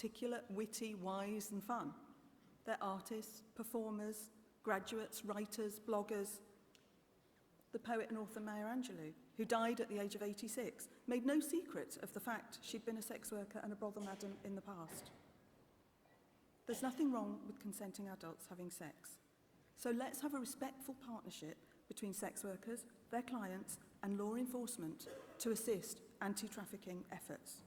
articulate, witty, wise and fun. They're artists, performers, graduates, writers, bloggers. The poet and author Maya Angelou, who died at the age of 86, made no secret of the fact she'd been a sex worker and a brothel madam in the past. There's nothing wrong with consenting adults having sex. So let's have a respectful partnership between sex workers, their clients and law enforcement to assist anti-trafficking efforts.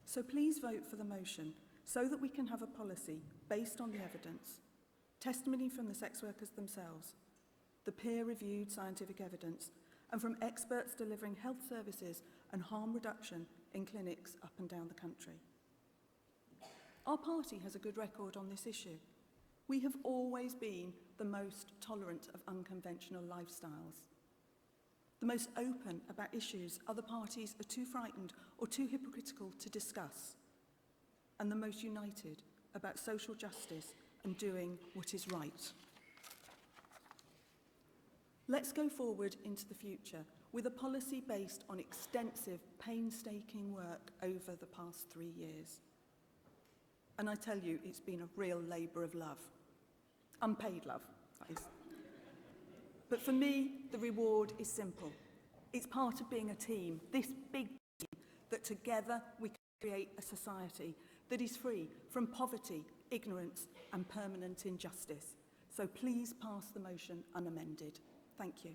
So please vote for the motion so that we can have a policy based on the evidence, testimony from the sex workers themselves, the peer-reviewed scientific evidence, and from experts delivering health services and harm reduction in clinics up and down the country. Our party has a good record on this issue. We have always been the most tolerant of unconventional lifestyles, the most open about issues other parties are too frightened or too hypocritical to discuss, and the most united about social justice and doing what is right. Let's go forward into the future with a policy based on extensive, painstaking work over the past 3 years. And I tell you, it's been a real labour of love. Unpaid love, that is. But for me, the reward is simple. It's part of being a team, this big team, that together we can create a society that is free from poverty, ignorance, and permanent injustice. So please pass the motion unamended. Thank you.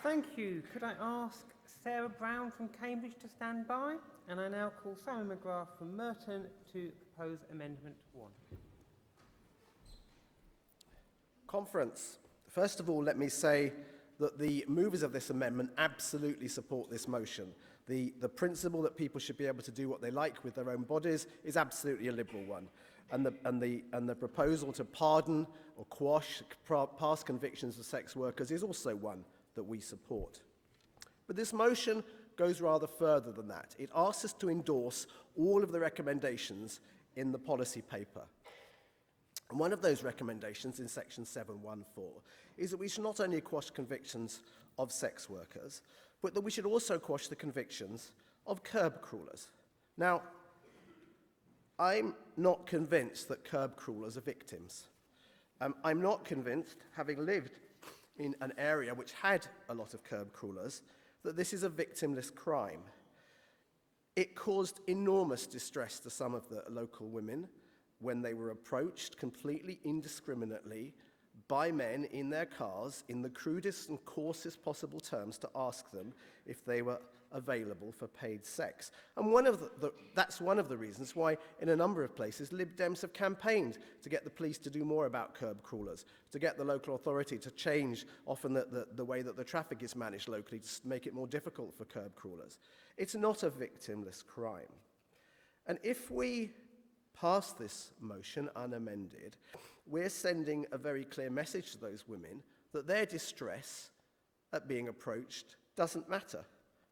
Thank you. Could I ask Sarah Brown from Cambridge to stand by? And I now call Simon McGrath from Merton to propose Amendment 1. Conference. First of all, let me say that the movers of this amendment absolutely support this motion. The principle that people should be able to do what they like with their own bodies is absolutely a liberal one. And the proposal to pardon or quash past convictions of sex workers is also one that we support. But this motion goes rather further than that. It asks us to endorse all of the recommendations in the policy paper. And one of those recommendations in section 714 is that we should not only quash convictions of sex workers, but that we should also quash the convictions of curb crawlers. Now, I'm not convinced that curb crawlers are victims. I'm not convinced, having lived in an area which had a lot of curb crawlers, that this is a victimless crime. It caused enormous distress to some of the local women when they were approached completely indiscriminately by men in their cars in the crudest and coarsest possible terms to ask them if they were available for paid sex. And that's one of the reasons why in a number of places Lib Dems have campaigned to get the police to do more about curb crawlers, to get the local authority to change often the way that the traffic is managed locally to make it more difficult for curb crawlers. It's not a victimless crime. And if we pass this motion unamended, we're sending a very clear message to those women that their distress at being approached doesn't matter.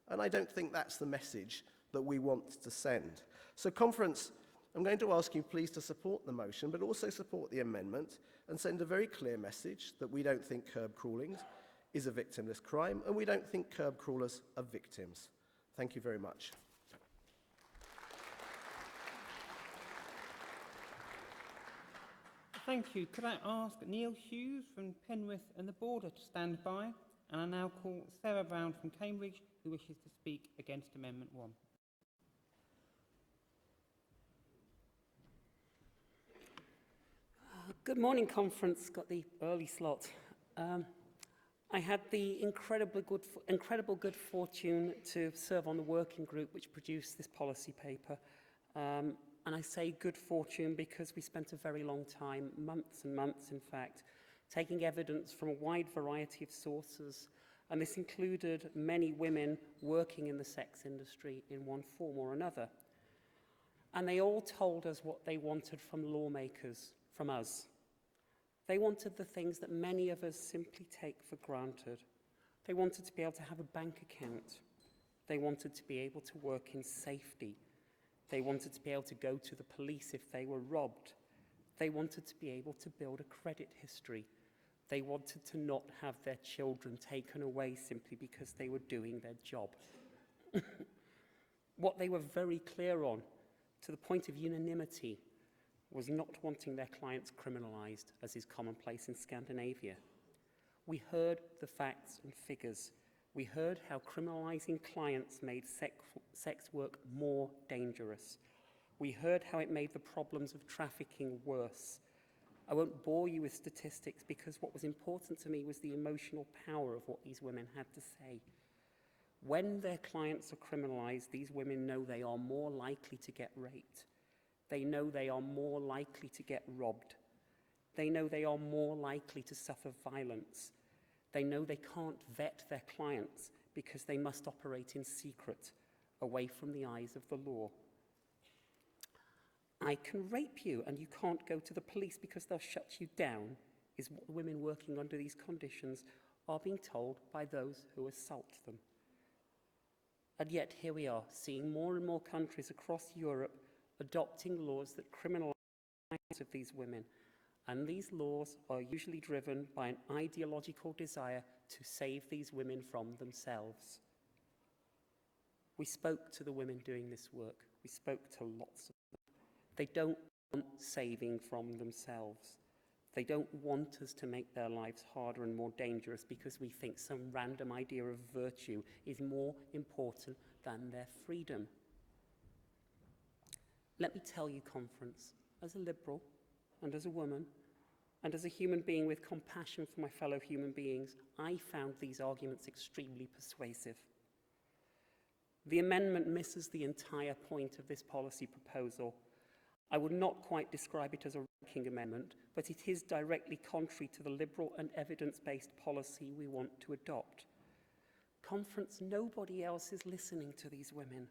And I don't think that's the message that we want to send. So, Conference, I'm going to ask you please to support the motion, but also support the amendment and send a very clear message that we don't think curb crawling is a victimless crime and we don't think curb crawlers are victims. Thank you very much. Thank you. Could I ask Neil Hughes from Penrith and the Border to stand by? And I now call Sarah Brown from Cambridge, who wishes to speak against Amendment 1. Good morning, Conference. Got the early slot. I had the incredible good fortune to serve on the working group which produced this policy paper. And I say good fortune because we spent a very long time, months and months in fact, taking evidence from a wide variety of sources. And this included many women working in the sex industry in one form or another. And they all told us what they wanted from lawmakers, from us. They wanted the things that many of us simply take for granted. They wanted to be able to have a bank account. They wanted to be able to work in safety. They wanted to be able to go to the police if they were robbed. They wanted to be able to build a credit history. They wanted to not have their children taken away simply because they were doing their job. What they were very clear on, to the point of unanimity, was not wanting their clients criminalised, as is commonplace in Scandinavia. We heard the facts and figures. We heard how criminalising clients made sex work more dangerous. We heard how it made the problems of trafficking worse. I won't bore you with statistics because what was important to me was the emotional power of what these women had to say. When their clients are criminalised, these women know they are more likely to get raped. They know they are more likely to get robbed. They know they are more likely to suffer violence. They know they can't vet their clients because they must operate in secret, away from the eyes of the law. I can rape you and you can't go to the police because they'll shut you down, is what women working under these conditions are being told by those who assault them. And yet here we are, seeing more and more countries across Europe adopting laws that criminalise the rights of these women. And these laws are usually driven by an ideological desire to save these women from themselves. We spoke to the women doing this work. We spoke to lots of them. They don't want saving from themselves. They don't want us to make their lives harder and more dangerous because we think some random idea of virtue is more important than their freedom. Let me tell you, conference, as a liberal and as a woman and as a human being with compassion for my fellow human beings, I found these arguments extremely persuasive. The amendment misses the entire point of this policy proposal. I would not quite describe it as a ranking amendment, but it is directly contrary to the liberal and evidence-based policy we want to adopt. Conference, nobody else is listening to these women.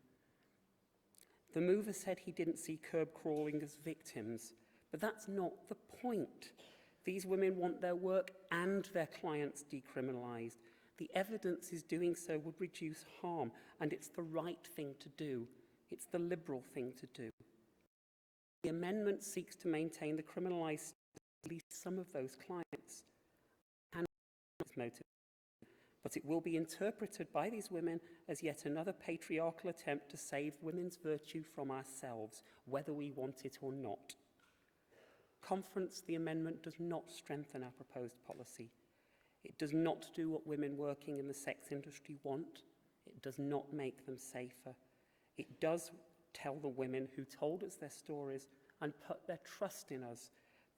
The mover said he didn't see curb crawling as victims, but that's not the point. These women want their work and their clients decriminalised. The evidence is doing so would reduce harm, and it's the right thing to do. It's the liberal thing to do. The amendment seeks to maintain the criminalised at least some of those clients. And but it will be interpreted by these women as yet another patriarchal attempt to save women's virtue from ourselves, whether we want it or not. Conference, the amendment does not strengthen our proposed policy. It does not do what women working in the sex industry want. It does not make them safer. It does tell the women who told us their stories and put their trust in us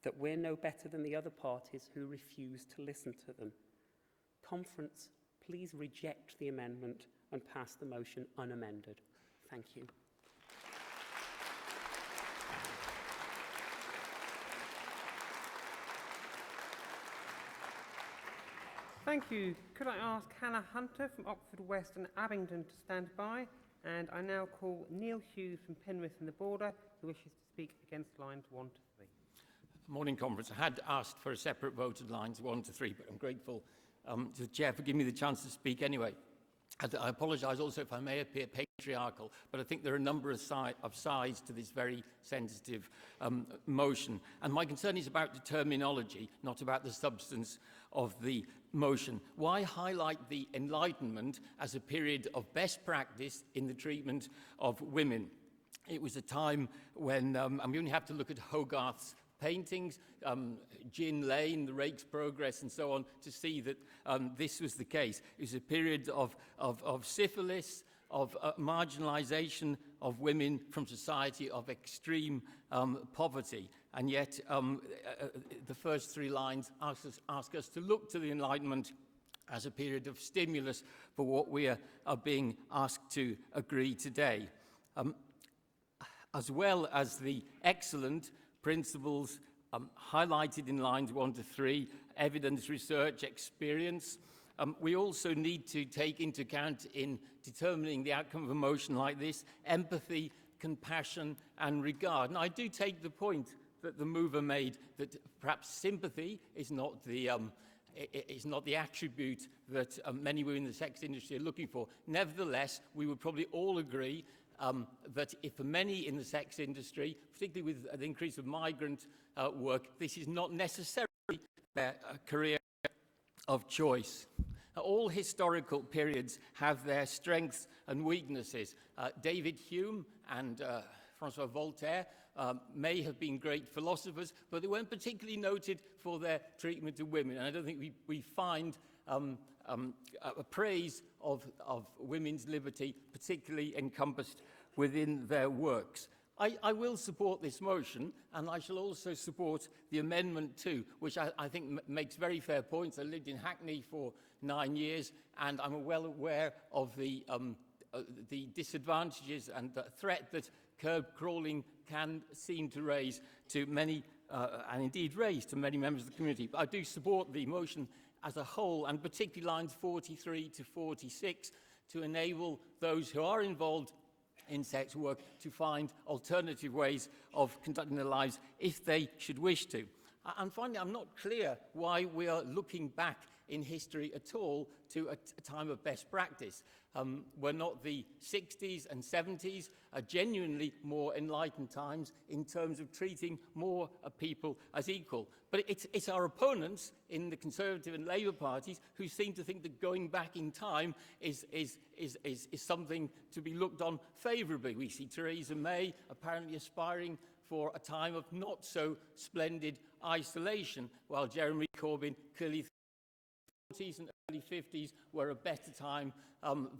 that we're no better than the other parties who refuse to listen to them. Conference, please reject the amendment and pass the motion unamended. Thank you. Thank you. Could I ask Hannah Hunter from Oxford West and Abingdon to stand by? And I now call Neil Hughes from Penrith and the Border, who wishes to speak against lines 1 to 3. Morning, conference. I had asked for a separate vote at lines 1 to 3, but I'm grateful to the Chair for giving me the chance to speak anyway. I apologise also if I may appear patriarchal, but I think there are a number of sides to this very sensitive motion. And my concern is about the terminology, not about the substance of the motion. Why highlight the Enlightenment as a period of best practice in the treatment of women? It was a time when, and we only have to look at Hogarth's paintings, Gin Lane, the Rake's Progress, and so on, to see that this was the case. It was a period of syphilis, of marginalisation of women from society, of extreme poverty. And yet, the first 3 lines ask us to look to the Enlightenment as a period of stimulus for what we are being asked to agree today. As well as the excellent principles highlighted in lines 1 to 3, evidence, research, experience, we also need to take into account in determining the outcome of a motion like this, empathy, compassion and regard. And I do take the point that the mover made that perhaps sympathy is not the attribute that many women in the sex industry are looking for. Nevertheless, we would probably all agree that if for many in the sex industry, particularly with the increase of migrant work, this is not necessarily their career of choice. All historical periods have their strengths and weaknesses. David Hume and Francois Voltaire may have been great philosophers, but they weren't particularly noted for their treatment of women. And I don't think we find a praise of women's liberty particularly encompassed within their works. I will support this motion, and I shall also support the amendment too, which I think makes very fair points. I lived in Hackney for 9 years, and I'm well aware of the disadvantages and the threat that curb crawling can seem to raise to many, and indeed raise to many members of the community. But I do support the motion as a whole, and particularly lines 43 to 46, to enable those who are involved in sex work to find alternative ways of conducting their lives if they should wish to. And finally, I'm not clear why we are looking back in history at all to a time of best practice. Were not the 60s and 70s genuinely more enlightened times in terms of treating more people as equal? But it's our opponents in the Conservative and Labour parties who seem to think that going back in time is something to be looked on favourably. We see Theresa May apparently aspiring for a time of not so splendid isolation, while Jeremy Corbyn clearly the 40s and early 50s were a better time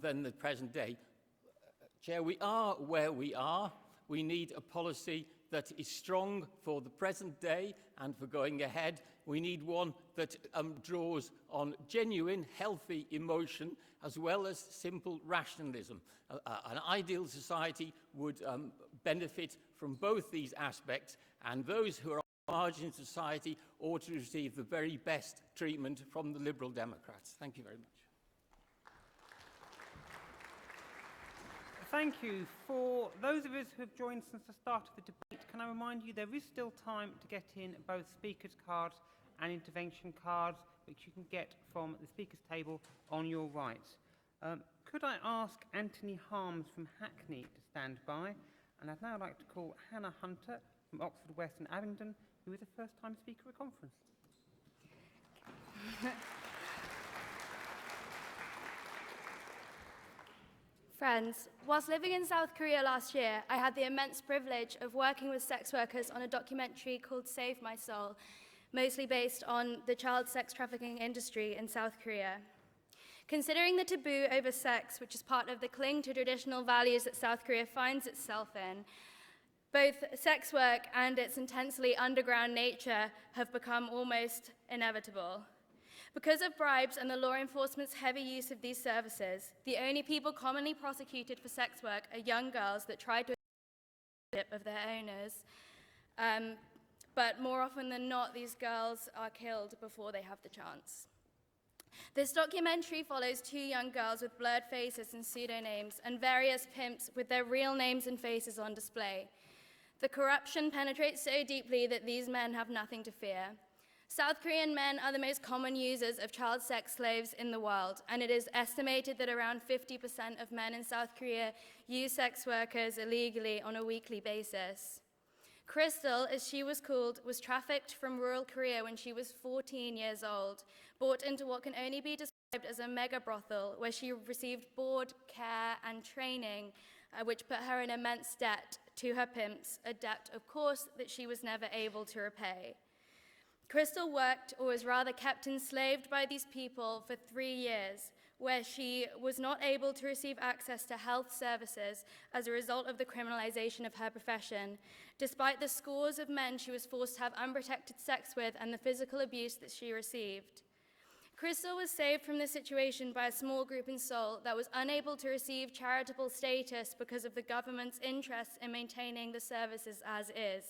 than the present day. Chair, we are where we are. We need a policy that is strong for the present day and for going ahead. We need one that draws on genuine, healthy emotion as well as simple rationalism. An ideal society would benefit from both these aspects, and those who are margin society ought to receive the very best treatment from the Liberal Democrats. Thank you very much. Thank you. For those of us who have joined since the start of the debate, can I remind you there is still time to get in both speakers' cards and intervention cards, which you can get from the speakers' table on your right. Could I ask Anthony Harms from Hackney to stand by? And I'd now like to call Hannah Hunter from Oxford West and Abingdon, who is a first-time speaker at conference. Friends, whilst living in South Korea last year, I had the immense privilege of working with sex workers on a documentary called Save My Soul, mostly based on the child sex trafficking industry in South Korea. Considering the taboo over sex, which is part of the cling to traditional values that South Korea finds itself in, both sex work and its intensely underground nature have become almost inevitable. Because of bribes and the law enforcement's heavy use of these services, the only people commonly prosecuted for sex work are young girls that try to of their owners. But more often than not, these girls are killed before they have the chance. This documentary follows 2 young girls with blurred faces and pseudonyms, and various pimps with their real names and faces on display. The corruption penetrates so deeply that these men have nothing to fear. South Korean men are the most common users of child sex slaves in the world, and it is estimated that around 50% of men in South Korea use sex workers illegally on a weekly basis. Crystal, as she was called, was trafficked from rural Korea when she was 14 years old, brought into what can only be described as a mega brothel, where she received board, care, and training, which put her in immense debt to her pimps, a debt, of course, that she was never able to repay. Crystal worked, or was rather kept enslaved by these people for 3 years, where she was not able to receive access to health services as a result of the criminalization of her profession, despite the scores of men she was forced to have unprotected sex with and the physical abuse that she received. Crystal was saved from this situation by a small group in Seoul that was unable to receive charitable status because of the government's interest in maintaining the services as is.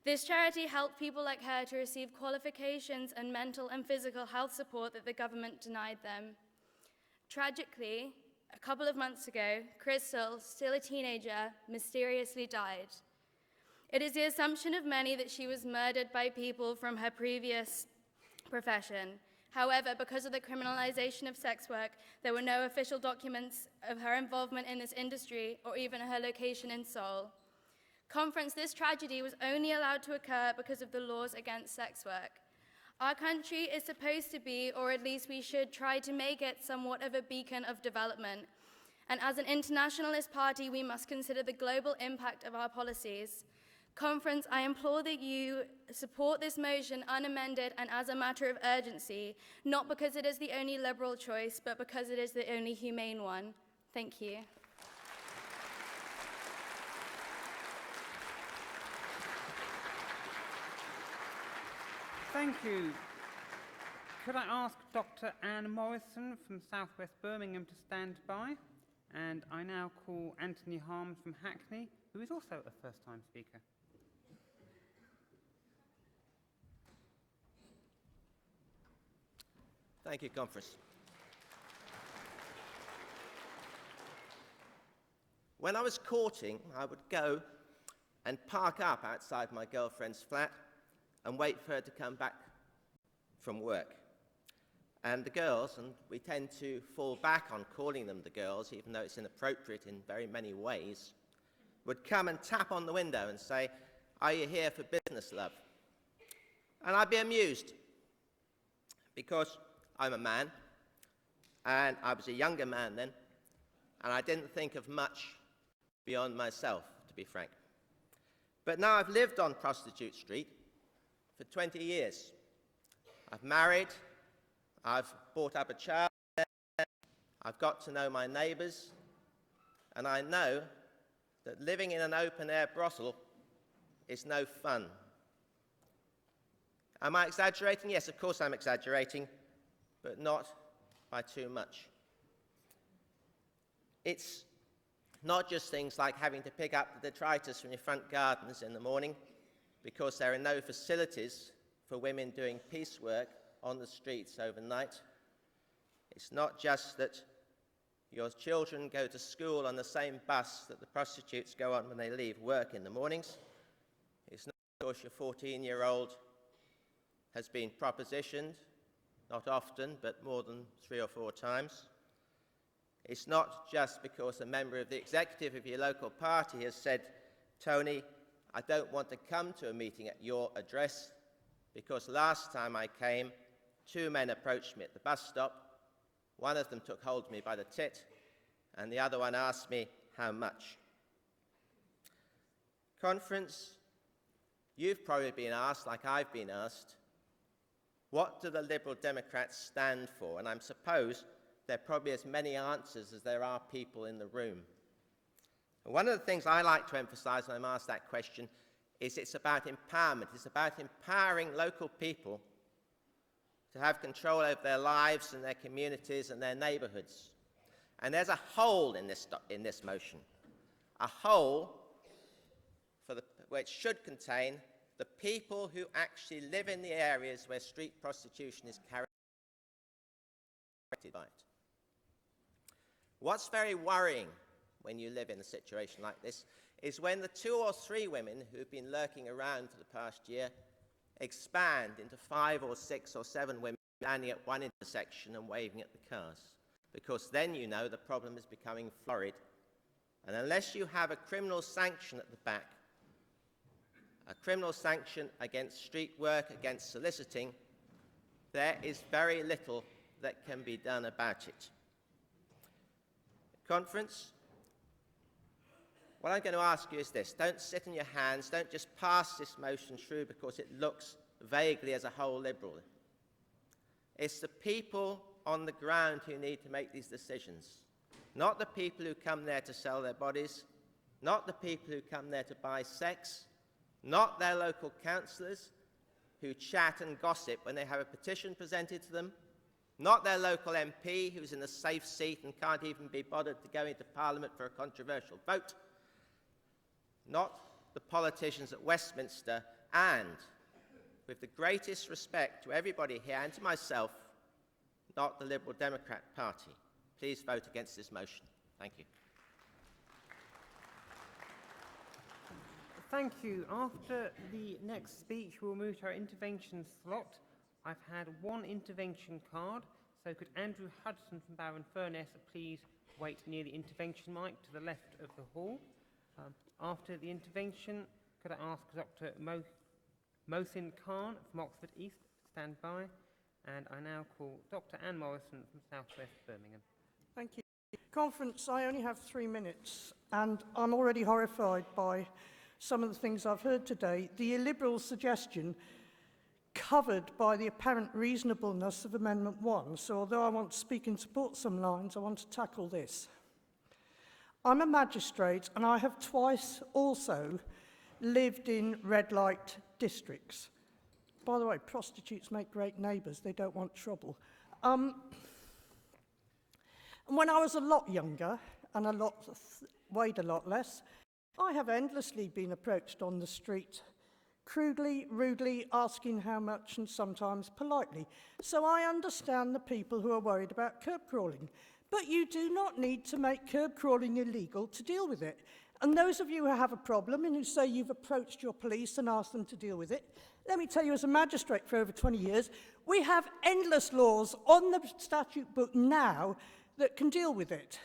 This charity helped people like her to receive qualifications and mental and physical health support that the government denied them. Tragically, a couple of months ago, Crystal, still a teenager, mysteriously died. It is the assumption of many that she was murdered by people from her previous profession. However, because of the criminalization of sex work, there were no official documents of her involvement in this industry or even her location in Seoul. Conference, this tragedy was only allowed to occur because of the laws against sex work. Our country is supposed to be, or at least we should try to make it, somewhat of a beacon of development. And as an internationalist party, we must consider the global impact of our policies. Conference, I implore that you support this motion unamended and as a matter of urgency, not because it is the only liberal choice, but because it is the only humane one. Thank you. Thank you. Could I ask Dr. Anne Morrison from South West Birmingham to stand by? And I now call Anthony Harms from Hackney, who is also a first-time speaker. Thank you, Conference. When I was courting, I would go and park up outside my girlfriend's flat and wait for her to come back from work. And the girls, and we tend to fall back on calling them the girls, even though it's inappropriate in very many ways, would come and tap on the window and say, "Are you here for business, love?" And I'd be amused, because I'm a man, and I was a younger man then, and I didn't think of much beyond myself, to be frank. But now I've lived on Prostitute Street for 20 years. I've married, I've brought up a child, I've got to know my neighbours, and I know that living in an open-air brothel is no fun. Am I exaggerating? Yes, of course I'm exaggerating, but not by too much. It's not just things like having to pick up the detritus from your front gardens in the morning because there are no facilities for women doing piecework on the streets overnight. It's not just that your children go to school on the same bus that the prostitutes go on when they leave work in the mornings. It's not because your 14-year-old has been propositioned, not often, but more than 3 or 4 times. It's not just because a member of the executive of your local party has said, "Tony, I don't want to come to a meeting at your address because last time I came, 2 men approached me at the bus stop. One of them took hold of me by the tit, and the other one asked me how much." Conference, you've probably been asked, like I've been asked, what do the Liberal Democrats stand for? And I suppose there are probably as many answers as there are people in the room. And one of the things I like to emphasise when I'm asked that question is it's about empowerment. It's about empowering local people to have control over their lives and their communities and their neighbourhoods. And there's a hole in this motion, a hole which should contain the people who actually live in the areas where street prostitution is carried out. What's very worrying when you live in a situation like this is when the 2 or 3 women who've been lurking around for the past year expand into 5 or 6 or 7 women standing at one intersection and waving at the cars. Because then you know the problem is becoming florid. And unless you have a criminal sanction at the back, a criminal sanction against street work, against soliciting, there is very little that can be done about it. Conference, what I'm going to ask you is this. Don't sit on your hands. Don't just pass this motion through because it looks vaguely as a whole Liberal. It's the people on the ground who need to make these decisions, not the people who come there to sell their bodies, not the people who come there to buy sex, not their local councillors who chat and gossip when they have a petition presented to them, not their local MP who's in a safe seat and can't even be bothered to go into Parliament for a controversial vote, not the politicians at Westminster, and, with the greatest respect to everybody here and to myself, not the Liberal Democrat Party. Please vote against this motion. Thank you. Thank you. After the next speech, we'll move to our intervention slot. I've had 1 intervention card, so could Andrew Hudson from Barron-Furness please wait near the intervention mic to the left of the hall. After the intervention, could I ask Dr. Mohsin Khan from Oxford East to stand by. And I now call Dr. Anne Morrison from South West Birmingham. Thank you. Conference, I only have 3 minutes, and I'm already horrified by some of the things I've heard today. The illiberal suggestion covered by the apparent reasonableness of Amendment 1. So although I want to speak in support of some lines, I want to tackle this. I'm a magistrate, and I have twice also lived in red light districts. By the way, prostitutes make great neighbours. They don't want trouble. And when I was a lot younger and weighed a lot less, I have endlessly been approached on the street, crudely, rudely, asking how much and sometimes politely. So I understand the people who are worried about curb crawling. But you do not need to make curb crawling illegal to deal with it. And those of you who have a problem and who say you've approached your police and asked them to deal with it, let me tell you, as a magistrate for over 20 years, we have endless laws on the statute book now that can deal with it.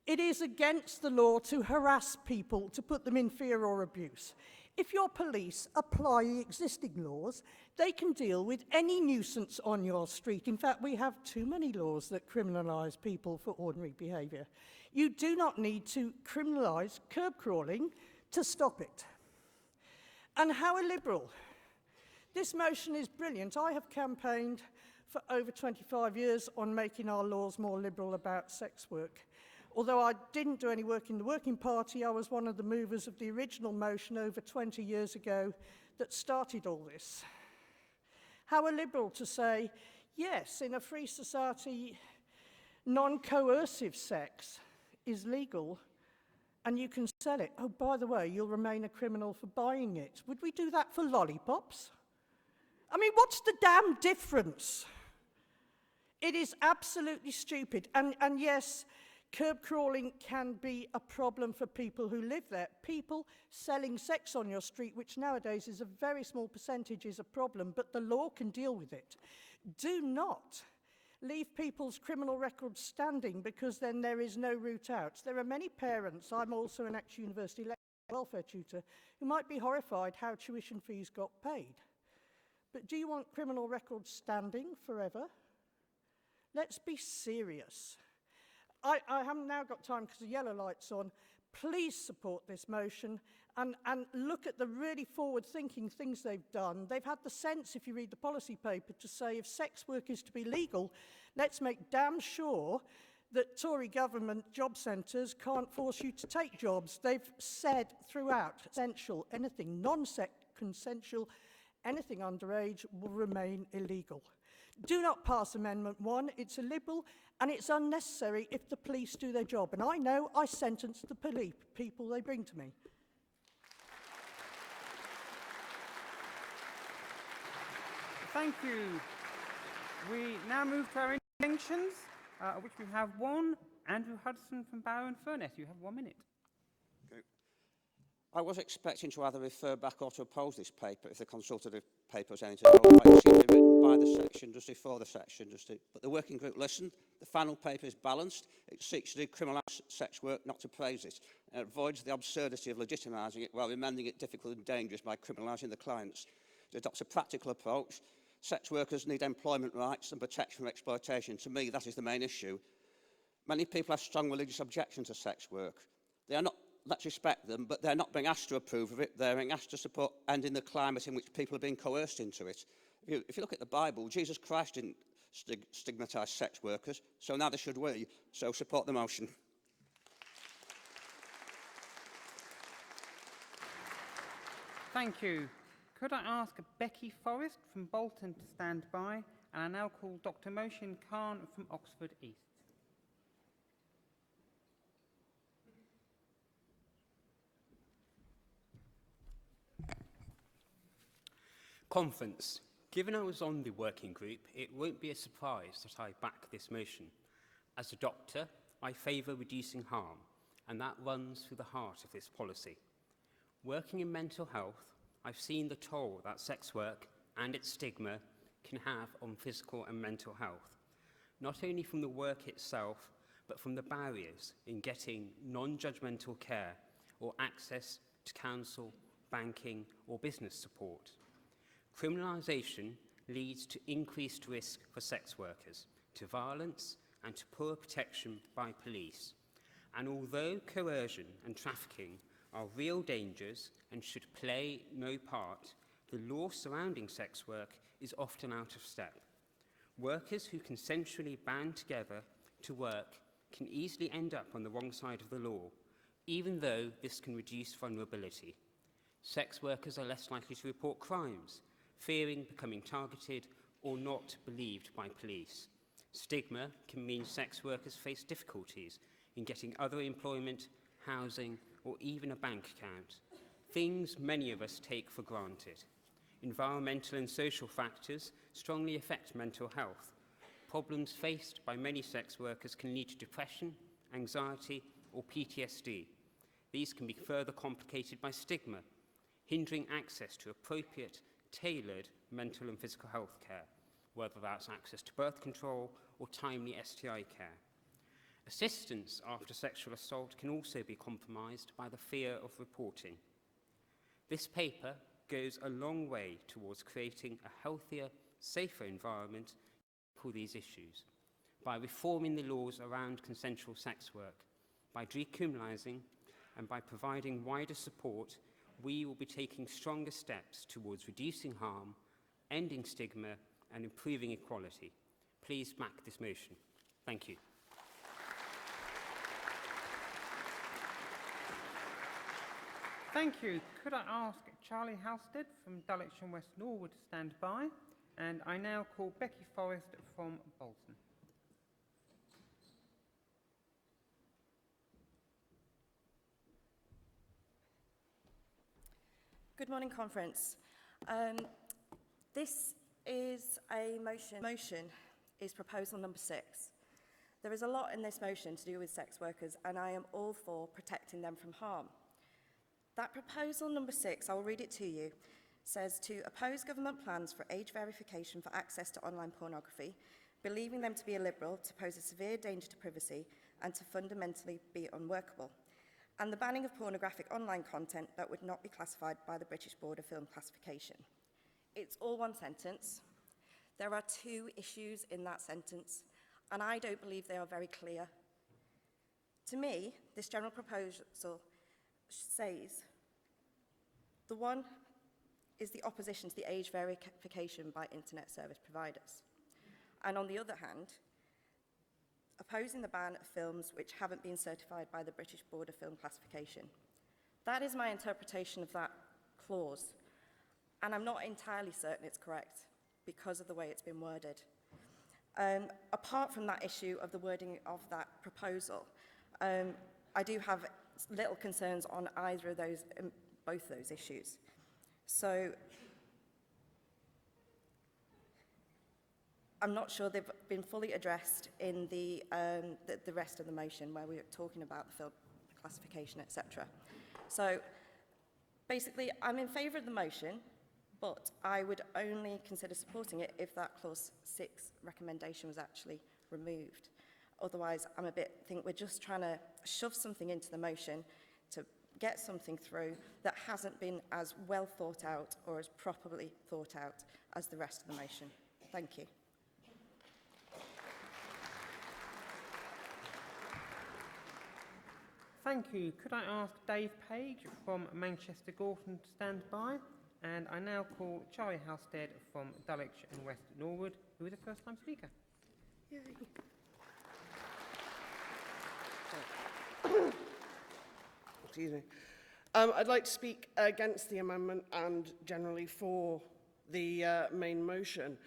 It is against the law to harass people, to put them in fear or abuse. If your police apply the existing laws, they can deal with any nuisance on your street. In fact, we have too many laws that criminalise people for ordinary behaviour. You do not need to criminalise curb crawling to stop it. And how illiberal. This motion is brilliant. I have campaigned for over 25 years on making our laws more liberal about sex work. Although I didn't do any work in the Working Party, I was one of the movers of the original motion over 20 years ago that started all this. How illiberal to say, yes, in a free society, non-coercive sex is legal and you can sell it. Oh, by the way, you'll remain a criminal for buying it. Would we do that for lollipops? I mean, what's the damn difference? It is absolutely stupid. And yes, curb crawling can be a problem for people who live there. People selling sex on your street, which nowadays is a very small percentage, is a problem, but the law can deal with it. Do not leave people's criminal records standing because then there is no route out. There are many parents, I'm also an ex-university welfare tutor, who might be horrified how tuition fees got paid. But do you want criminal records standing forever? Let's be serious. I haven't now got time because the yellow light's on. Please support this motion and look at the really forward-thinking things they've done. They've had the sense, if you read the policy paper, to say if sex work is to be legal, let's make damn sure that Tory government job centres can't force you to take jobs. They've said throughout, essential, anything non-consensual, anything underage will remain illegal. Do not pass Amendment 1. It's illiberal and it's unnecessary if the police do their job. And I know I sentence the people they bring to me. Thank you. We now move to our interventions, which we have one. Andrew Hudson from Barrow and Furness. You have 1 minute. Okay. I was expecting to either refer back or to oppose this paper if the consultative paper was anything to know. It seemed to be written by the section, just before the section. But the working group listened. The final paper is balanced. It seeks to decriminalise sex work, not to praise it. And it avoids the absurdity of legitimising it while remaining it difficult and dangerous by criminalising the clients. It adopts a practical approach. Sex workers need employment rights and protection from exploitation. To me, that is the main issue. Many people have strong religious objections to sex work. They are not, let's respect them, but they're not being asked to approve of it. They're being asked to support ending the climate in which people are being coerced into it. If you look at the Bible, Jesus Christ didn't stigmatise sex workers, so neither should we. So support the motion. Thank you. Could I ask Becky Forrest from Bolton to stand by? And I now call Dr. Moshin Khan from Oxford East. Conference. Given I was on the working group, it won't be a surprise that I back this motion. As a doctor, I favour reducing harm, and that runs through the heart of this policy. Working in mental health, I've seen the toll that sex work and its stigma can have on physical and mental health, not only from the work itself, but from the barriers in getting non-judgmental care or access to counsel, banking or business support. Criminalisation leads to increased risk for sex workers, to violence and to poor protection by police. And although coercion and trafficking are real dangers and should play no part, the law surrounding sex work is often out of step. Workers who consensually band together to work can easily end up on the wrong side of the law, even though this can reduce vulnerability. Sex workers are less likely to report crimes, fearing becoming targeted or not believed by police. Stigma can mean sex workers face difficulties in getting other employment, housing, or even a bank account, things many of us take for granted. Environmental and social factors strongly affect mental health. Problems faced by many sex workers can lead to depression, anxiety, or PTSD. These can be further complicated by stigma, hindering access to appropriate, tailored mental and physical health care, whether that's access to birth control or timely STI care. Assistance after sexual assault can also be compromised by the fear of reporting. This paper goes a long way towards creating a healthier, safer environment to tackle these issues, by reforming the laws around consensual sex work, by decriminalising and by providing wider support. We will be taking stronger steps towards reducing harm, ending stigma and improving equality. Please back this motion. Thank you. Thank you. Could I ask Charlie Halstead from Dulwich and West Norwood to stand by? And I now call Becky Forrest from Bolton. Good morning, conference. This is a motion. Motion is proposal number 6. There is a lot in this motion to do with sex workers, and I am all for protecting them from harm. That proposal number 6, I will read it to you, says to oppose government plans for age verification for access to online pornography, believing them to be illiberal, to pose a severe danger to privacy, and to fundamentally be unworkable, and the banning of pornographic online content that would not be classified by the British Board of Film Classification. It's all one sentence. There are 2 issues in that sentence, and I don't believe they are very clear. To me, this general proposal says the one is the opposition to the age verification by internet service providers, and on the other hand, opposing the ban of films which haven't been certified by the British Board of Film Classification. That is my interpretation of that clause, and I'm not entirely certain it's correct because of the way it's been worded. Apart from that issue of the wording of that proposal, I do have little concerns on either of those, both those issues. So I'm not sure they've been fully addressed in the rest of the motion where we were talking about the film classification, etc. So basically, I'm in favour of the motion, but I would only consider supporting it if that clause 6 recommendation was actually removed. Otherwise, think we're just trying to shove something into the motion to get something through that hasn't been as well thought out or as properly thought out as the rest of the motion. Thank you. Thank you. Could I ask Dave Page from Manchester Gorton to stand by? And I now call Charlie Halstead from Dulwich and West Norwood, who is a first-time speaker. Yay. Excuse me. I'd like to speak against the amendment and generally for the main motion.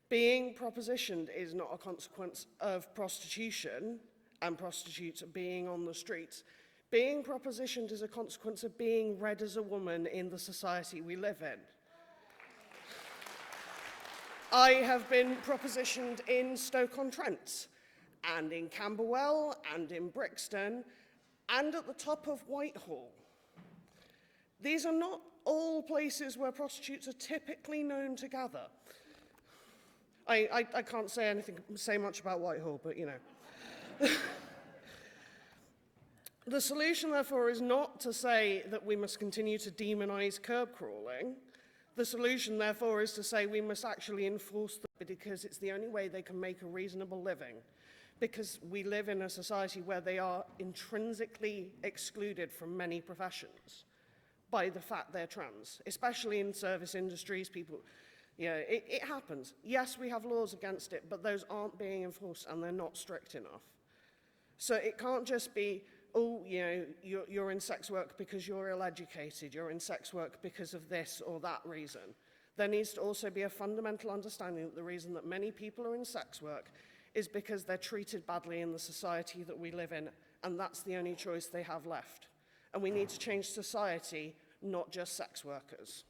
Being propositioned is not a consequence of prostitution and prostitutes being on the streets. Being propositioned is a consequence of being read as a woman in the society we live in. I have been propositioned in Stoke-on-Trent and in Camberwell and in Brixton and at the top of Whitehall. These are not all places where prostitutes are typically known to gather. I can't say much about Whitehall, but you know. The solution, therefore, is not to say that we must continue to demonise curb crawling. The solution, therefore, is to say we must actually enforce them because it's the only way they can make a reasonable living. Because we live in a society where they are intrinsically excluded from many professions by the fact they're trans, especially in service industries. People, it happens. Yes, we have laws against it, but those aren't being enforced and they're not strict enough. So it can't just be, oh, you're in sex work because you're ill-educated, you're in sex work because of this or that reason. There needs to also be a fundamental understanding that the reason that many people are in sex work is because they're treated badly in the society that we live in, and that's the only choice they have left. And we need to change society, not just sex workers.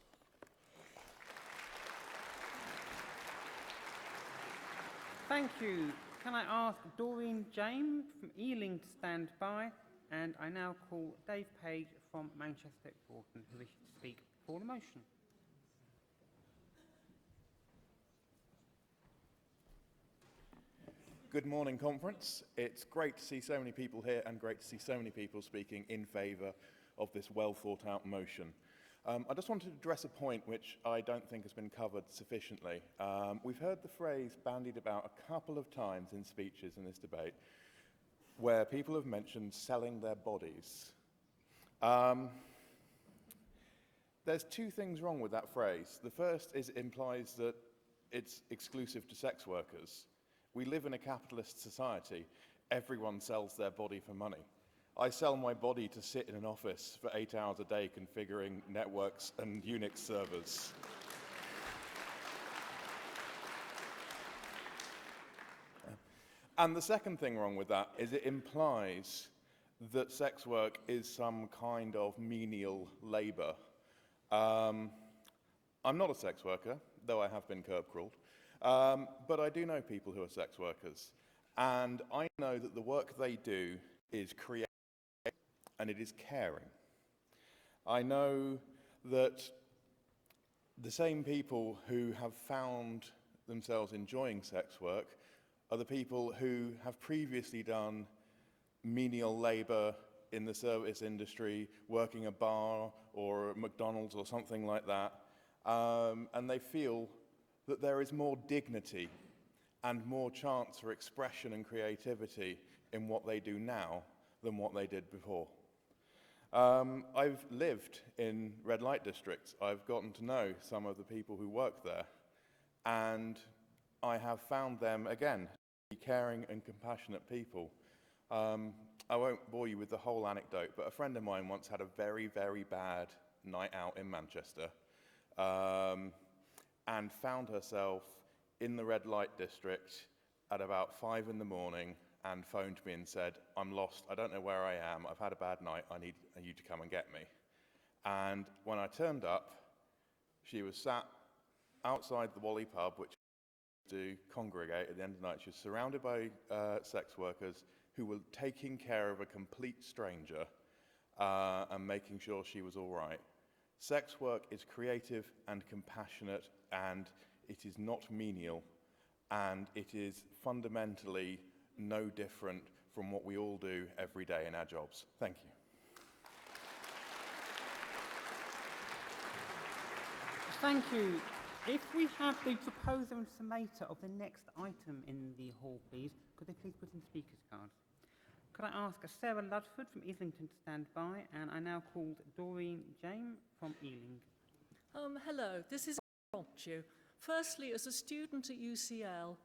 Thank you. Can I ask Doreen James from Ealing to stand by? And I now call Dave Page from Manchester Gorton, who wishes to speak for the motion. Good morning, conference. It's great to see so many people here and great to see so many people speaking in favour of this well thought out motion. I just wanted to address a point which I don't think has been covered sufficiently. We've heard the phrase bandied about a couple of times in speeches in this debate where people have mentioned selling their bodies. There's two things wrong with that phrase. The first is it implies that it's exclusive to sex workers. We live in a capitalist society. Everyone sells their body for money. I sell my body to sit in an office for 8 hours a day configuring networks and Unix servers. And the second thing wrong with that is it implies that sex work is some kind of menial labour. I'm not a sex worker, though I have been curb crawled. But I do know people who are sex workers, and I know that the work they do is creative and it is caring. I know that the same people who have found themselves enjoying sex work are the people who have previously done menial labour in the service industry, working a bar or a McDonald's or something like that, and they feel that there is more dignity and more chance for expression and creativity in what they do now than what they did before. I've lived in red light districts. I've gotten to know some of the people who work there, and I have found them, again, to be caring and compassionate people. I won't bore you with the whole anecdote, but a friend of mine once had a very, very bad night out in Manchester, and found herself in the red light district at about 5 in the morning and phoned me and said, I'm lost, I don't know where I am, I've had a bad night, I need you to come and get me. And when I turned up, she was sat outside the Wally pub, which to congregate at the end of the night. She was surrounded by sex workers who were taking care of a complete stranger and making sure she was all right. Sex work is creative and compassionate, and it is not menial, and it is fundamentally no different from what we all do every day in our jobs. Thank you. Thank you. If we have the proposer and summator of the next item in the hall, please, could they please put in speakers cards? Could I ask Sarah Ludford from Islington to stand by? And I now called Doreen James from Ealing. Hello, this is prompt you. Firstly, as a student at UCL,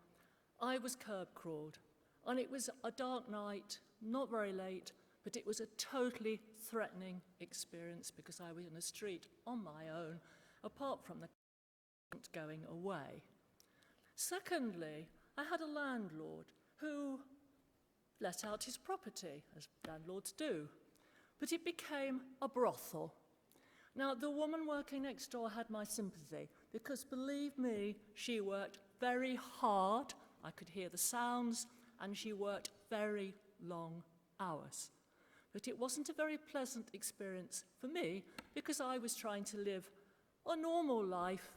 I was curb crawled, and it was a dark night, not very late, but it was a totally threatening experience because I was in a street on my own, apart from the going away. Secondly, I had a landlord who let out his property, as landlords do, but it became a brothel. Now, the woman working next door had my sympathy because, believe me, she worked very hard. I could hear the sounds, and she worked very long hours. But it wasn't a very pleasant experience for me because I was trying to live a normal life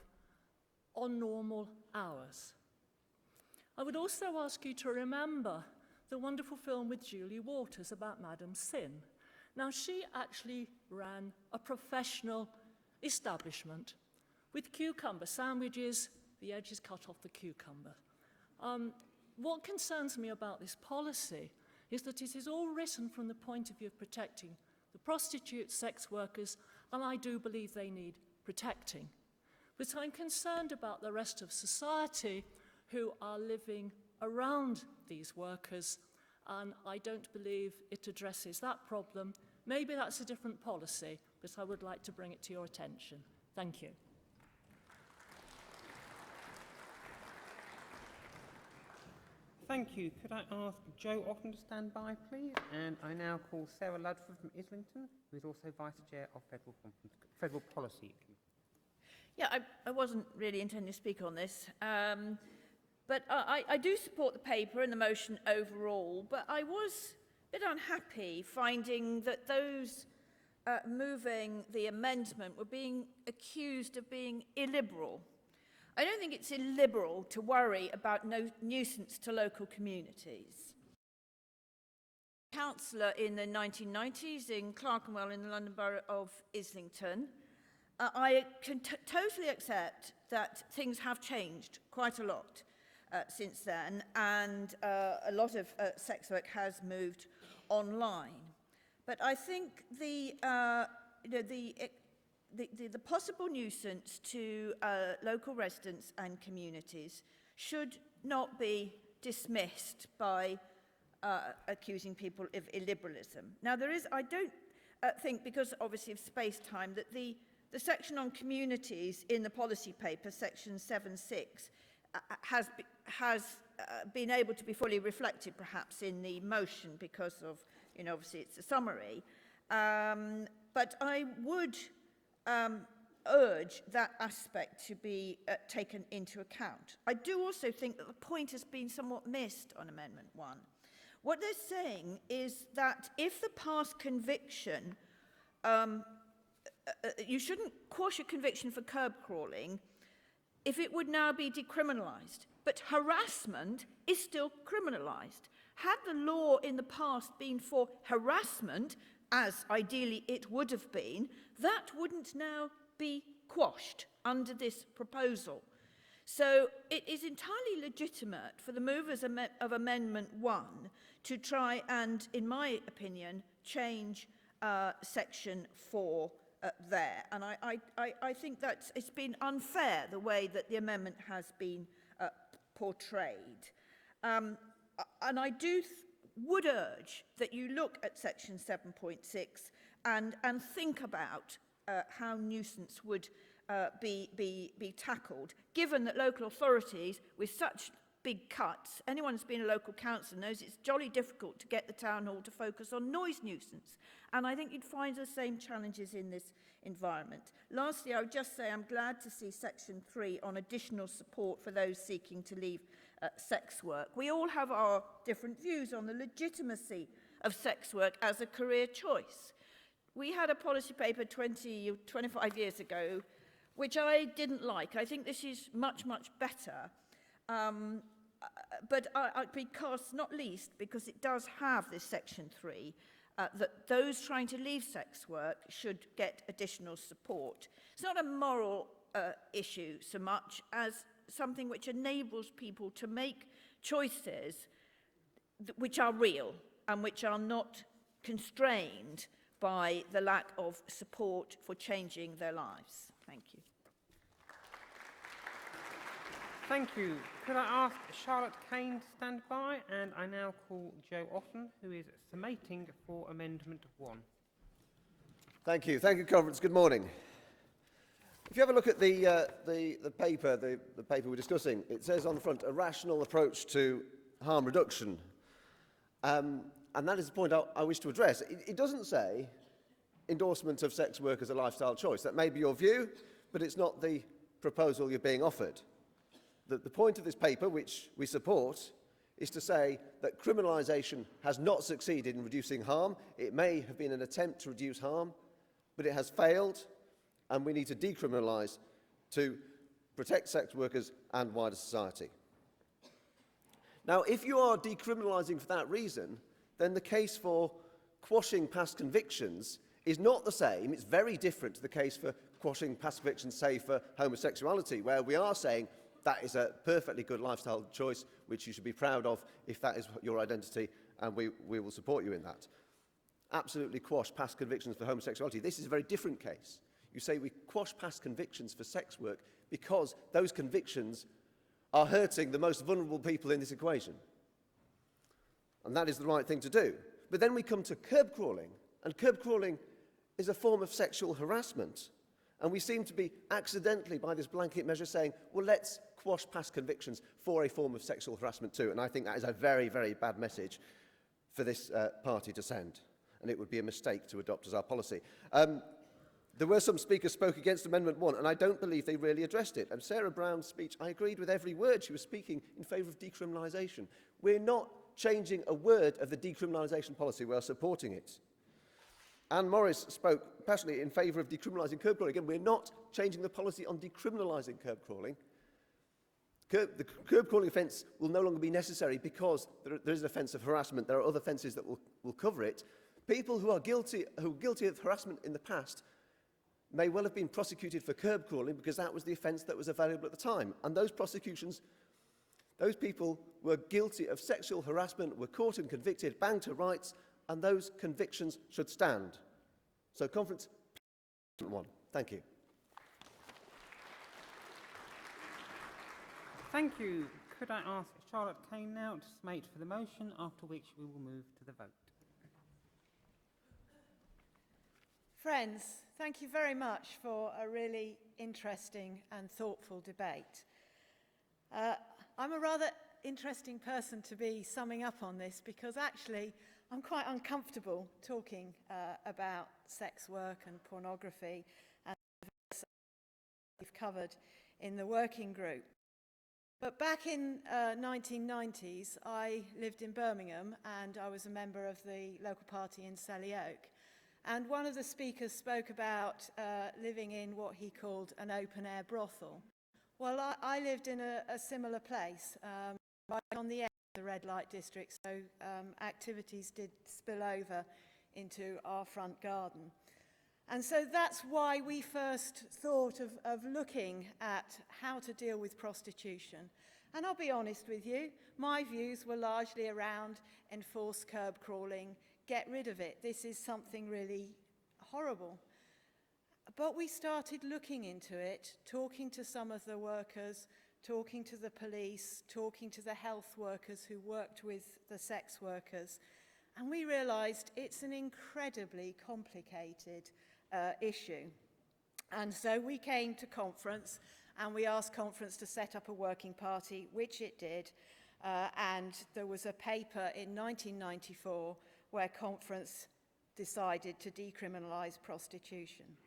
on normal hours. I would also ask you to remember the wonderful film with Julie Waters about Madam Sin. Now, she actually ran a professional establishment With cucumber sandwiches, the edge is cut off the cucumber. What concerns me about this policy is that it is all written from the point of view of protecting the prostitutes, sex workers, and I do believe they need protecting. But I'm concerned about the rest of society who are living around these workers, and I don't believe it addresses that problem. Maybe that's a different policy, but I would like to bring it to your attention. Thank you. Thank you. Could I ask Joe Otten to stand by, please? And I now call Sarah Ludford from Islington, who is also Vice Chair of Federal Policy. Yeah, I wasn't really intending to speak on this, but I do support the paper and the motion overall, but I was a bit unhappy finding that those moving the amendment were being accused of being illiberal. I don't think it's illiberal to worry about nuisance to local communities. Councillor in the 1990s in Clerkenwell in the London Borough of Islington, I can totally accept that things have changed quite a lot since then, and a lot of sex work has moved online. But I think the possible nuisance to local residents and communities should not be dismissed by accusing people of illiberalism. Now, I don't think, because obviously of space-time, that the section on communities in the policy paper, section 7.6, has been able to be fully reflected, perhaps, in the motion because of, obviously it's a summary. But I would urge that aspect to be taken into account. I do also think that the point has been somewhat missed on Amendment 1. What they're saying is that if the past conviction, you shouldn't quash a conviction for curb crawling if it would now be decriminalised. But harassment is still criminalised. Had the law in the past been for harassment, as ideally it would have been, that wouldn't now be quashed under this proposal. So it is entirely legitimate for the movers of Amendment 1 to try and, in my opinion, change Section 4 there. And I think that it's been unfair, the way that the amendment has been portrayed. And I would urge that you look at Section 7.6 and think about how nuisance would be tackled, given that local authorities, with such big cuts, anyone who's been a local council knows it's jolly difficult to get the town hall to focus on noise nuisance. And I think you'd find the same challenges in this environment. Lastly, I would just say I'm glad to see Section 3 on additional support for those seeking to leave sex work. We all have our different views on the legitimacy of sex work as a career choice. We had a policy paper 20 or 25 years ago, which I didn't like. I think this is much, much better. But not least because it does have this Section 3, that those trying to leave sex work should get additional support. It's not a moral issue so much as something which enables people to make choices which are real and which are not constrained by the lack of support for changing their lives. Thank you. Thank you. Could I ask Charlotte Kane to stand by? And I now call Joe Otten, who is summating for Amendment 1. Thank you. Thank you, Conference. Good morning. If you have a look at the paper we're discussing, it says on the front, a rational approach to harm reduction. And that is the point I wish to address. It doesn't say endorsement of sex work as a lifestyle choice. That may be your view, but it's not the proposal you're being offered. The point of this paper, which we support, is to say that criminalisation has not succeeded in reducing harm. It may have been an attempt to reduce harm, but it has failed, and we need to decriminalise to protect sex workers and wider society. Now, if you are decriminalising for that reason, then the case for quashing past convictions is not the same. It's very different to the case for quashing past convictions, say, for homosexuality, where we are saying that is a perfectly good lifestyle choice, which you should be proud of if that is your identity, and we will support you in that. Absolutely quash past convictions for homosexuality. This is a very different case. You say we quash past convictions for sex work because those convictions are hurting the most vulnerable people in this equation. And that is the right thing to do. But then we come to curb crawling, and curb crawling is a form of sexual harassment. And we seem to be accidentally, by this blanket measure, saying, well, let's quash past convictions for a form of sexual harassment too. And I think that is a very, very bad message for this party to send. And it would be a mistake to adopt as our policy. There were some speakers spoke against Amendment 1, and I don't believe they really addressed it. And Sarah Brown's speech, I agreed with every word. She was speaking in favour of decriminalisation. We're not changing a word of the decriminalisation policy. We're supporting it. Anne Morris spoke passionately in favour of decriminalising curb crawling. Again, we're not changing the policy on decriminalising curb crawling. The curb crawling offence will no longer be necessary because there is an offence of harassment. There are other offences that will cover it. People who are guilty of harassment in the past may well have been prosecuted for curb crawling because that was the offence that was available at the time. And those prosecutions, those people were guilty of sexual harassment, were caught and convicted, banged to rights, and those convictions should stand. So conference 1. Thank you. Thank you. Could I ask Charlotte Kane now to submit for the motion, after which we will move to the vote. Friends, thank you very much for a really interesting and thoughtful debate. I'm a rather interesting person to be summing up on this because actually I'm quite uncomfortable talking about sex work and pornography and we've covered in the working group. But back in 1990s, I lived in Birmingham and I was a member of the local party in Selly Oak. And one of the speakers spoke about living in what he called an open-air brothel. Well, I lived in a similar place, right on the edge of the red light district, so activities did spill over into our front garden. And so that's why we first thought of looking at how to deal with prostitution. And I'll be honest with you, my views were largely around enforced curb crawling, get rid of it. This is something really horrible. But we started looking into it, talking to some of the workers, talking to the police, talking to the health workers who worked with the sex workers, and we realised it's an incredibly complicated issue. And so we came to conference and we asked conference to set up a working party, which it did, and there was a paper in 1994 where conference decided to decriminalise prostitution.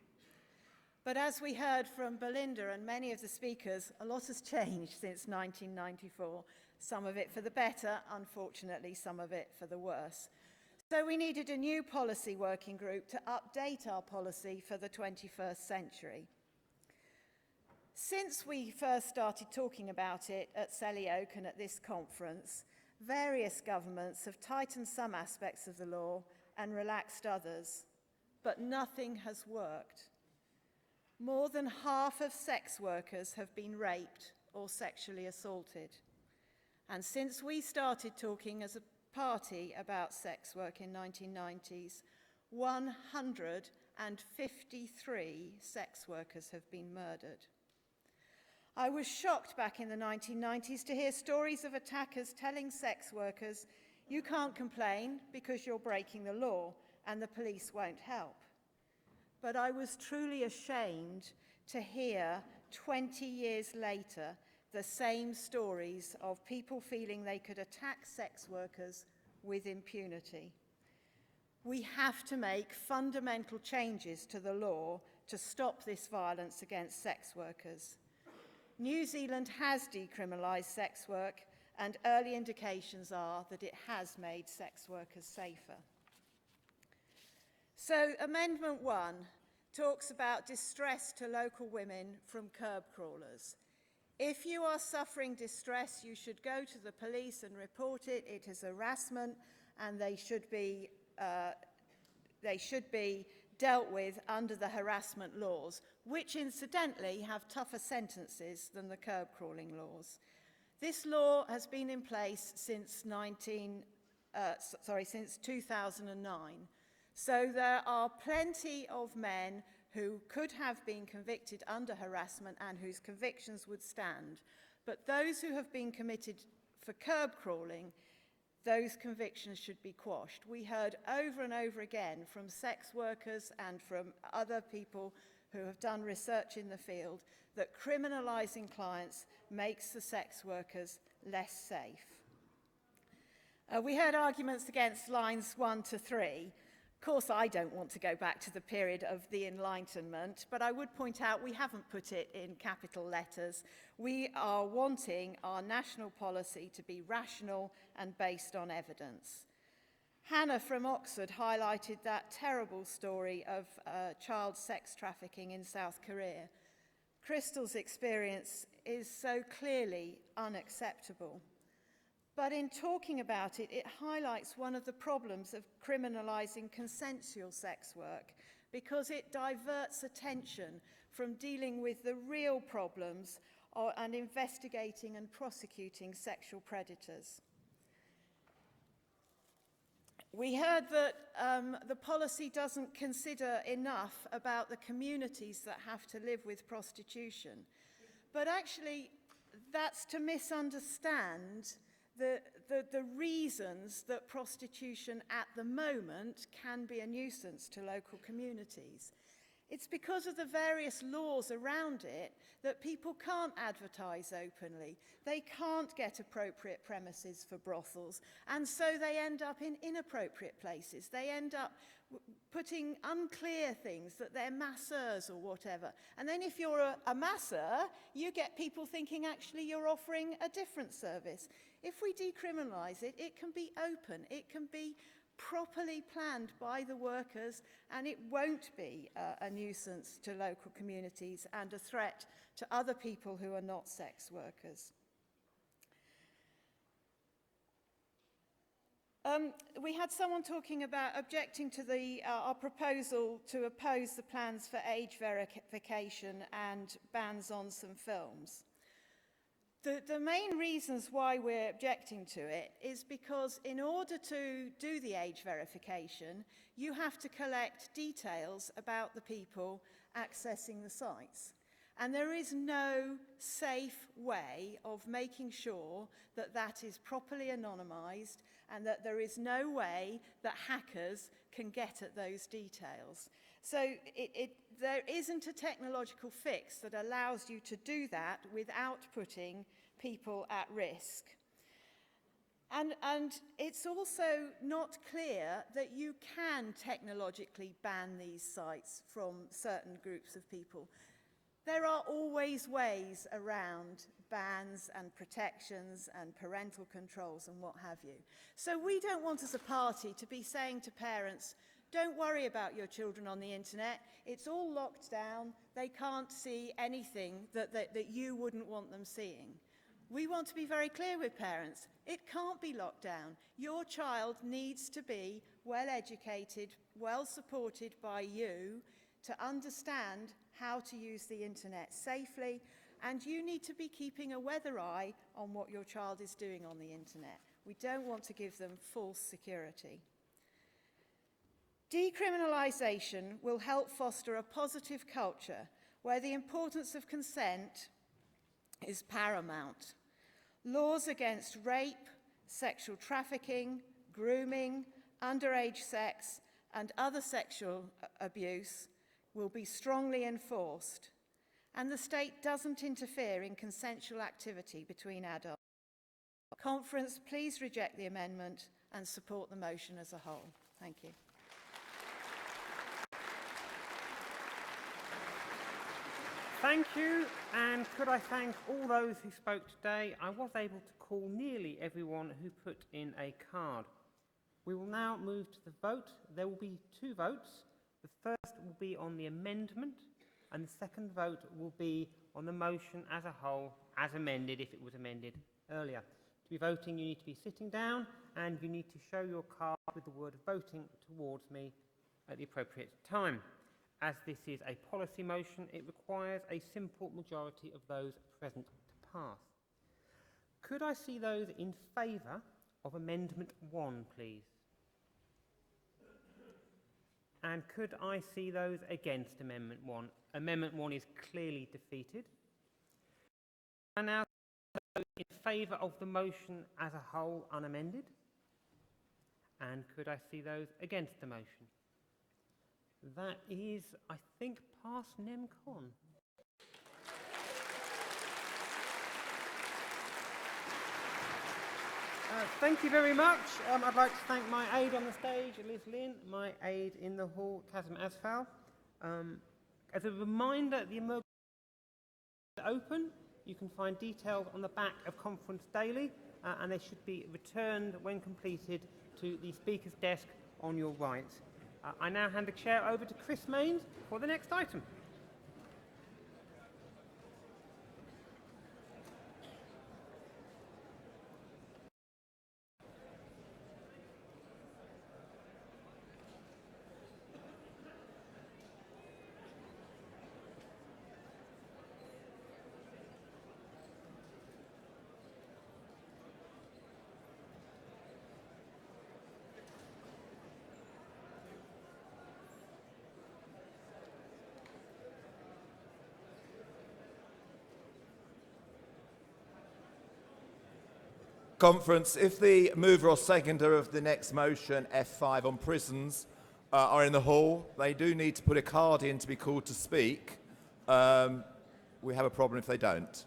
But as we heard from Belinda and many of the speakers, a lot has changed since 1994, some of it for the better, unfortunately, some of it for the worse. So we needed a new policy working group to update our policy for the 21st century. Since we first started talking about it at Selly Oak and at this conference, various governments have tightened some aspects of the law and relaxed others, but nothing has worked. More than half of sex workers have been raped or sexually assaulted. And since we started talking as a party about sex work in 1990s, 153 sex workers have been murdered. I was shocked back in the 1990s to hear stories of attackers telling sex workers, you can't complain because you're breaking the law and the police won't help. But I was truly ashamed to hear 20 years later the same stories of people feeling they could attack sex workers with impunity. We have to make fundamental changes to the law to stop this violence against sex workers. New Zealand has decriminalised sex work, and early indications are that it has made sex workers safer. So Amendment 1 talks about distress to local women from curb crawlers. If you are suffering distress, you should go to the police and report it. It is harassment, and they should be dealt with under the harassment laws, which incidentally have tougher sentences than the curb crawling laws. This law has been in place since 2009. So there are plenty of men who could have been convicted under harassment and whose convictions would stand. But those who have been committed for curb crawling, those convictions should be quashed. We heard over and over again from sex workers and from other people who have done research in the field that criminalising clients makes the sex workers less safe. We heard arguments against lines 1 to 3. Of course, I don't want to go back to the period of the Enlightenment, but I would point out we haven't put it in capital letters. We are wanting our national policy to be rational and based on evidence. Hannah from Oxford highlighted that terrible story of child sex trafficking in South Korea. Crystal's experience is so clearly unacceptable. But in talking about it, it highlights one of the problems of criminalising consensual sex work, because it diverts attention from dealing with the real problems and investigating and prosecuting sexual predators. We heard that the policy doesn't consider enough about the communities that have to live with prostitution. But actually, that's to misunderstand the reasons that prostitution at the moment can be a nuisance to local communities. It's because of the various laws around it that people can't advertise openly. They can't get appropriate premises for brothels, and so they end up in inappropriate places. They end up putting unclear things that they're masseurs or whatever. And then if you're a masseur, you get people thinking actually you're offering a different service. If we decriminalise it, it can be open, it can be properly planned by the workers, and it won't be a nuisance to local communities and a threat to other people who are not sex workers. We had someone talking about objecting to our proposal to oppose the plans for age verification and bans on some films. The main reasons why we're objecting to it is because in order to do the age verification, you have to collect details about the people accessing the sites. And there is no safe way of making sure that that is properly anonymised and that there is no way that hackers can get at those details. So there isn't a technological fix that allows you to do that without putting people at risk. And it's also not clear that you can technologically ban these sites from certain groups of people. There are always ways around bans and protections and parental controls and what have you. So we don't want as a party to be saying to parents, don't worry about your children on the internet, it's all locked down, they can't see anything that you wouldn't want them seeing. We want to be very clear with parents, it can't be locked down. Your child needs to be well educated, well supported by you to understand how to use the internet safely, and you need to be keeping a weather eye on what your child is doing on the internet. We don't want to give them false security. Decriminalisation will help foster a positive culture where the importance of consent is paramount. Laws against rape, sexual trafficking, grooming, underage sex, and other sexual abuse will be strongly enforced, and the state doesn't interfere in consensual activity between adults. Conference, please reject the amendment and support the motion as a whole. Thank you. Thank you, and could I thank all those who spoke today. I was able to call nearly everyone who put in a card. We will now move to the vote. There will be two votes. The first will be on the amendment, and the second vote will be on the motion as a whole, as amended, if it was amended earlier. To be voting, you need to be sitting down, and you need to show your card with the word voting towards me at the appropriate time. As this is a policy motion, it requires a simple majority of those present to pass. Could I see those in favour of Amendment 1, please? And could I see those against Amendment 1? Amendment 1 is clearly defeated. And now those in favour of the motion as a whole unamended? And could I see those against the motion? That is, I think, past NEMCON. Thank you very much. I'd like to thank my aide on the stage, Liz Lynn, my aide in the hall, Kazim Asfal. As a reminder, the emergency is open. You can find details on the back of Conference Daily, and they should be returned when completed to the Speaker's desk on your right. I now hand the chair over to Chris Mains for the next item. Conference, if the mover or seconder of the next motion, F5 on prisons, are in the hall, they do need to put a card in to be called to speak. We have a problem if they don't.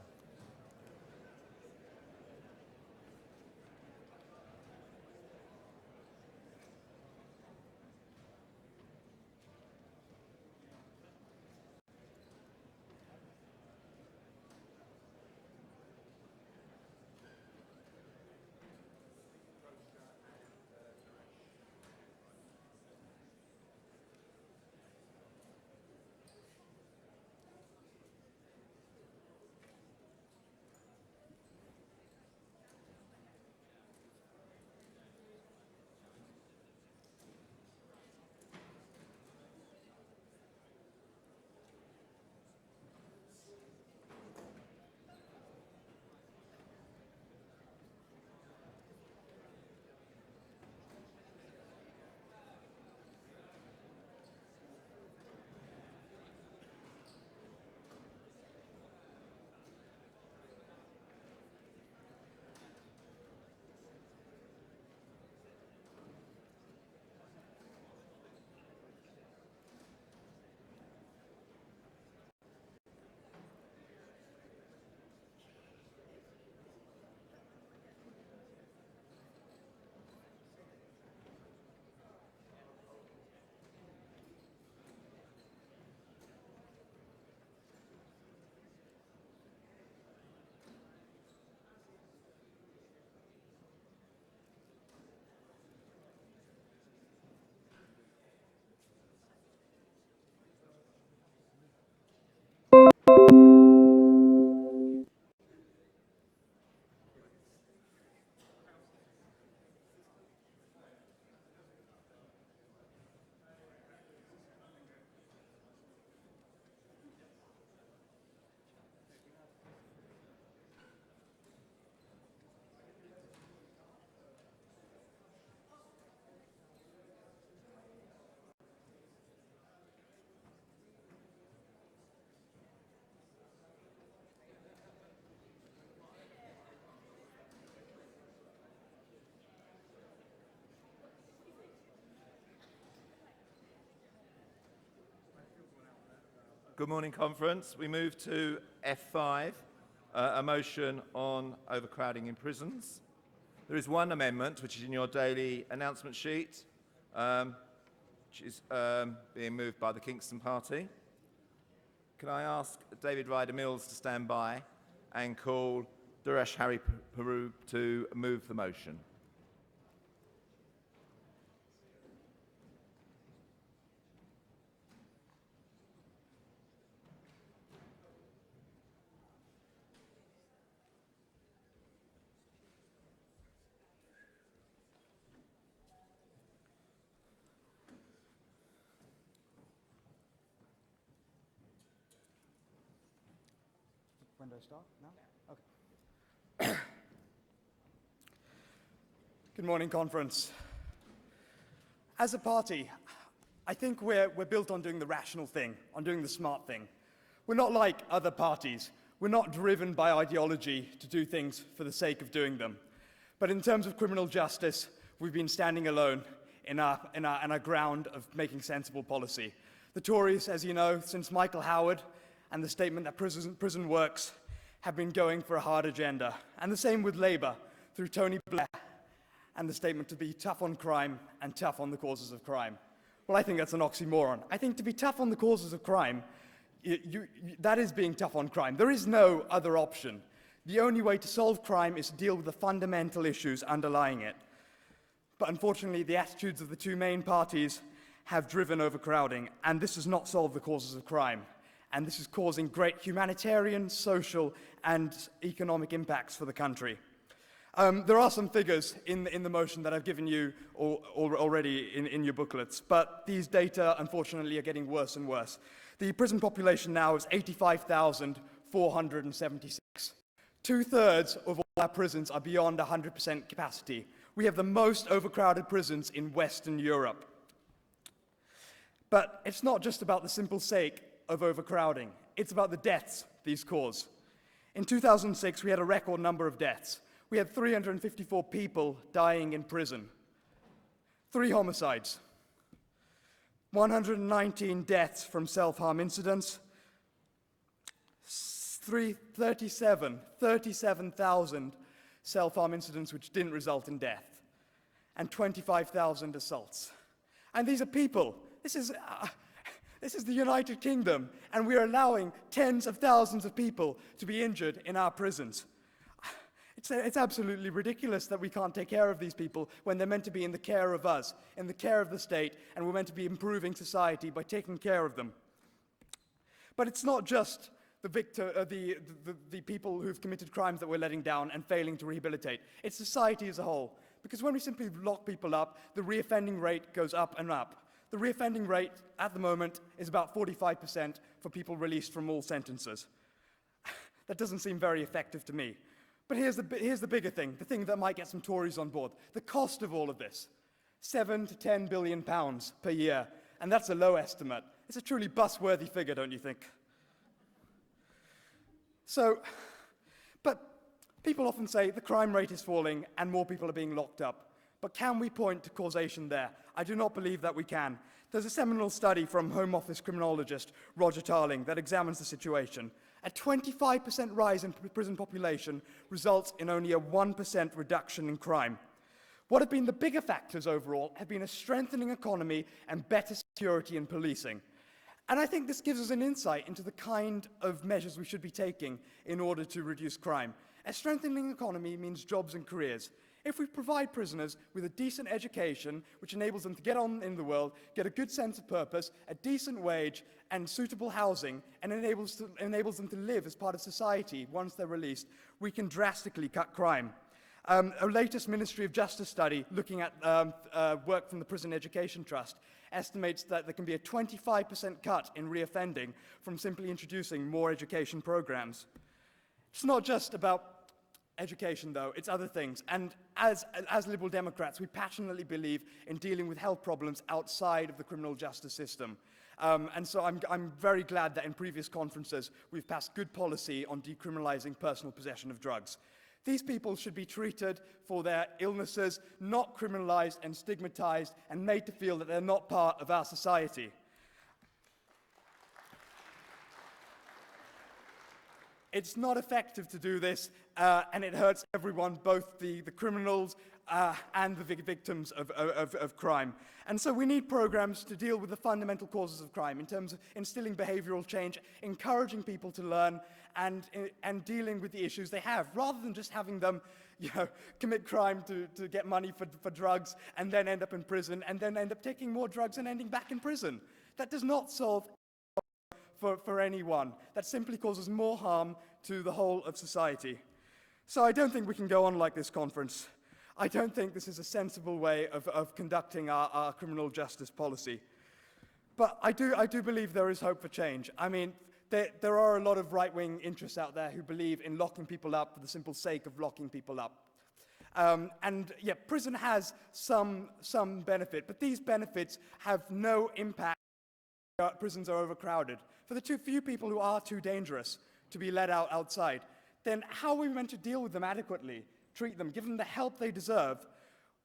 Good morning, Conference. We move to F5, a motion on overcrowding in prisons. There is one amendment, which is in your daily announcement sheet, which is being moved by the Kingston Party. Can I ask David Ryder-Mills to stand by and call Duresh Harry Peru to move the motion? When do I start? Now? Okay. Good morning, conference. As a party, I think we're built on doing the rational thing, on doing the smart thing. We're not like other parties. We're not driven by ideology to do things for the sake of doing them. But in terms of criminal justice, we've been standing alone in our ground of making sensible policy. The Tories, as you know, since Michael Howard and the statement that prison works, have been going for a hard agenda. And the same with Labour, through Tony Blair and the statement to be tough on crime and tough on the causes of crime. Well, I think that's an oxymoron. I think to be tough on the causes of crime, that is being tough on crime. There is no other option. The only way to solve crime is to deal with the fundamental issues underlying it. But unfortunately, the attitudes of the two main parties have driven overcrowding, and this does not solve the causes of crime. And this is causing great humanitarian, social, and economic impacts for the country. There are some figures in the motion that I've given you already in your booklets, but these data, unfortunately, are getting worse and worse. The prison population now is 85,476. 2/3 of all our prisons are beyond 100% capacity. We have the most overcrowded prisons in Western Europe. But it's not just about the simple sake of overcrowding. It's about the deaths these cause. In 2006, we had a record number of deaths. We had 354 people dying in prison. 3 homicides. 119 deaths from self-harm incidents. 37,000 self-harm incidents which didn't result in death. And 25,000 assaults. And these are people. This is the United Kingdom, and we're allowing tens of thousands of people to be injured in our prisons. It's absolutely ridiculous that we can't take care of these people when they're meant to be in the care of us, in the care of the state, and we're meant to be improving society by taking care of them. But it's not just the people who've committed crimes that we're letting down and failing to rehabilitate. It's society as a whole. Because when we simply lock people up, the reoffending rate goes up and up. The reoffending rate at the moment is about 45% for people released from all sentences. That doesn't seem very effective to me. But here's the bigger thing, the thing that might get some Tories on board. The cost of all of this, £7 to £10 billion per year. And that's a low estimate. It's a truly bus-worthy figure, don't you think? But people often say the crime rate is falling and more people are being locked up. But can we point to causation there? I do not believe that we can. There's a seminal study from Home Office criminologist Roger Tarling that examines the situation. A 25% rise in prison population results in only a 1% reduction in crime. What have been the bigger factors overall have been a strengthening economy and better security in policing. And I think this gives us an insight into the kind of measures we should be taking in order to reduce crime. A strengthening economy means jobs and careers. If we provide prisoners with a decent education, which enables them to get on in the world, get a good sense of purpose, a decent wage, and suitable housing, and enables them to live as part of society once they're released, we can drastically cut crime. A latest Ministry of Justice study looking at work from the Prison Education Trust estimates that there can be a 25% cut in reoffending from simply introducing more education programs. It's not just about education, though, it's other things. And as Liberal Democrats, we passionately believe in dealing with health problems outside of the criminal justice system. And so I'm very glad that in previous conferences we've passed good policy on decriminalising personal possession of drugs. These people should be treated for their illnesses, not criminalised and stigmatised and made to feel that they're not part of our society. It's not effective to do this, and it hurts everyone, both the criminals and the victims of crime. And so we need programs to deal with the fundamental causes of crime in terms of instilling behavioural change, encouraging people to learn, and dealing with the issues they have, rather than just having them commit crime to get money for drugs and then end up in prison and then end up taking more drugs and ending back in prison. That does not solve for anyone. That simply causes more harm to the whole of society. So I don't think we can go on like this, conference. I don't think this is a sensible way of conducting our criminal justice policy. But I do believe there is hope for change. I mean, there are a lot of right-wing interests out there who believe in locking people up for the simple sake of locking people up. And yeah, prison has some benefit, but these benefits have no impact. Prisons are overcrowded. For the too few people who are too dangerous to be let outside, then how are we meant to deal with them adequately, treat them, give them the help they deserve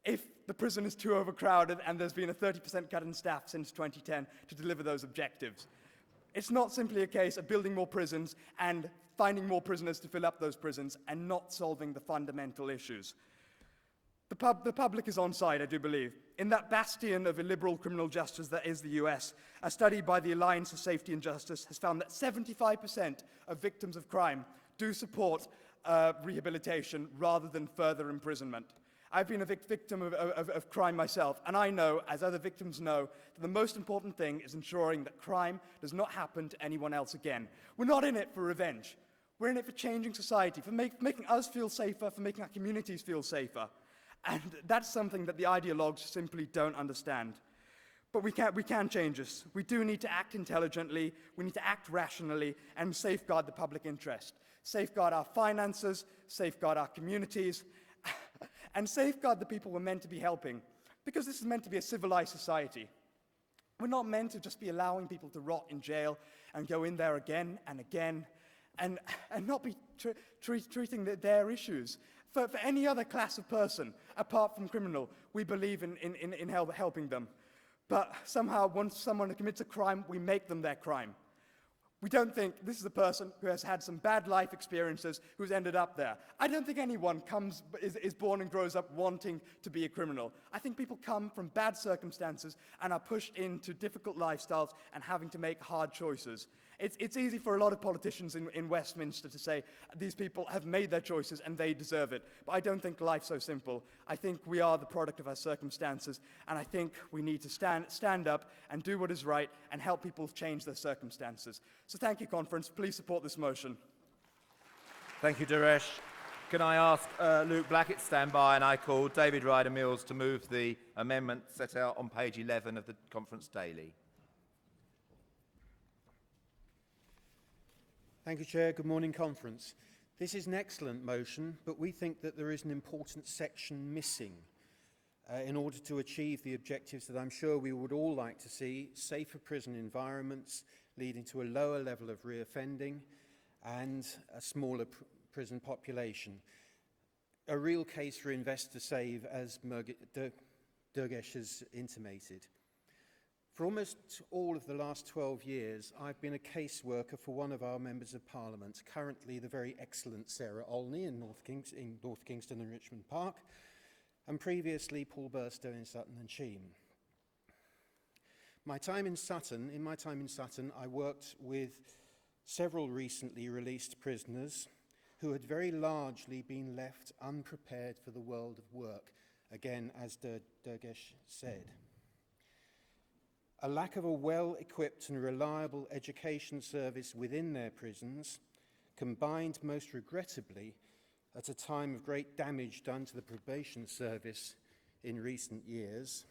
if the prison is too overcrowded and there's been a 30% cut in staff since 2010 to deliver those objectives? It's not simply a case of building more prisons and finding more prisoners to fill up those prisons and not solving the fundamental issues. The public is on side, I do believe. In that bastion of illiberal criminal justice that is the US, a study by the Alliance for Safety and Justice has found that 75% of victims of crime do support rehabilitation rather than further imprisonment. I've been a victim of crime myself, and I know, as other victims know, that the most important thing is ensuring that crime does not happen to anyone else again. We're not in it for revenge. We're in it for changing society, for making us feel safer, for making our communities feel safer. And that's something that the ideologues simply don't understand. But we can change this. We do need to act intelligently, we need to act rationally, and safeguard the public interest. Safeguard our finances, safeguard our communities, and safeguard the people we're meant to be helping. Because this is meant to be a civilized society. We're not meant to just be allowing people to rot in jail and go in there again and again, and not be treating their issues. For any other class of person, apart from criminal, we believe in helping them. But somehow, once someone commits a crime, we make them their crime. We don't think this is a person who has had some bad life experiences who's ended up there. I don't think anyone is born and grows up wanting to be a criminal. I think people come from bad circumstances and are pushed into difficult lifestyles and having to make hard choices. It's easy for a lot of politicians in Westminster to say these people have made their choices and they deserve it. But I don't think life's so simple. I think we are the product of our circumstances, and I think we need to stand up and do what is right and help people change their circumstances. So thank you, Conference. Please support this motion. Thank you, Daresh. Can I ask Luke Blackett to stand by, and I call David Ryder-Mills to move the amendment set out on page 11 of the Conference Daily. Thank you, Chair. Good morning, Conference. This is an excellent motion, but we think that there is an important section missing in order to achieve the objectives that I'm sure we would all like to see: safer prison environments leading to a lower level of reoffending and a smaller prison population. A real case for invest to save, as Durgesh has intimated. For almost all of the last 12 years, I've been a caseworker for one of our members of Parliament, currently the very excellent Sarah Olney in North Kingston and Richmond Park, and previously Paul Burstow in Sutton and Cheam. In my time in Sutton, I worked with several recently released prisoners who had very largely been left unprepared for the world of work, again, as Durgesh said. A lack of a well-equipped and reliable education service within their prisons, combined most regrettably at a time of great damage done to the probation service in recent years,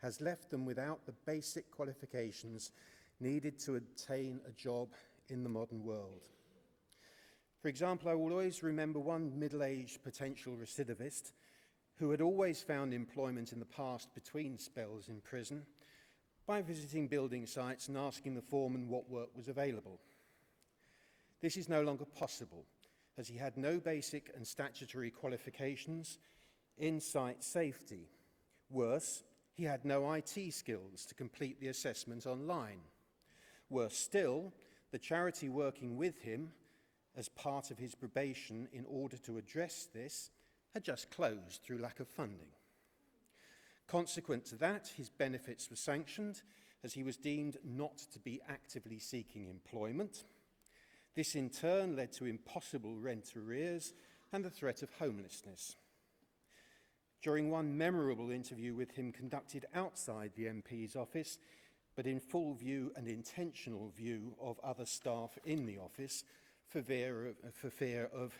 has left them without the basic qualifications needed to obtain a job in the modern world. For example, I will always remember one middle-aged potential recidivist who had always found employment in the past between spells in prison by visiting building sites and asking the foreman what work was available. This is no longer possible, as he had no basic and statutory qualifications in site safety. Worse, he had no IT skills to complete the assessment online. Worse still, the charity working with him as part of his probation in order to address this had just closed through lack of funding. Consequent to that, his benefits were sanctioned as he was deemed not to be actively seeking employment. This in turn led to impossible rent arrears and the threat of homelessness. During one memorable interview with him conducted outside the MP's office, but in full view and intentional view of other staff in the office for fear of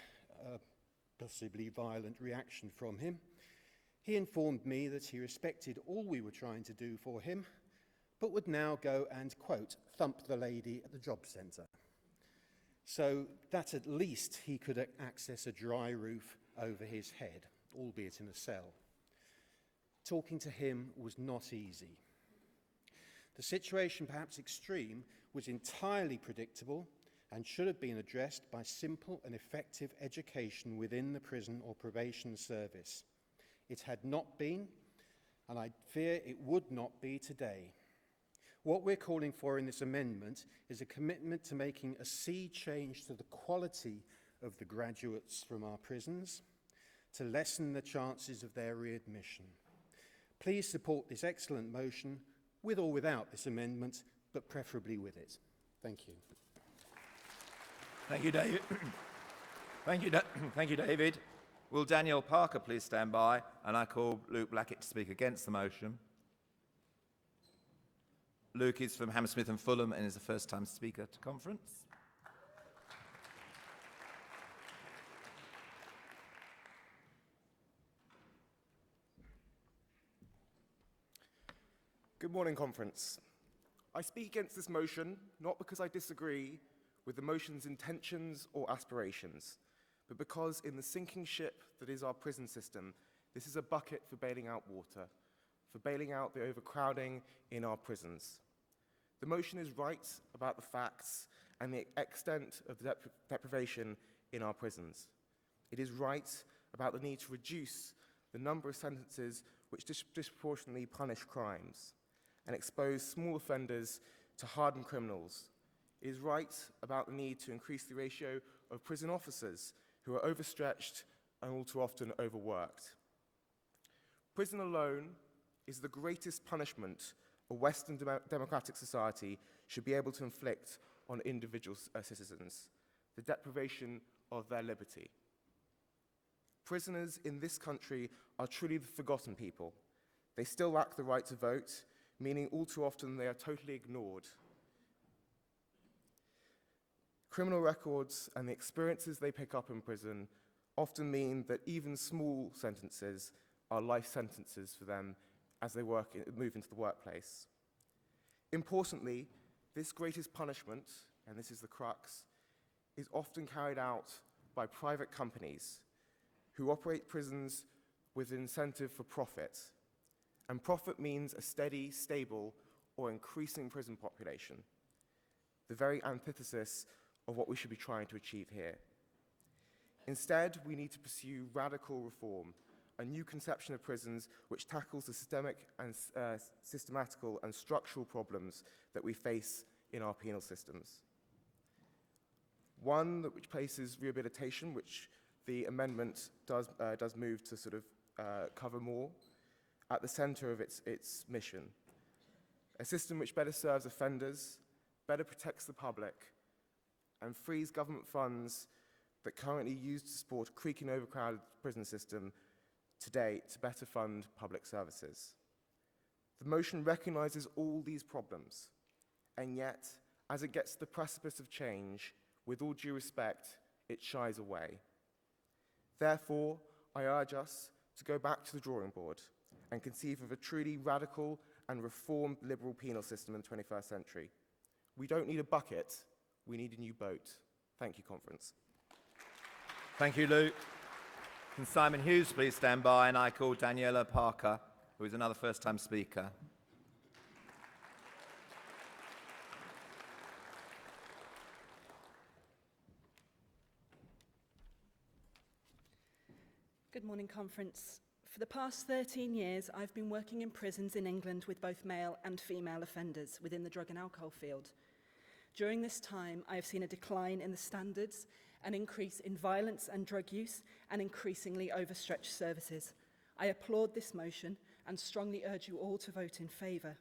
possibly violent reaction from him, he informed me that he respected all we were trying to do for him, but would now go and, quote, thump the lady at the job centre. so that at least he could access a dry roof over his head, albeit in a cell. Talking to him was not easy. The situation, perhaps extreme, was entirely predictable and should have been addressed by simple and effective education within the prison or probation service. It had not been, and I fear it would not be today. What we're calling for in this amendment is a commitment to making a sea change to the quality of the graduates from our prisons to lessen the chances of their readmission. Please support this excellent motion, with or without this amendment, but preferably with it. Thank you. Thank you, David. Thank you, David. Will Danielle Parker please stand by? And I call Luke Blackett to speak against the motion. Luke is from Hammersmith and Fulham and is a first-time speaker to conference. Good morning, conference. I speak against this motion not because I disagree with the motion's intentions or aspirations, but because in the sinking ship that is our prison system, this is a bucket for bailing out water, for bailing out the overcrowding in our prisons. The motion is right about the facts and the extent of the deprivation in our prisons. It is right about the need to reduce the number of sentences which disproportionately punish crimes and expose small offenders to hardened criminals. It is right about the need to increase the ratio of prison officers who are overstretched and all too often overworked. Prison alone is the greatest punishment a Western democratic society should be able to inflict on individual citizens, the deprivation of their liberty. Prisoners in this country are truly the forgotten people. They still lack the right to vote, meaning all too often they are totally ignored. Criminal records and the experiences they pick up in prison often mean that even small sentences are life sentences for them as they move into the workplace. Importantly, this greatest punishment, and this is the crux, is often carried out by private companies who operate prisons with incentive for profit. And profit means a steady, stable, or increasing prison population, the very antithesis of what we should be trying to achieve here. Instead, we need to pursue radical reform, a new conception of prisons which tackles the systematical and structural problems that we face in our penal systems. One which places rehabilitation, which the amendment does move to sort of cover more, at the center of its mission. A system which better serves offenders, better protects the public, and frees government funds that currently used to support a creaking overcrowded prison system today to better fund public services. The motion recognizes all these problems, and yet, as it gets to the precipice of change, with all due respect, it shies away. Therefore, I urge us to go back to the drawing board and conceive of a truly radical and reformed liberal penal system in the 21st century. We don't need a bucket, we need a new boat. Thank you, conference. Thank you, Luke. Can Simon Hughes please stand by? And I call Daniela Parker, who is another first-time speaker. Good morning, conference. For the past 13 years, I've been working in prisons in England with both male and female offenders within the drug and alcohol field. During this time, I have seen a decline in the standards, an increase in violence and drug use, and increasingly overstretched services. I applaud this motion and strongly urge you all to vote in favour.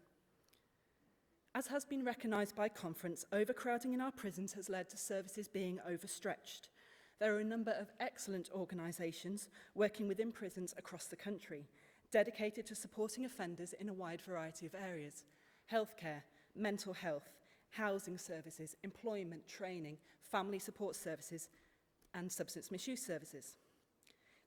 As has been recognised by conference, overcrowding in our prisons has led to services being overstretched. There are a number of excellent organisations working within prisons across the country, dedicated to supporting offenders in a wide variety of areas: healthcare, mental health, housing services, employment, training, family support services, and substance misuse services.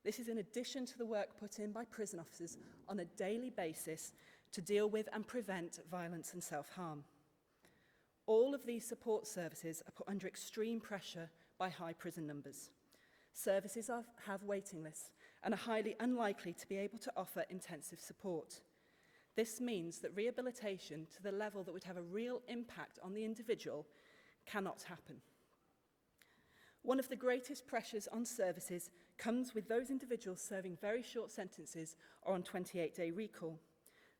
This is in addition to the work put in by prison officers on a daily basis to deal with and prevent violence and self-harm. All of these support services are put under extreme pressure by high prison numbers. Services have waiting lists and are highly unlikely to be able to offer intensive support. This means that rehabilitation to the level that would have a real impact on the individual cannot happen. One of the greatest pressures on services comes with those individuals serving very short sentences or on 28-day recall.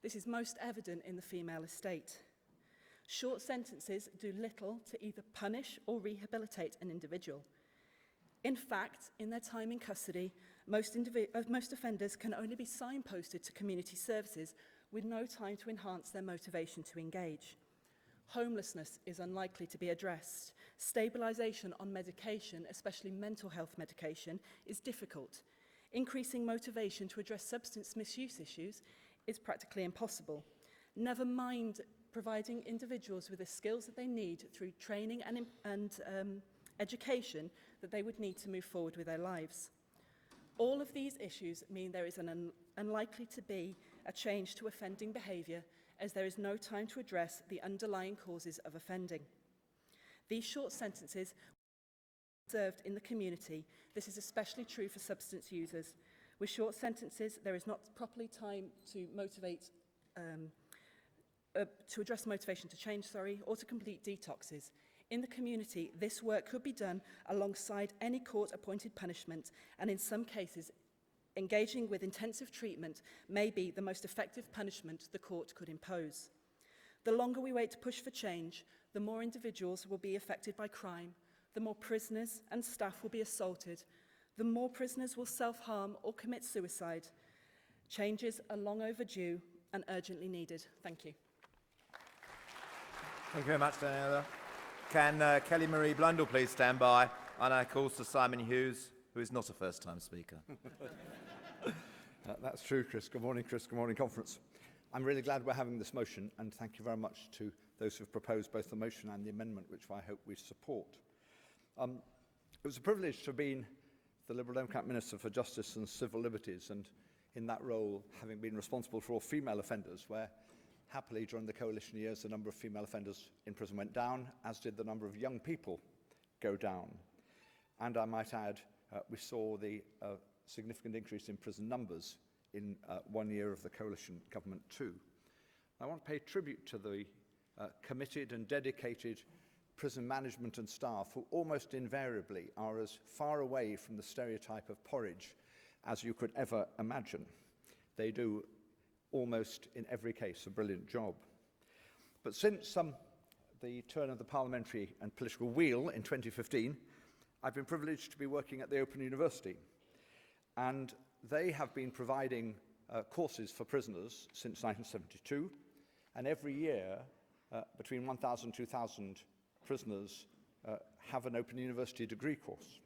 This is most evident in the female estate. Short sentences do little to either punish or rehabilitate an individual. In fact, in their time in custody, most offenders can only be signposted to community services with no time to enhance their motivation to engage. Homelessness is unlikely to be addressed. Stabilisation on medication, especially mental health medication, is difficult. Increasing motivation to address substance misuse issues is practically impossible. Never mind providing individuals with the skills that they need through training and education that they would need to move forward with their lives. All of these issues mean there is unlikely to be a change to offending behaviour, as there is no time to address the underlying causes of offending. These short sentences are observed in the community. This is especially true for substance users. With short sentences, there is not properly time to to address motivation to change, or to complete detoxes. In the community, this work could be done alongside any court-appointed punishment, and in some cases, engaging with intensive treatment may be the most effective punishment the court could impose. The longer we wait to push for change, the more individuals will be affected by crime, the more prisoners and staff will be assaulted, the more prisoners will self-harm or commit suicide. Changes are long overdue and urgently needed. Thank you. Thank you very much, Daniela. Can Kelly Marie Blundell please stand by? And I call Sir Simon Hughes, who is not a first-time speaker. That's true, Chris. Good morning, Chris. Good morning, conference. I'm really glad we're having this motion, and thank you very much to those who have proposed both the motion and the amendment, which I hope we support. It was a privilege to have been the Liberal Democrat Minister for Justice and Civil Liberties, and in that role, having been responsible for all female offenders, where happily during the coalition years, the number of female offenders in prison went down, as did the number of young people go down. And I might add, we saw the significant increase in prison numbers in 1 year of the coalition government too. I want to pay tribute to the committed and dedicated prison management and staff who almost invariably are as far away from the stereotype of porridge as you could ever imagine. They do almost in every case a brilliant job. But since the turn of the parliamentary and political wheel in 2015, I've been privileged to be working at the Open University, and they have been providing courses for prisoners since 1972, and every year between 1,000 and 2,000 prisoners have an Open University degree course.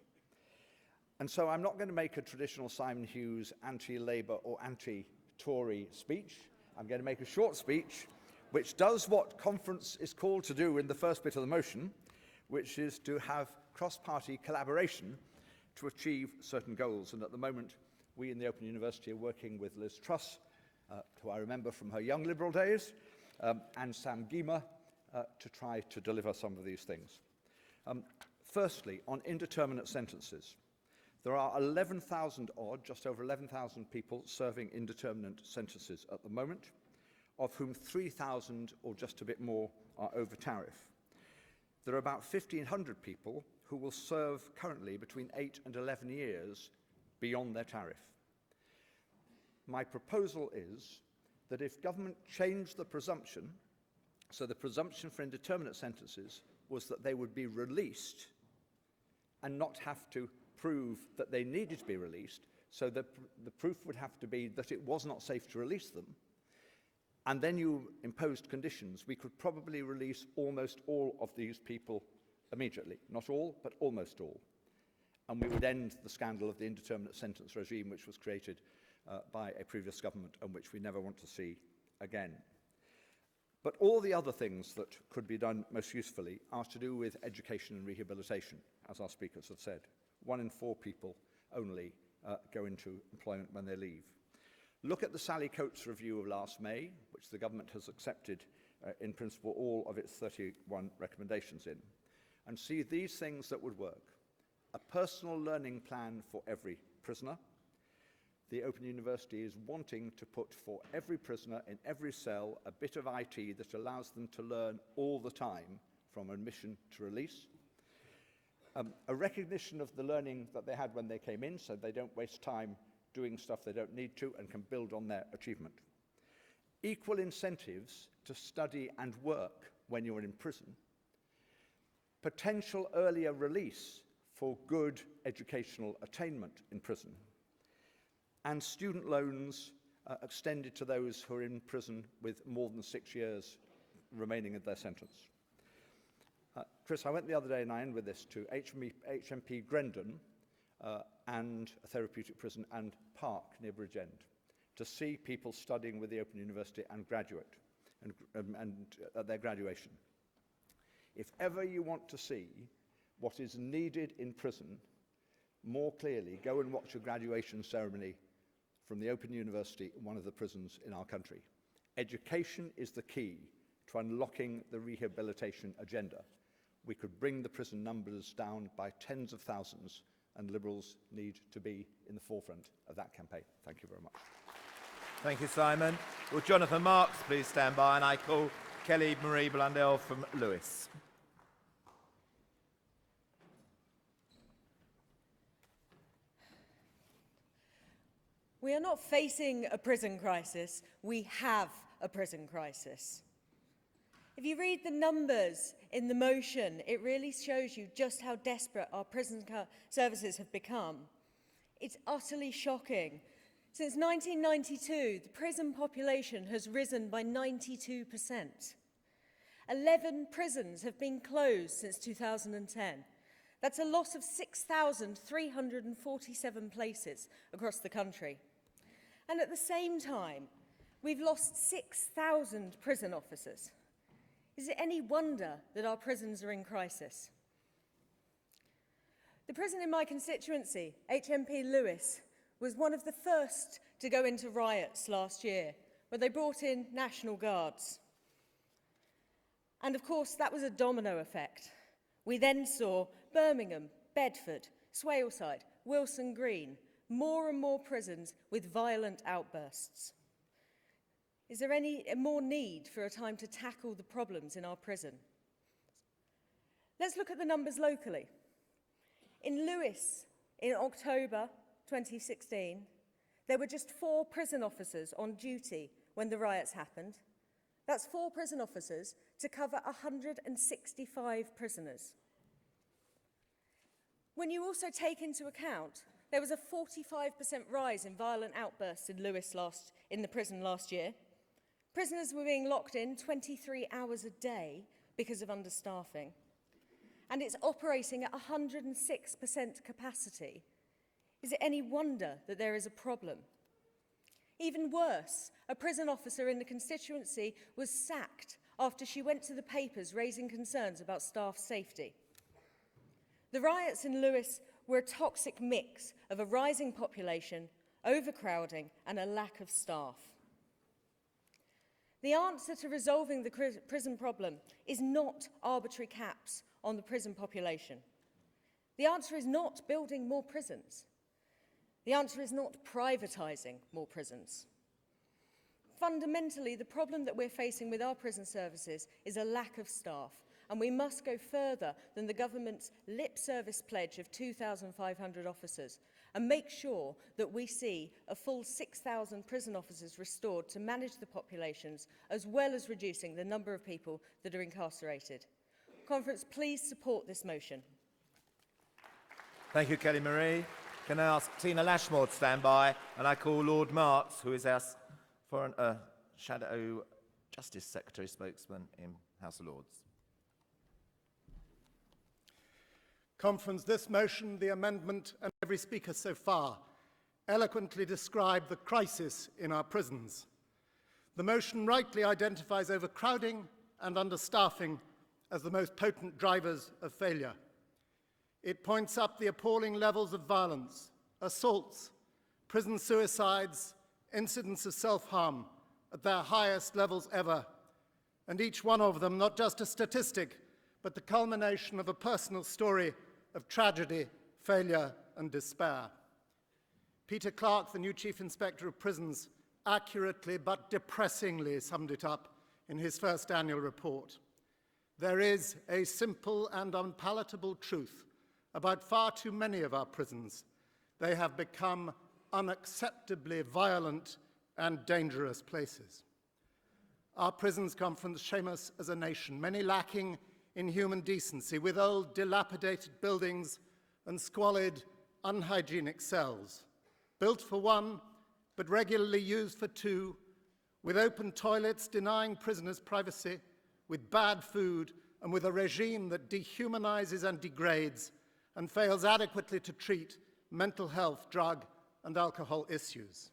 And so I'm not going to make a traditional Simon Hughes anti-Labour or anti-Tory speech. I'm going to make a short speech which does what conference is called to do in the first bit of the motion, which is to have cross-party collaboration to achieve certain goals. And at the moment, we in the Open University are working with Liz Truss, who I remember from her young Liberal days, and Sam Gyimah to try to deliver some of these things. Firstly, on indeterminate sentences. There are 11,000 odd, just over 11,000 people serving indeterminate sentences at the moment, of whom 3,000 or just a bit more are over tariff. There are about 1,500 people who will serve currently between 8 and 11 years beyond their tariff. My proposal is that if government changed the presumption, so the presumption for indeterminate sentences was that they would be released and not have to prove that they needed to be released, so the proof would have to be that it was not safe to release them, and then you imposed conditions, we could probably release almost all of these people immediately. Not all, but almost all. And we would end the scandal of the indeterminate sentence regime, which was created by a previous government and which we never want to see again. But all the other things that could be done most usefully are to do with education and rehabilitation, as our speakers have said. 1 in 4 people only go into employment when they leave. Look at the Sally Coates review of last May, which the government has accepted in principle, all of its 31 recommendations in, and see these things that would work. A personal learning plan for every prisoner. The Open University is wanting to put for every prisoner in every cell a bit of IT that allows them to learn all the time from admission to release. A recognition of the learning that they had when they came in, so they don't waste time doing stuff they don't need to and can build on their achievement. Equal incentives to study and work when you're in prison. Potential earlier release for good educational attainment in prison. And student loans extended to those who are in prison with more than 6 years remaining of their sentence. Chris, I went the other day, and I end with this, to HMP Grendon and a therapeutic prison and Park near Bridgend to see people studying with the Open University and graduate and at their graduation. If ever you want to see what is needed in prison more clearly, go and watch a graduation ceremony from the Open University in one of the prisons in our country. Education is the key to unlocking the rehabilitation agenda. We could bring the prison numbers down by tens of thousands, and Liberals need to be in the forefront of that campaign. Thank you very much. Thank you, Simon. Will Jonathan Marks please stand by, and I call Kelly Marie Blundell from Lewis. We are not facing a prison crisis, we have a prison crisis. If you read the numbers in the motion, it really shows you just how desperate our prison services have become. It's utterly shocking. Since 1992, the prison population has risen by 92%. 11 prisons have been closed since 2010. That's a loss of 6,347 places across the country. And at the same time, we've lost 6,000 prison officers. Is it any wonder that our prisons are in crisis? The prison in my constituency, HMP Lewis, was one of the first to go into riots last year, where they brought in National Guards. And of course, that was a domino effect. We then saw Birmingham, Bedford, Swaleside, Wilson Green, more and more prisons with violent outbursts. Is there any more need for a time to tackle the problems in our prison? Let's look at the numbers locally. In Lewis, in October 2016, there were just 4 prison officers on duty when the riots happened. That's 4 prison officers to cover 165 prisoners. When you also take into account there was a 45% rise in violent outbursts in Lewis in the prison last year. Prisoners were being locked in 23 hours a day because of understaffing. And it's operating at 106% capacity. Is it any wonder that there is a problem? Even worse, a prison officer in the constituency was sacked after she went to the papers raising concerns about staff safety. The riots in Lewis were a toxic mix of a rising population, overcrowding, and a lack of staff. The answer to resolving the prison problem is not arbitrary caps on the prison population. The answer is not building more prisons. The answer is not privatising more prisons. Fundamentally, the problem that we're facing with our prison services is a lack of staff, and we must go further than the government's lip service pledge of 2,500 officers and make sure that we see a full 6,000 prison officers restored to manage the populations, as well as reducing the number of people that are incarcerated. Conference, please support this motion. Thank you, Kelly Marie. Can I ask Tina Lashmore to stand by? And I call Lord Marks, who is our Shadow Justice Secretary spokesman in House of Lords. Conference, this motion, the amendment, and every speaker so far eloquently describe the crisis in our prisons. The motion rightly identifies overcrowding and understaffing as the most potent drivers of failure. It points up the appalling levels of violence, assaults, prison suicides, incidents of self-harm at their highest levels ever, and each one of them not just a statistic, but the culmination of a personal story of tragedy, failure, and despair. Peter Clark, the new Chief Inspector of Prisons, accurately but depressingly summed it up in his first annual report. There is a simple and unpalatable truth about far too many of our prisons. They have become unacceptably violent and dangerous places. Our prisons conference shame us as a nation, many lacking in human decency, with old, dilapidated buildings and squalid, unhygienic cells, built for one, but regularly used for two, with open toilets denying prisoners privacy, with bad food, and with a regime that dehumanizes and degrades and fails adequately to treat mental health, drug, and alcohol issues.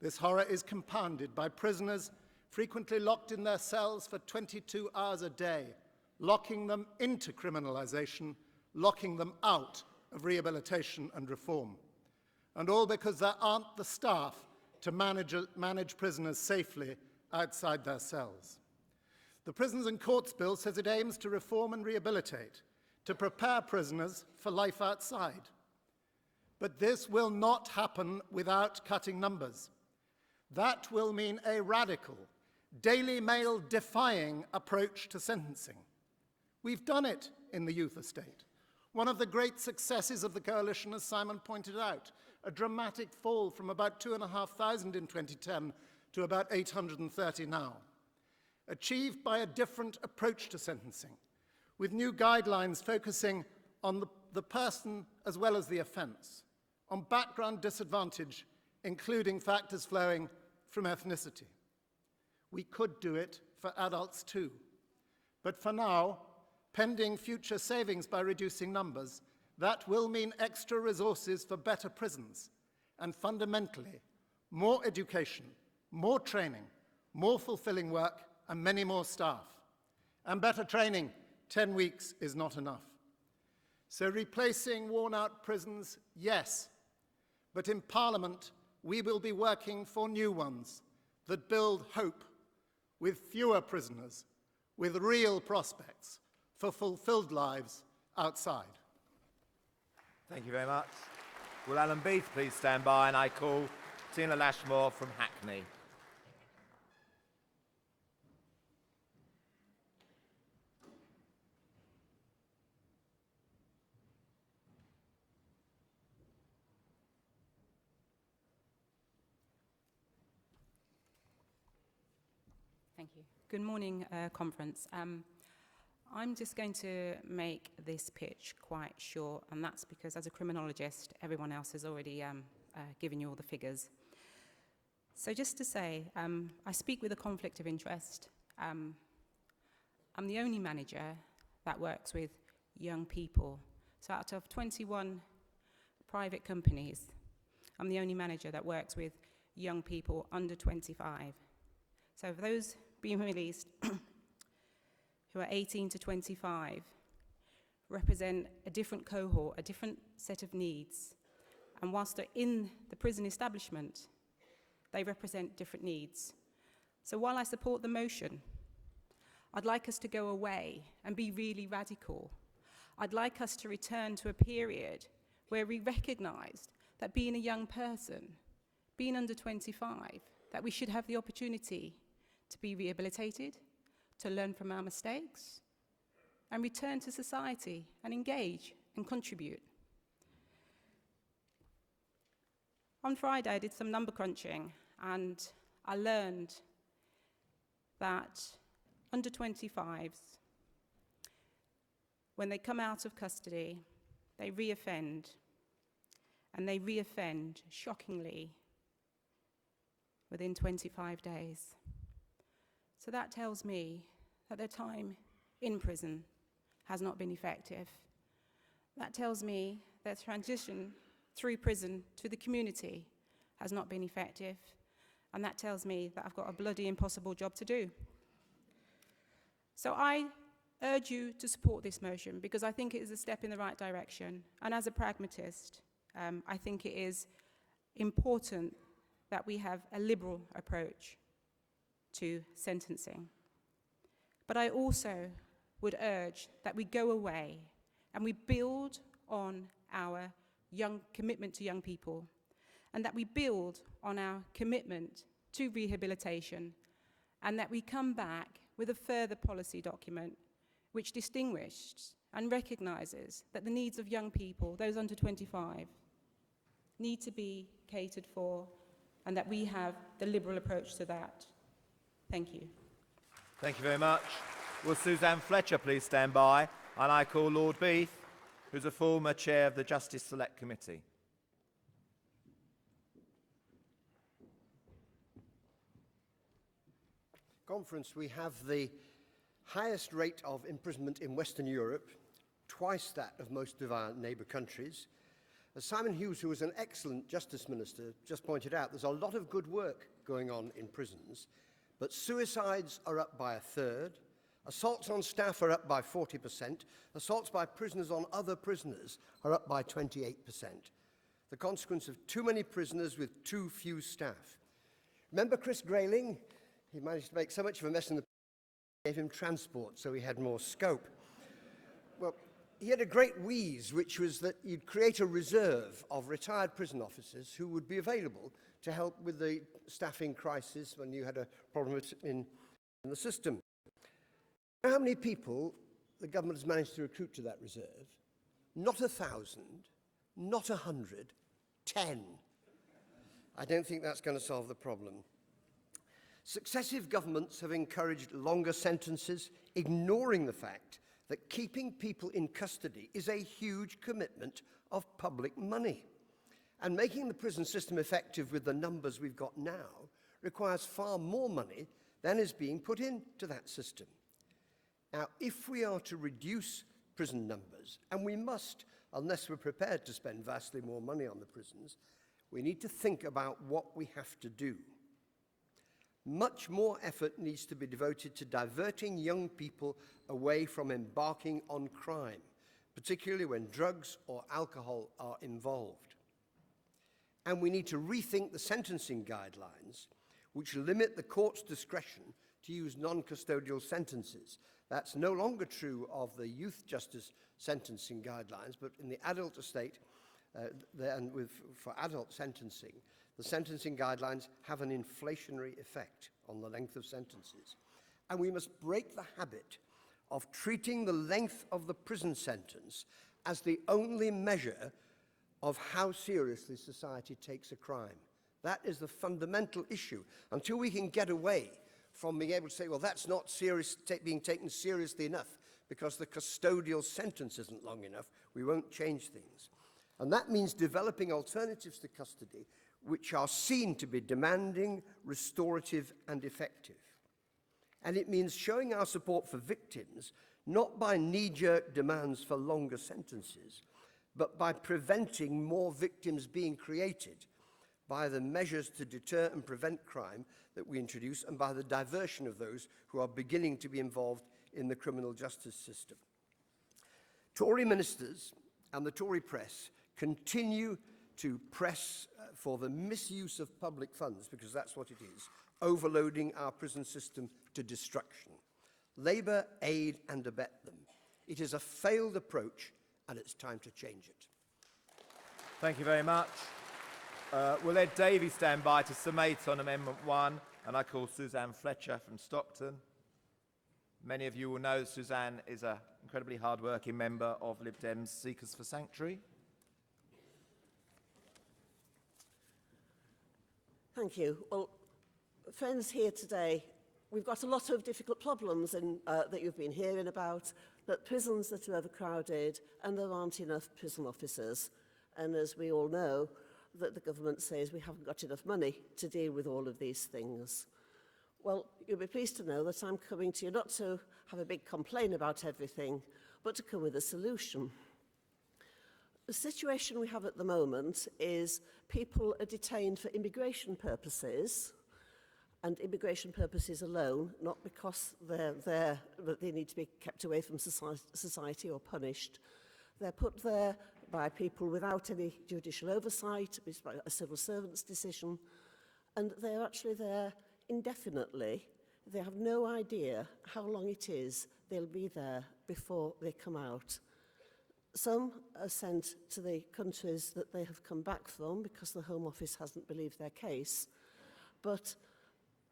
This horror is compounded by prisoners frequently locked in their cells for 22 hours a day, locking them into criminalization, locking them out of rehabilitation and reform. And all because there aren't the staff to manage prisoners safely outside their cells. The Prisons and Courts Bill says it aims to reform and rehabilitate, to prepare prisoners for life outside. But this will not happen without cutting numbers. That will mean a radical, Daily Mail-defying approach to sentencing. We've done it in the youth estate. One of the great successes of the coalition, as Simon pointed out, a dramatic fall from about 2,500 in 2010 to about 830 now. Achieved by a different approach to sentencing, with new guidelines focusing on the person as well as the offence, on background disadvantage, including factors flowing from ethnicity. We could do it for adults too. But for now, pending future savings by reducing numbers, that will mean extra resources for better prisons, and fundamentally, more education, more training, more fulfilling work, and many more staff. And better training, 10 weeks is not enough. So replacing worn-out prisons, yes, but in Parliament, we will be working for new ones that build hope, with fewer prisoners, with real prospects for fulfilled lives outside. Thank you very much. Will Alan Beath please stand by, and I call Tina Lashmore from Hackney. Thank you. Good morning, conference. I'm just going to make this pitch quite short, and that's because as a criminologist, everyone else has already given you all the figures. So just to say, I speak with a conflict of interest. I'm the only manager that works with young people. So out of 21 private companies, I'm the only manager that works with young people under 25. So for those being released who are 18 to 25 represent a different cohort, a different set of needs. And whilst they're in the prison establishment, they represent different needs. So while I support the motion, I'd like us to go away and be really radical. I'd like us to return to a period where we recognized that being a young person, being under 25, that we should have the opportunity to be rehabilitated, to learn from our mistakes, and return to society and engage and contribute. On Friday, I did some number crunching, and I learned that under 25s, when they come out of custody, they reoffend, and they reoffend shockingly within 25 days. So that tells me that their time in prison has not been effective. That tells me their transition through prison to the community has not been effective. And that tells me that I've got a bloody impossible job to do. So I urge you to support this motion because I think it is a step in the right direction. And as a pragmatist, I think it is important that we have a liberal approach to sentencing. But I also would urge that we go away and we build on our commitment to young people, and that we build on our commitment to rehabilitation, and that we come back with a further policy document which distinguishes and recognises that the needs of young people, those under 25, need to be catered for, and that we have the liberal approach to that. Thank you. Thank you very much. Will Suzanne Fletcher please stand by? And I call Lord Beith, who's a former chair of the Justice Select Committee. Conference, we have the highest rate of imprisonment in Western Europe, twice that of most of our neighbour countries. As Simon Hughes, who was an excellent Justice Minister, just pointed out, there's a lot of good work going on in prisons, but suicides are up by 1/3, assaults on staff are up by 40%, assaults by prisoners on other prisoners are up by 28%. The consequence of too many prisoners with too few staff. Remember Chris Grayling? He managed to make so much of a mess in the gave him transport, so he had more scope. Well, he had a great wheeze, which was that you'd create a reserve of retired prison officers who would be available to help with the staffing crisis when you had a problem in the system. You know how many people the government has managed to recruit to that reserve? Not 1,000, not 100, 10. I don't think that's going to solve the problem. Successive governments have encouraged longer sentences, ignoring the fact that keeping people in custody is a huge commitment of public money. And making the prison system effective with the numbers we've got now requires far more money than is being put into that system. Now, if we are to reduce prison numbers, and we must, unless we're prepared to spend vastly more money on the prisons, we need to think about what we have to do. Much more effort needs to be devoted to diverting young people away from embarking on crime, particularly when drugs or alcohol are involved. And we need to rethink the sentencing guidelines, which limit the court's discretion to use non-custodial sentences. That's no longer true of the youth justice sentencing guidelines, but in the adult estate, for adult sentencing, the sentencing guidelines have an inflationary effect on the length of sentences. And we must break the habit of treating the length of the prison sentence as the only measure of how seriously society takes a crime. That is the fundamental issue. Until we can get away from being able to say, well, that's not being taken seriously enough because the custodial sentence isn't long enough, we won't change things. And that means developing alternatives to custody which are seen to be demanding, restorative, and effective. And it means showing our support for victims, not by knee-jerk demands for longer sentences, but by preventing more victims being created by the measures to deter and prevent crime that we introduce, and by the diversion of those who are beginning to be involved in the criminal justice system. Tory ministers and the Tory press continue to press for the misuse of public funds, because that's what it is, overloading our prison system to destruction. Labour aid and abet them. It is a failed approach, and it's time to change it. Thank you very much. Will Ed Davies stand by to summate on Amendment 1? And I call Suzanne Fletcher from Stockton. Many of you will know that Suzanne is an incredibly hard-working member of Lib Dem's Seekers for Sanctuary. Thank you. Well, friends here today, we've got a lot of difficult problems that you've been hearing about, that prisons that are overcrowded and there aren't enough prison officers. And as we all know, that the government says we haven't got enough money to deal with all of these things. Well, you'll be pleased to know that I'm coming to you not to have a big complaint about everything, but to come with a solution. The situation we have at the moment is people are detained for immigration purposes, and immigration purposes alone, not because that they need to be kept away from society or punished. They're put there by people without any judicial oversight, it's by a civil servant's decision, and they're actually there indefinitely They have no idea how long it is they'll be there before they come out. Some are sent to the countries that they have come back from because the Home Office hasn't believed their case, but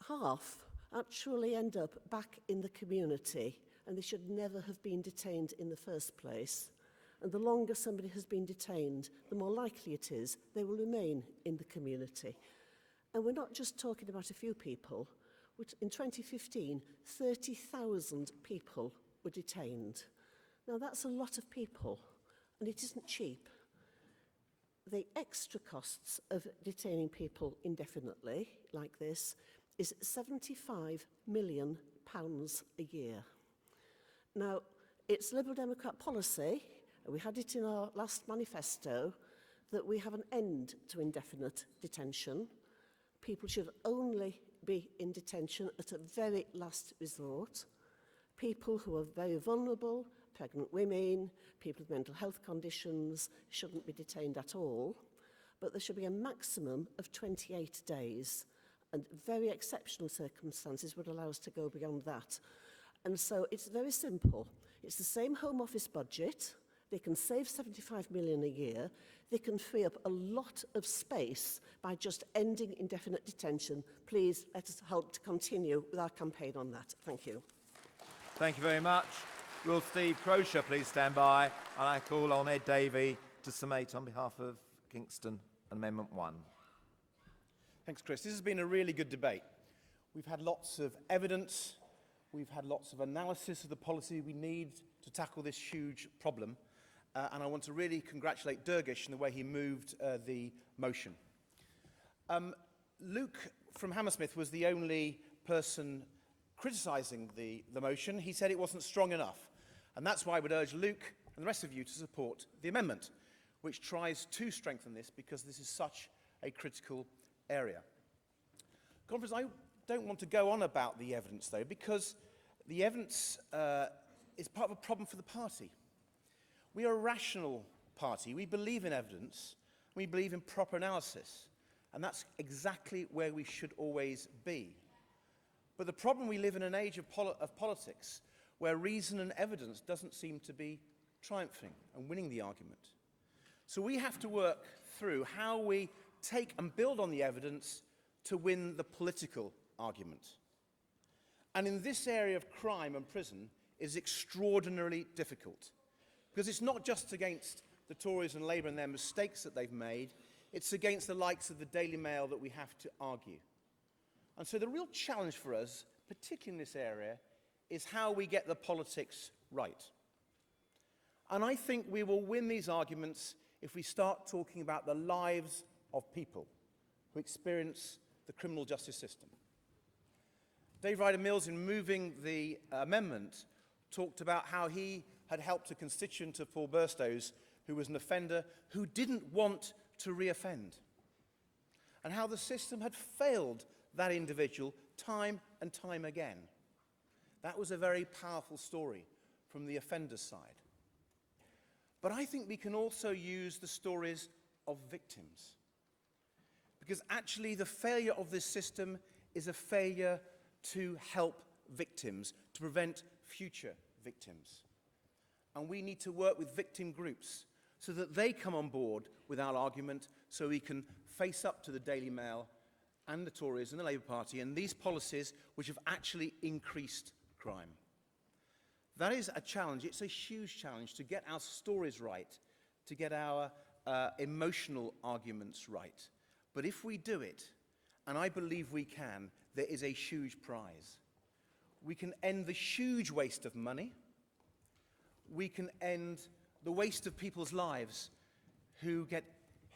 half actually end up back in the community, and they should never have been detained in the first place. And the longer somebody has been detained, the more likely it is they will remain in the community. And we're not just talking about a few people. In 2015, 30,000 people were detained. Now, that's a lot of people, and it isn't cheap. The extra costs of detaining people indefinitely, like this, is £75 million a year. Now, it's Liberal Democrat policy, and we had it in our last manifesto, that we have an end to indefinite detention. People should only be in detention at a very last resort. People who are very vulnerable, pregnant women, people with mental health conditions, shouldn't be detained at all. But there should be a maximum of 28 days, and very exceptional circumstances would allow us to go beyond that. And so it's very simple. It's the same Home Office budget. They can save 75 million a year. They can free up a lot of space by just ending indefinite detention. Please let us help to continue with our campaign on that. Thank you. Thank you very much. Will Steve Crocer please stand by? And I call on Ed Davey to summate on behalf of Kingston Amendment 1. Thanks, Chris. This has been a really good debate. We've had lots of evidence. We've had lots of analysis of the policy we need to tackle this huge problem. And I want to really congratulate Durgish in the way he moved the motion. Luke from Hammersmith was the only person criticising the motion. He said it wasn't strong enough. And that's why I would urge Luke and the rest of you to support the amendment, which tries to strengthen this because this is such a critical area. Conference, I don't want to go on about the evidence, though, because the evidence is part of a problem for the party. We are a rational party. We believe in evidence. We believe in proper analysis. And that's exactly where we should always be. But the problem, we live in an age of politics where reason and evidence doesn't seem to be triumphing and winning the argument. So we have to work through how we take and build on the evidence to win the political argument. And in this area of crime and prison, it is extraordinarily difficult. Because it's not just against the Tories and Labour and their mistakes that they've made, it's against the likes of the Daily Mail that we have to argue. And so the real challenge for us, particularly in this area, is how we get the politics right. And I think we will win these arguments if we start talking about the lives of people who experience the criminal justice system. Dave Ryder-Mills, in moving the amendment, talked about how he had helped a constituent of Paul Burstow's who was an offender who didn't want to reoffend, and how the system had failed that individual time and time again. That was a very powerful story from the offender's side. But I think we can also use the stories of victims, because actually the failure of this system is a failure to help victims, to prevent future victims. And we need to work with victim groups so that they come on board with our argument so we can face up to the Daily Mail and the Tories and the Labour Party and these policies which have actually increased crime. That is a challenge. It's a huge challenge to get our stories right, to get our emotional arguments right. But if we do it, and I believe we can, there is a huge prize. We can end the huge waste of money. We can end the waste of people's lives who get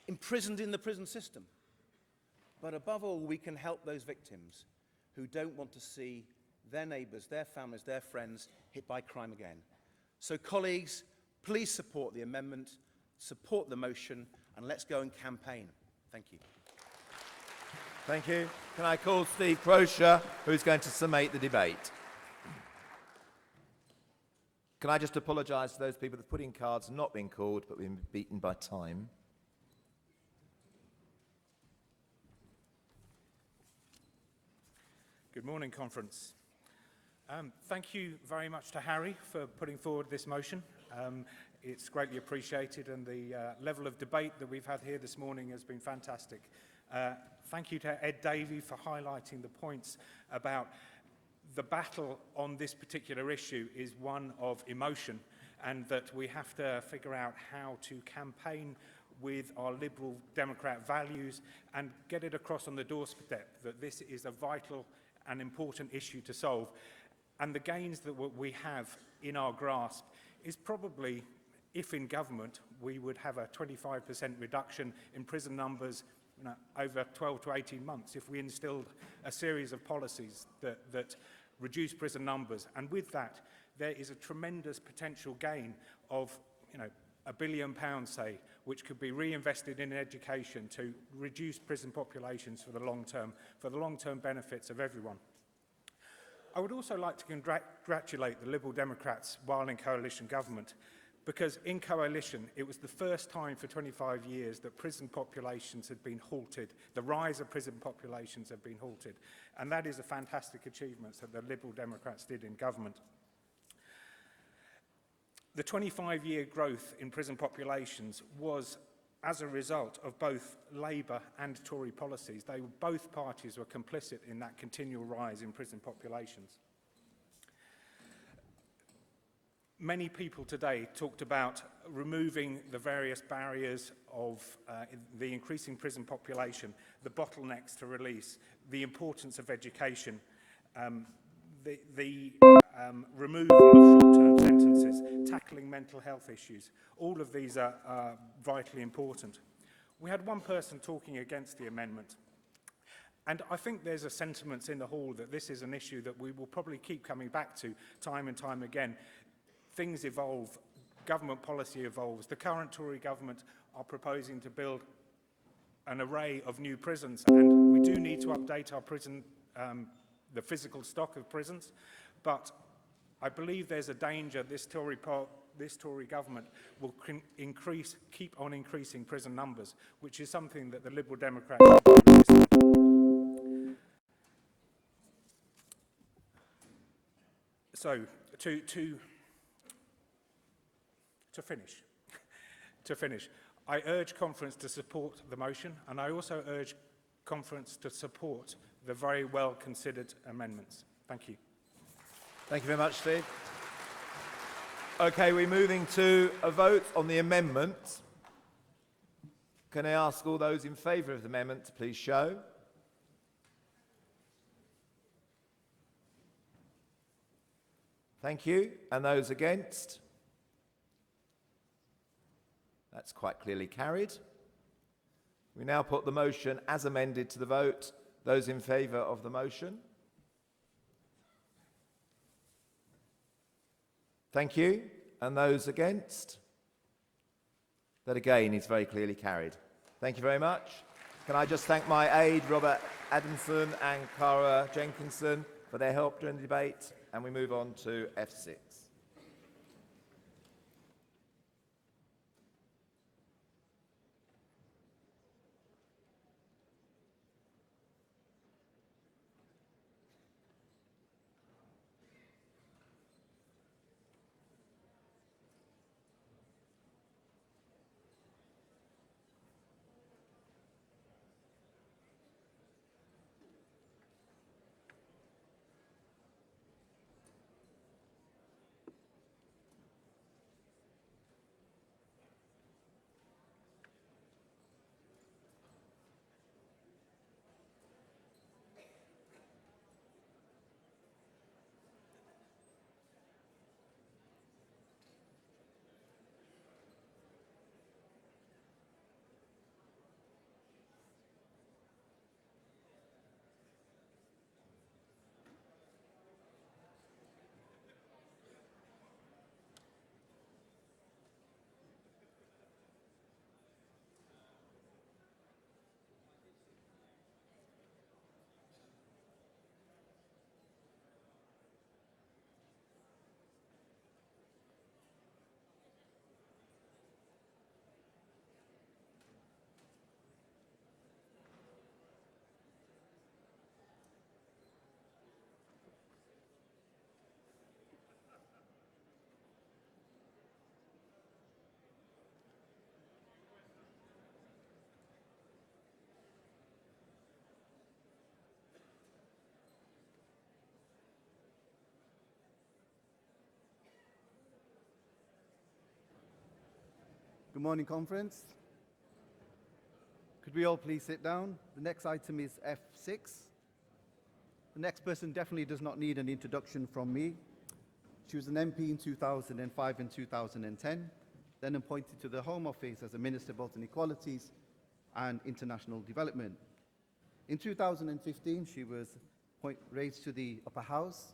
imprisoned in the prison system. But above all, we can help those victims who don't want to see their neighbours, their families, their friends hit by crime again. So colleagues, please support the amendment, support the motion, and let's go and campaign. Thank you. Thank you. Can I call Steve Crocer, who's going to summate the debate? Can I just apologise to those people that put in cards not being called but being beaten by time? Good morning, Conference. Thank you very much to Harry for putting forward this motion. It's greatly appreciated, and the level of debate that we've had here this morning has been fantastic. Thank you to Ed Davey for highlighting the points about the battle on this particular issue is one of emotion, and that we have to figure out how to campaign with our Liberal Democrat values and get it across on the doorstep that this is a vital and important issue to solve. And the gains that we have in our grasp is probably, if in government, we would have a 25% reduction in prison numbers over 12 to 18 months if we instilled a series of policies that reduce prison numbers. And with that, there is a tremendous potential gain of £1 billion, say, which could be reinvested in education to reduce prison populations for the long-term benefits of everyone. I would also like to congratulate the Liberal Democrats while in coalition government, because in coalition it was the first time for 25 years that prison populations had been halted. The rise of prison populations had been halted, and that is a fantastic achievement that the Liberal Democrats did in government. The 25-year growth in prison populations was as a result of both Labour and Tory policies. Both parties were complicit in that continual rise in prison populations. Many people today talked about removing the various barriers of the increasing prison population, the bottlenecks to release, the importance of education, the removal of short-term sentences, tackling mental health issues. All of these are vitally important. We had one person talking against the amendment, and I think there's a sentiment in the hall that this is an issue that we will probably keep coming back to time and time again. Things evolve, government policy evolves. The current Tory government are proposing to build an array of new prisons, and we do need to update our prison the physical stock of prisons, but I believe there's a danger this Tory government will keep on increasing prison numbers, which is something that the Liberal Democrats have resisted. So, to finish, I urge conference to support the motion, and I also urge conference to support the very well-considered amendments. Thank you. Thank you very much, Steve. Okay, we're moving to a vote on the amendment. Can I ask all those in favour of the amendment to please show? Thank you. And those against? That's quite clearly carried. We now put the motion as amended to the vote. Those in favour of the motion? Thank you. And those against? That again is very clearly carried. Thank you very much. Can I just thank my aide, Robert Adamson and Cara Jenkinson, for their help during the debate, and we move on to F6. Good morning, conference. Could we all please sit down? The next item is F6. The next person definitely does not need an introduction from me. She was an MP in 2005 and 2010, then appointed to the Home Office as a Minister both in Equalities and International Development. In 2015, she was raised to the upper house,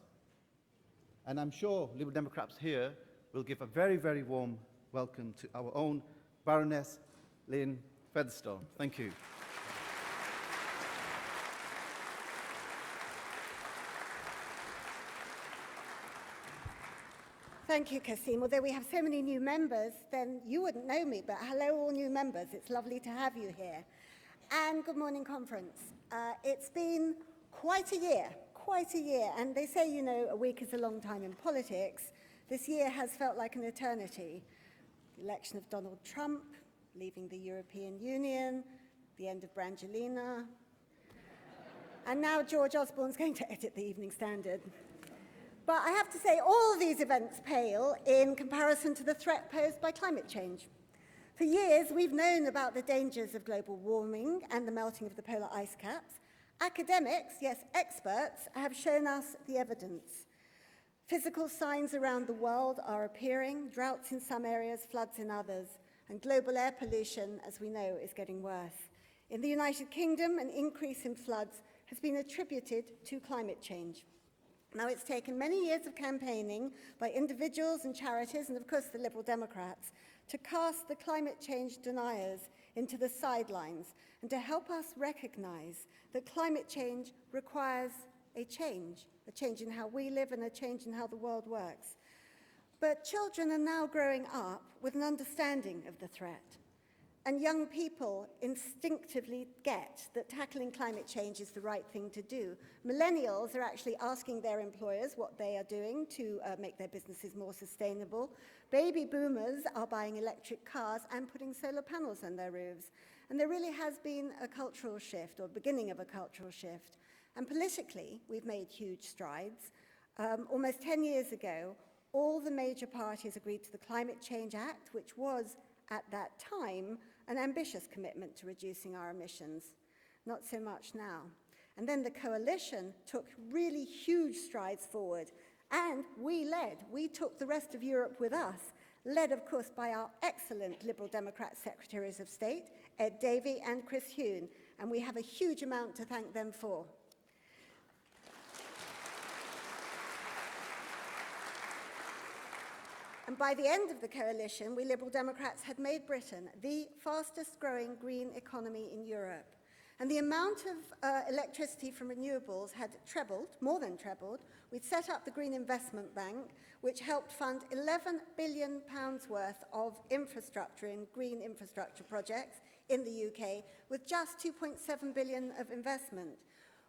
and I'm sure Liberal Democrats here will give a very, very warm welcome to our own Baroness Lynn Featherstone. Thank you. Thank you, Kasim. Although we have so many new members, then you wouldn't know me, but hello, all new members. It's lovely to have you here. And good morning, conference. It's been quite a year, and they say, you know, a week is a long time in politics. This year has felt like an eternity. The election of Donald Trump, leaving the European Union, the end of Brangelina, and now George Osborne's going to edit the Evening Standard. But I have to say, all of these events pale in comparison to the threat posed by climate change. For years, we've known about the dangers of global warming and the melting of the polar ice caps. Academics, yes, experts, have shown us the evidence. Physical signs around the world are appearing, droughts in some areas, floods in others, and global air pollution, as we know, is getting worse. In the United Kingdom, an increase in floods has been attributed to climate change. Now, it's taken many years of campaigning by individuals and charities, and of course the Liberal Democrats, to cast the climate change deniers into the sidelines and to help us recognize that climate change requires a change in how we live and a change in how the world works. But children are now growing up with an understanding of the threat. And young people instinctively get that tackling climate change is the right thing to do. Millennials are actually asking their employers what they are doing to make their businesses more sustainable. Baby boomers are buying electric cars and putting solar panels on their roofs. And there really has been a cultural shift, or beginning of a cultural shift. And politically, we've made huge strides. Almost 10 years ago, all the major parties agreed to the Climate Change Act, which was, at that time, an ambitious commitment to reducing our emissions. Not so much now. And then the coalition took really huge strides forward, and we led. We took the rest of Europe with us, led, of course, by our excellent Liberal Democrat Secretaries of State, Ed Davey and Chris Huhne, and we have a huge amount to thank them for. And by the end of the coalition, we Liberal Democrats had made Britain the fastest growing green economy in Europe. And the amount of electricity from renewables had trebled, more than trebled. We'd set up the Green Investment Bank, which helped fund £11 billion worth of infrastructure in green infrastructure projects in the UK, with just 2.7 billion of investment.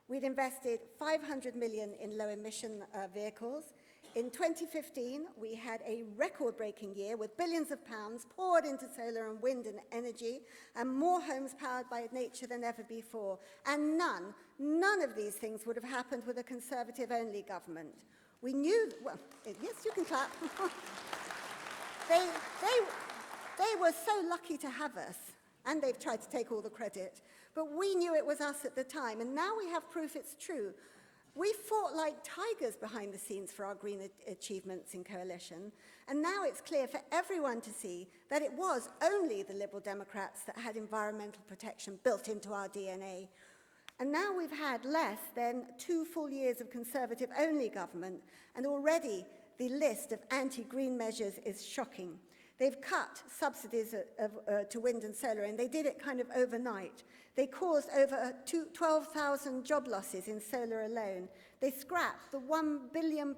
We'd invested 500 million in low emission vehicles. In 2015, we had a record-breaking year with billions of pounds poured into solar and wind and energy, and more homes powered by nature than ever before. And none of these things would have happened with a Conservative-only government. We knew, well, yes, you can clap. They were so lucky to have us, and they've tried to take all the credit. But we knew it was us at the time, and now we have proof it's true. We fought like tigers behind the scenes for our green achievements in coalition, and now it's clear for everyone to see that it was only the Liberal Democrats that had environmental protection built into our DNA. And now we've had less than 2 full years of Conservative-only government, and already the list of anti-green measures is shocking. They've cut subsidies to wind and solar, and they did it kind of overnight. They caused over 12,000 job losses in solar alone. They scrapped the £1 billion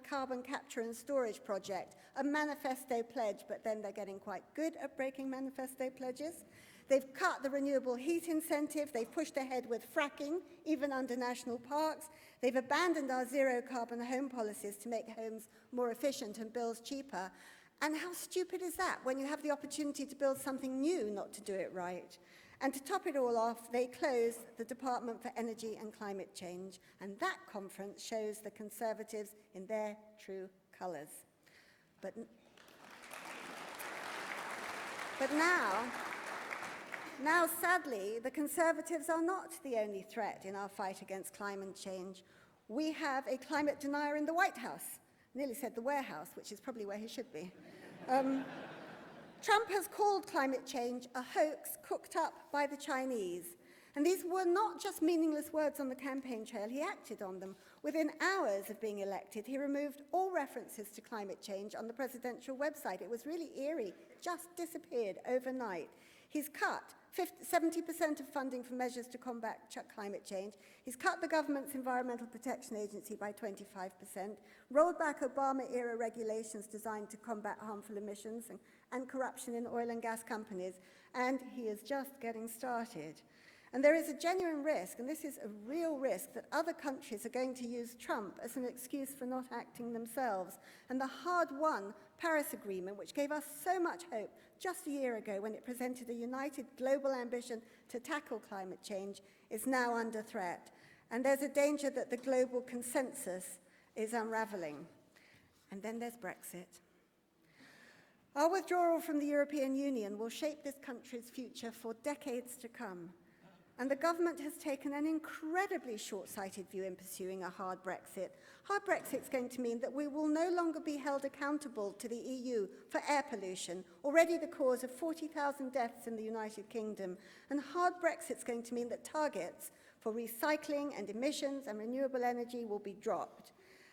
carbon capture and storage project, a manifesto pledge, but then they're getting quite good at breaking manifesto pledges. They've cut the renewable heat incentive. They've pushed ahead with fracking, even under national parks. They've abandoned our zero carbon home policies to make homes more efficient and bills cheaper. And how stupid is that when you have the opportunity to build something new, not to do it right? And to top it all off, they closed the Department for Energy and Climate Change. And that conference shows the Conservatives in their true colours. But But now, sadly, the Conservatives are not the only threat in our fight against climate change. We have a climate denier in the White House. I nearly said the warehouse, which is probably where he should be. Trump has called climate change a hoax cooked up by the Chinese. And these were not just meaningless words on the campaign trail, he acted on them. Within hours of being elected, he removed all references to climate change on the presidential website. It was really eerie, just disappeared overnight. He's cut 70% of funding for measures to combat climate change. He's cut the government's Environmental Protection Agency by 25%, rolled back Obama-era regulations designed to combat harmful emissions and corruption in oil and gas companies, and he is just getting started. And there is a genuine risk, and this is a real risk, that other countries are going to use Trump as an excuse for not acting themselves. And the hard-won Paris Agreement, which gave us so much hope just a year ago when it presented a united global ambition to tackle climate change, is now under threat. And there's a danger that the global consensus is unraveling. And then there's Brexit. Our withdrawal from the European Union will shape this country's future for decades to come. And the government has taken an incredibly short-sighted view in pursuing a hard Brexit. Hard Brexit is going to mean that we will no longer be held accountable to the EU for air pollution, already the cause of 40,000 deaths in the United Kingdom. And hard Brexit is going to mean that targets for recycling and emissions and renewable energy will be dropped.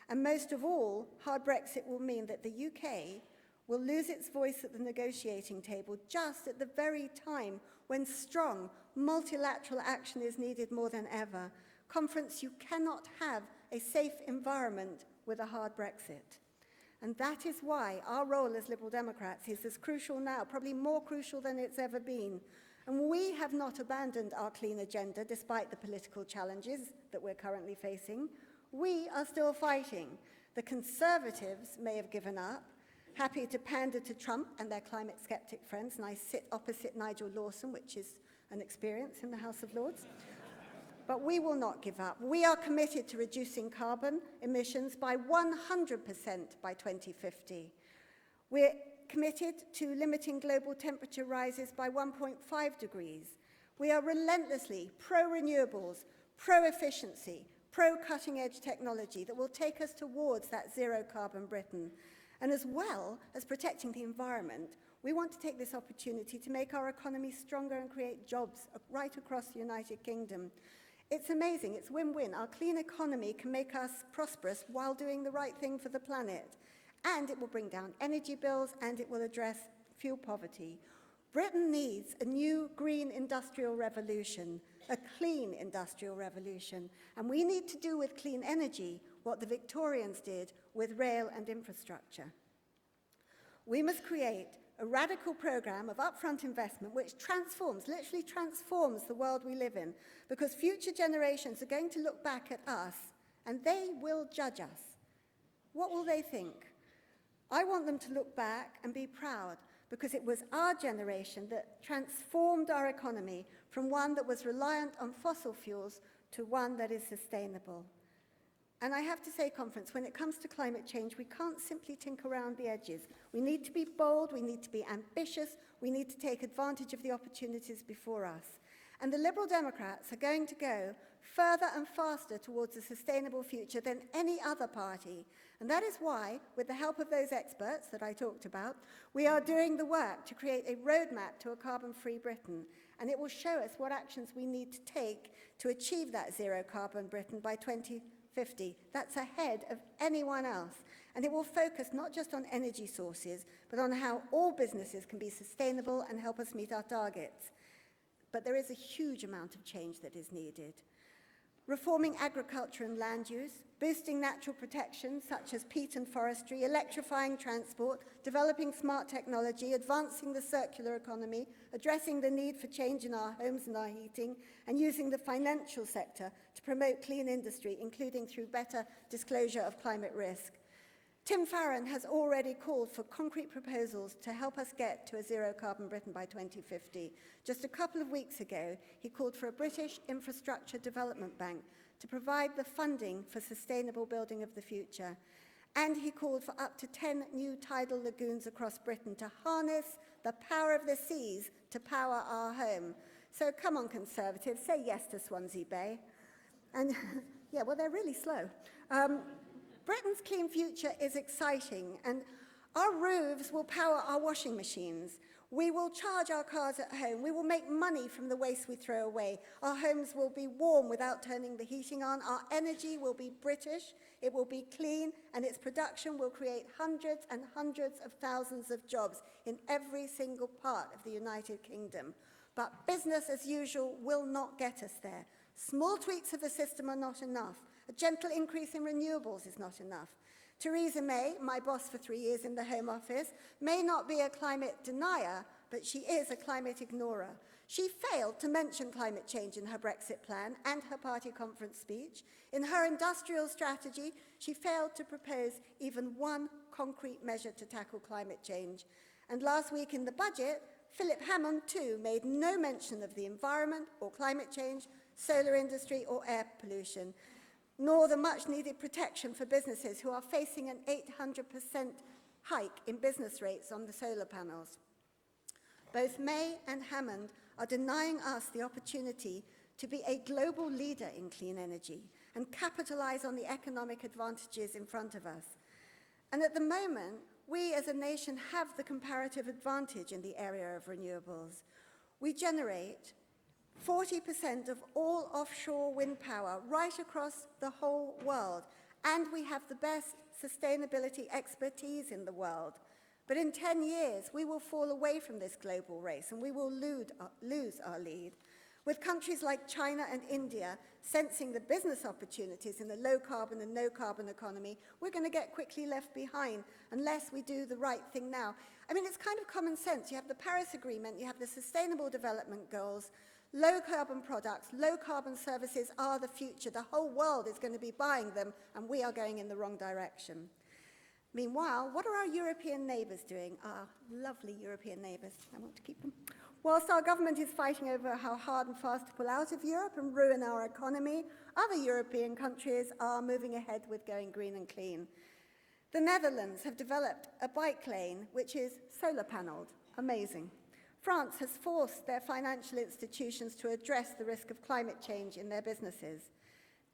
And most of all, hard Brexit will mean that the UK will lose its voice at the negotiating table just at the very time when strong multilateral action is needed more than ever. Conference, you cannot have a safe environment with a hard Brexit. And that is why our role as Liberal Democrats is as crucial now, probably more crucial than it's ever been. And we have not abandoned our clean agenda despite the political challenges that we're currently facing. We are still fighting. The Conservatives may have given up, happy to pander to Trump and their climate skeptic friends, and I sit opposite Nigel Lawson, which is an experience in the House of Lords. But we will not give up. We are committed to reducing carbon emissions by 100% by 2050. We're committed to limiting global temperature rises by 1.5 degrees. We are relentlessly pro-renewables, pro-efficiency, pro-cutting-edge technology that will take us towards that zero-carbon Britain. And as well as protecting the environment, we want to take this opportunity to make our economy stronger and create jobs right across the United Kingdom. It's amazing, it's win-win. Our clean economy can make us prosperous while doing the right thing for the planet. And it will bring down energy bills and it will address fuel poverty. Britain needs a new green industrial revolution, a clean industrial revolution. And we need to do with clean energy what the Victorians did with rail and infrastructure. We must create a radical program of upfront investment which transforms, literally transforms the world we live in, because future generations are going to look back at us and they will judge us. What will they think? I want them to look back and be proud, because it was our generation that transformed our economy from one that was reliant on fossil fuels to one that is sustainable. And I have to say, Conference, when it comes to climate change, we can't simply tinker around the edges. We need to be bold, we need to be ambitious, we need to take advantage of the opportunities before us. And the Liberal Democrats are going to go further and faster towards a sustainable future than any other party. And that is why, with the help of those experts that I talked about, we are doing the work to create a roadmap to a carbon-free Britain. And it will show us what actions we need to take to achieve that zero-carbon Britain by 2050. That's ahead of anyone else. And it will focus not just on energy sources, but on how all businesses can be sustainable and help us meet our targets. But there is a huge amount of change that is needed. Reforming agriculture and land use, boosting natural protections such as peat and forestry, electrifying transport, developing smart technology, advancing the circular economy, addressing the need for change in our homes and our heating, and using the financial sector to promote clean industry, including through better disclosure of climate risk. Tim Farron has already called for concrete proposals to help us get to a zero-carbon Britain by 2050. Just a couple of weeks ago, he called for a British Infrastructure Development Bank to provide the funding for sustainable building of the future. And he called for up to 10 new tidal lagoons across Britain to harness the power of the seas to power our home. So come on, Conservatives, say yes to Swansea Bay. And yeah, well, they're really slow. Britain's clean future is exciting, and our roofs will power our washing machines. We will charge our cars at home. We will make money from the waste we throw away. Our homes will be warm without turning the heating on. Our energy will be British. It will be clean, and its production will create hundreds and hundreds of thousands of jobs in every single part of the United Kingdom. But business as usual will not get us there. Small tweaks of the system are not enough. A gentle increase in renewables is not enough. Theresa May, my boss for 3 years in the Home Office, may not be a climate denier, but she is a climate ignorer. She failed to mention climate change in her Brexit plan and her party conference speech. In her industrial strategy, she failed to propose even one concrete measure to tackle climate change. And last week in the budget, Philip Hammond too made no mention of the environment or climate change, solar industry or air pollution, nor the much-needed protection for businesses who are facing an 800% hike in business rates on the solar panels. Both May and Hammond are denying us the opportunity to be a global leader in clean energy and capitalize on the economic advantages in front of us. And at the moment, we as a nation have the comparative advantage in the area of renewables. We generate 40% of all offshore wind power right across the whole world, and we have the best sustainability expertise in the world. But in 10 years, we will fall away from this global race and we will lose our lead. With countries like China and India sensing the business opportunities in the low-carbon and no-carbon economy, we're going to get quickly left behind unless we do the right thing now. I mean, it's kind of common sense. You have the Paris Agreement, you have the Sustainable Development Goals. Low-carbon products, low-carbon services are the future. The whole world is going to be buying them, and we are going in the wrong direction. Meanwhile, what are our European neighbours doing? Our lovely European neighbours. I want to keep them. Whilst our government is fighting over how hard and fast to pull out of Europe and ruin our economy, other European countries are moving ahead with going green and clean. The Netherlands have developed a bike lane which is solar panelled. Amazing. France has forced their financial institutions to address the risk of climate change in their businesses.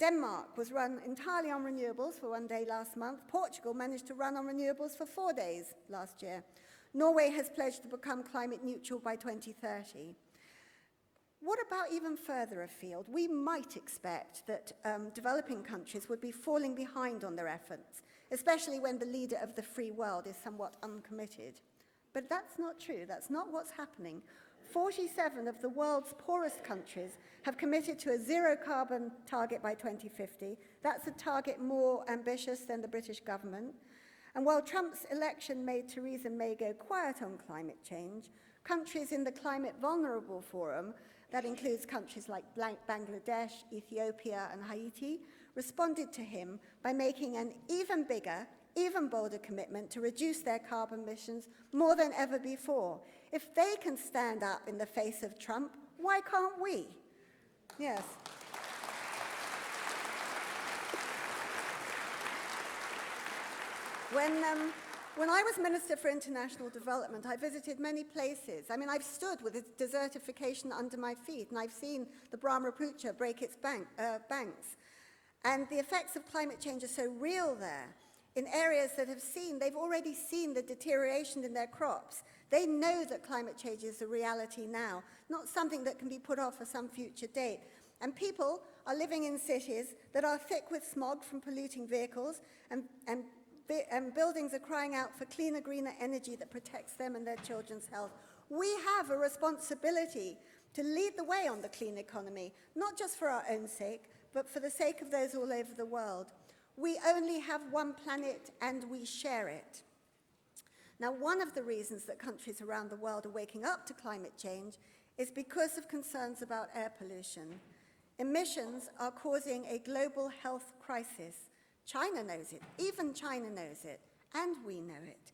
Denmark was run entirely on renewables for 1 day last month. Portugal managed to run on renewables for 4 days last year. Norway has pledged to become climate neutral by 2030. What about even further afield? We might expect that developing countries would be falling behind on their efforts, especially when the leader of the free world is somewhat uncommitted. But that's not true. That's not what's happening. 47 of the world's poorest countries have committed to a zero-carbon target by 2050. That's a target more ambitious than the British government. And while Trump's election made Theresa May go quiet on climate change, countries in the Climate Vulnerable Forum, that includes countries like Bangladesh, Ethiopia, and Haiti, responded to him by making an even bigger, even bolder commitment to reduce their carbon emissions more than ever before. If they can stand up in the face of Trump, why can't we? Yes. When I was Minister for International Development, I visited many places. I mean, I've stood with desertification under my feet, and I've seen the Brahmaputra break its banks. And the effects of climate change are so real there. In areas that they've already seen the deterioration in their crops. They know that climate change is a reality now, not something that can be put off for some future date. And people are living in cities that are thick with smog from polluting vehicles, and buildings are crying out for cleaner, greener energy that protects them and their children's health. We have a responsibility to lead the way on the clean economy, not just for our own sake, but for the sake of those all over the world. We only have one planet and we share it. Now, one of the reasons that countries around the world are waking up to climate change is because of concerns about air pollution. Emissions are causing a global health crisis. China knows it, even China knows it, and we know it.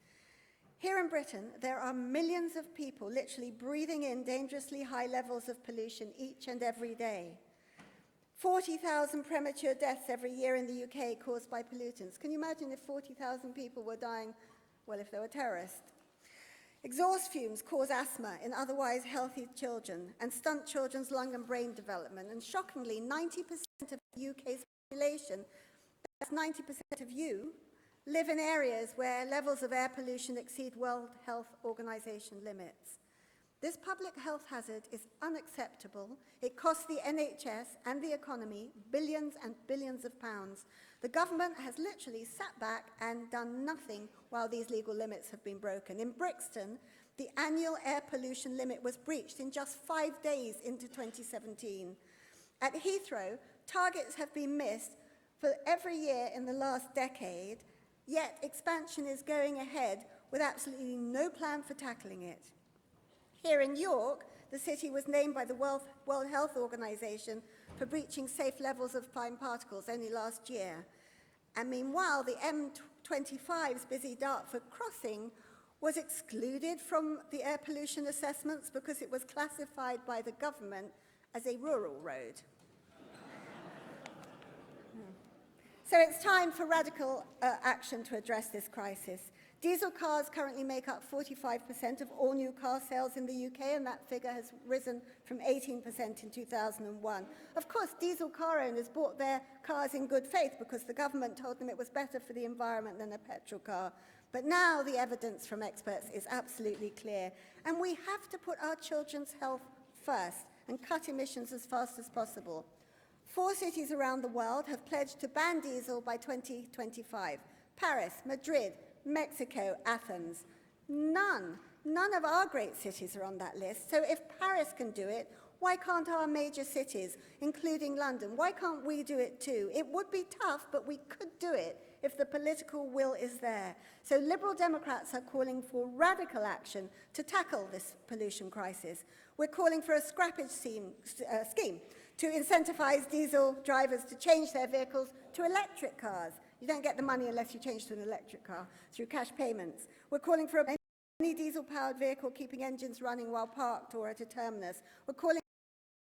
Here in Britain, there are millions of people literally breathing in dangerously high levels of pollution each and every day. 40,000 premature deaths every year in the UK caused by pollutants. Can you imagine if 40,000 people were dying, well, if they were terrorists? Exhaust fumes cause asthma in otherwise healthy children and stunt children's lung and brain development. And shockingly, 90% of the UK's population, that's 90% of you, live in areas where levels of air pollution exceed World Health Organization limits. This public health hazard is unacceptable. It costs the NHS and the economy billions and billions of pounds. The government has literally sat back and done nothing while these legal limits have been broken. In Brixton, the annual air pollution limit was breached in just 5 days into 2017. At Heathrow, targets have been missed for every year in the last decade, yet expansion is going ahead with absolutely no plan for tackling it. Here in York, the city was named by the World Health Organization for breaching safe levels of fine particles only last year. And meanwhile, the M25's busy Dartford crossing was excluded from the air pollution assessments because it was classified by the government as a rural road. So it's time for radical action to address this crisis. Diesel cars currently make up 45% of all new car sales in the UK, and that figure has risen from 18% in 2001. Of course, diesel car owners bought their cars in good faith because the government told them it was better for the environment than a petrol car. But now the evidence from experts is absolutely clear, and we have to put our children's health first and cut emissions as fast as possible. 4 cities around the world have pledged to ban diesel by 2025. Paris, Madrid, Mexico, Athens. None of our great cities are on that list. So if Paris can do it, why can't our major cities, including London, why can't we do it too? It would be tough, but we could do it if the political will is there. So Liberal Democrats are calling for radical action to tackle this pollution crisis. We're calling for a scrappage scheme to incentivize diesel drivers to change their vehicles to electric cars. You don't get the money unless you change to an electric car through cash payments. We're calling for any diesel-powered vehicle keeping engines running while parked or at a terminus. We're calling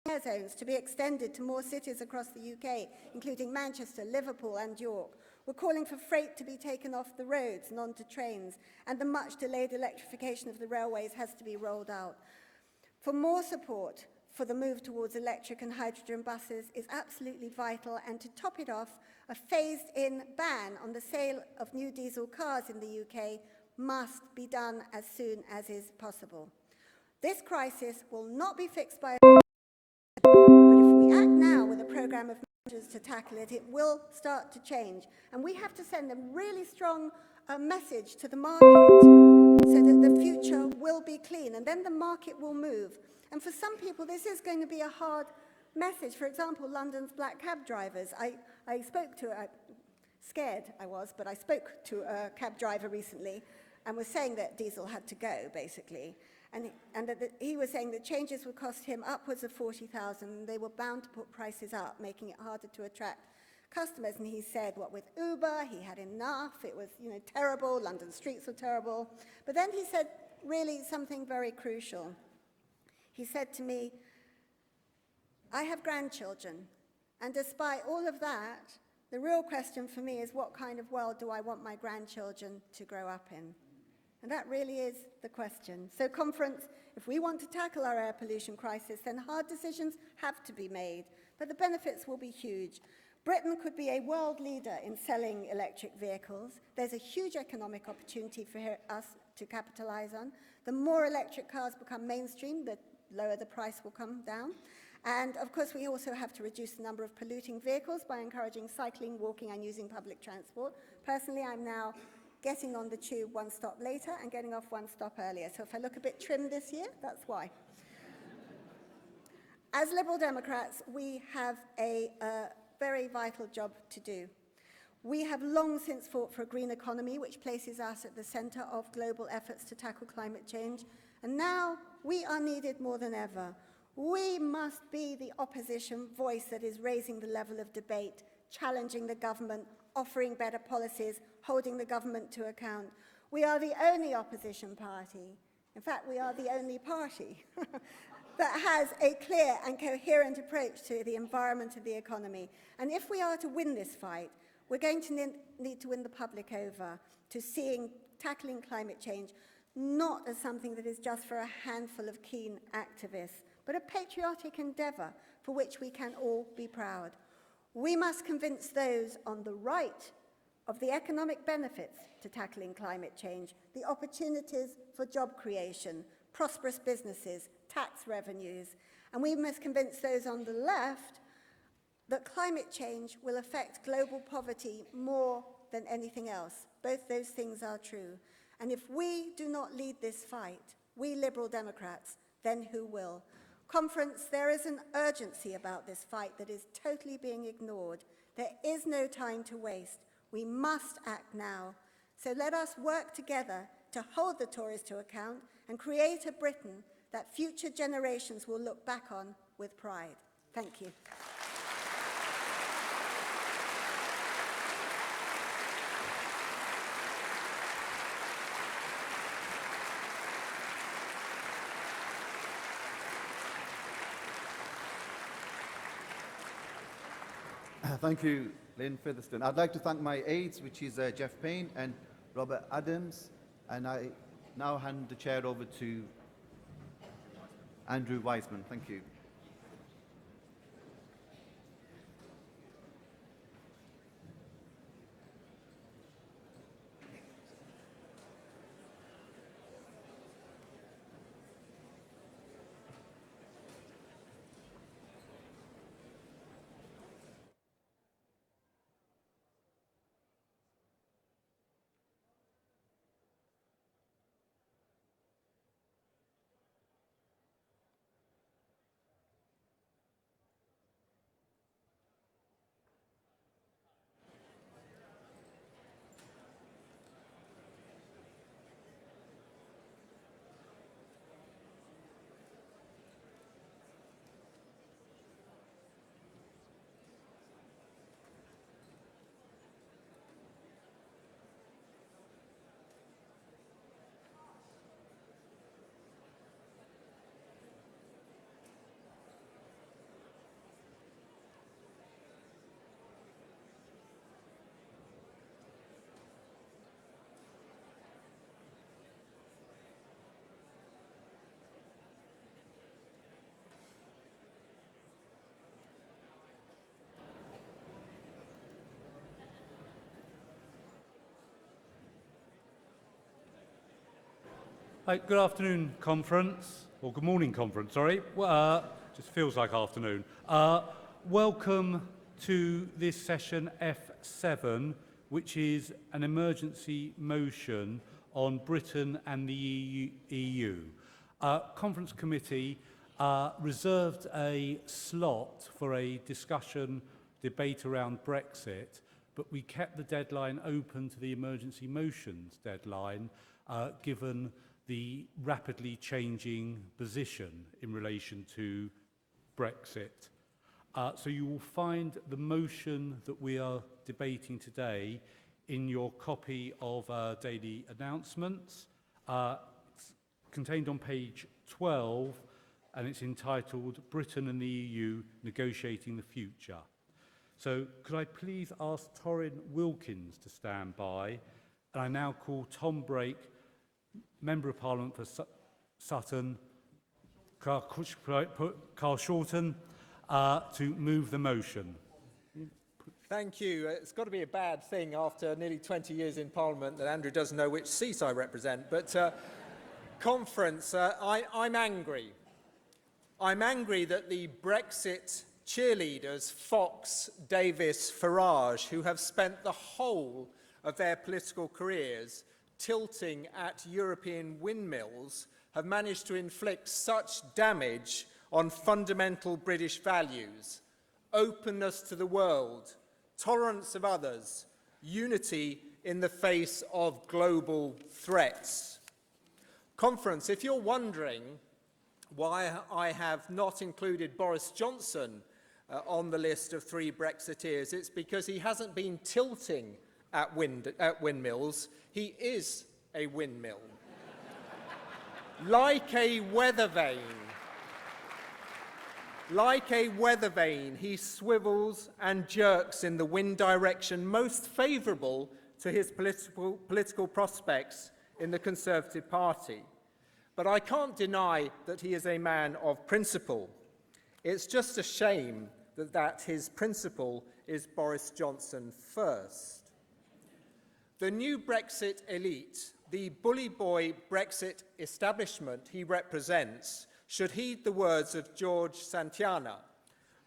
for air zones to be extended to more cities across the UK, including Manchester, Liverpool and York. We're calling for freight to be taken off the roads and onto trains, and the much-delayed electrification of the railways has to be rolled out. For more support for the move towards electric and hydrogen buses is absolutely vital, and to top it off, a phased-in ban on the sale of new diesel cars in the UK must be done as soon as is possible. This crisis will not be fixed by but if we act now with a programme of measures to tackle it, it will start to change. And we have to send a really strong message to the market so that the future will be clean, and then the market will move. And for some people, this is going to be a hard message. For example, London's black cab drivers. I spoke to, scared I was, but I spoke to a cab driver recently and was saying that diesel had to go, basically. And that he was saying that changes would cost him upwards of 40,000, and they were bound to put prices up, making it harder to attract customers. And he said, what with Uber, he had enough, it was, terrible, London streets were terrible. But then he said really something very crucial. He said to me, I have grandchildren, and despite all of that, the real question for me is what kind of world do I want my grandchildren to grow up in? And that really is the question. So, conference, if we want to tackle our air pollution crisis, then hard decisions have to be made, but the benefits will be huge. Britain could be a world leader in selling electric vehicles. There's a huge economic opportunity for us to capitalize on. The more electric cars become mainstream, the lower the price will come down. And of course, we also have to reduce the number of polluting vehicles by encouraging cycling, walking, and using public transport. Personally, I'm now getting on the tube 1 stop later and getting off 1 stop earlier. So if I look a bit trim this year, that's why. As Liberal Democrats, we have a very vital job to do. We have long since fought for a green economy, which places us at the centre of global efforts to tackle climate change. And now we are needed more than ever. We must be the opposition voice that is raising the level of debate, challenging the government, offering better policies, holding the government to account. We are the only opposition party. In fact, we are the only party that has a clear and coherent approach to the environment and the economy. And if we are to win this fight, we're going to need to win the public over to seeing tackling climate change not as something that is just for a handful of keen activists, but a patriotic endeavour for which we can all be proud. We must convince those on the right of the economic benefits to tackling climate change, the opportunities for job creation, prosperous businesses, tax revenues, and we must convince those on the left that climate change will affect global poverty more than anything else. Both those things are true. And if we do not lead this fight, we Liberal Democrats, then who will? Conference, there is an urgency about this fight that is totally being ignored. There is no time to waste. We must act now. So let us work together to hold the Tories to account and create a Britain that future generations will look back on with pride. Thank you. Thank you, Lynn Featherstone. I'd like to thank my aides, which is Jeff Payne and Robert Adams, and I now hand the chair over to Andrew Wiseman. Thank you. Good afternoon, conference, or good morning, conference, sorry. Just feels like afternoon. Welcome to this session F7, which is an emergency motion on Britain and the EU. Conference committee reserved a slot for a discussion, debate around Brexit, but we kept the deadline open to the emergency motions deadline, given the rapidly changing position in relation to Brexit. So you will find the motion that we are debating today in your copy of daily announcements. It's contained on page 12, and it's entitled Britain and the EU Negotiating the Future. So could I please ask Torrin Wilkins to stand by, and I now call Tom Brake, Member of Parliament for Sutton, Carl Shorten, to move the motion. Thank you. It's got to be a bad thing after nearly 20 years in Parliament that Andrew doesn't know which seat I represent. But conference, I'm angry. I'm angry that the Brexit cheerleaders, Fox, Davis, Farage, who have spent the whole of their political careers tilting at European windmills, have managed to inflict such damage on fundamental British values: openness to the world, tolerance of others, unity in the face of global threats. Conference, if you're wondering why I have not included Boris Johnson on the list of 3 Brexiteers, it's because he hasn't been tilting at windmills. He is a windmill. Like a weather vane, Like a weather vane, he swivels and jerks in the wind direction most favourable to his political prospects in the Conservative Party. But I can't deny that he is a man of principle. It's just a shame that his principle is Boris Johnson first. The new Brexit elite, the bully boy Brexit establishment he represents, should heed the words of George Santayana.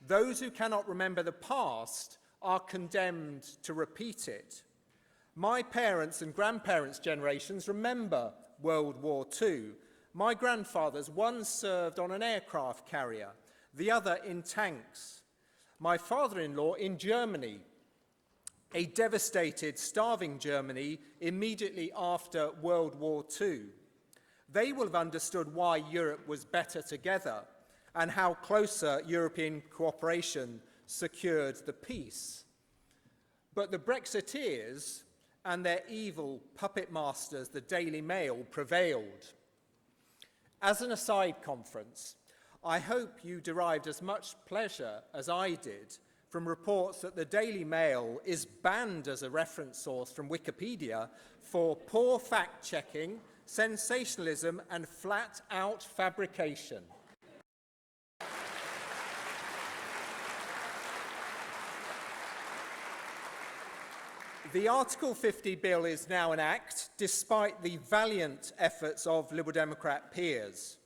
Those who cannot remember the past are condemned to repeat it. My parents' and grandparents' generations remember World War II. My grandfathers, one served on an aircraft carrier, the other in tanks. My father-in-law in Germany, a devastated, starving Germany immediately after World War II. They will have understood why Europe was better together and how closer European cooperation secured the peace. But the Brexiteers and their evil puppet masters, the Daily Mail, prevailed. As an aside, conference, I hope you derived as much pleasure as I did from reports that the Daily Mail is banned as a reference source from Wikipedia for poor fact-checking, sensationalism and flat-out fabrication. The Article 50 bill is now an act, despite the valiant efforts of Liberal Democrat peers.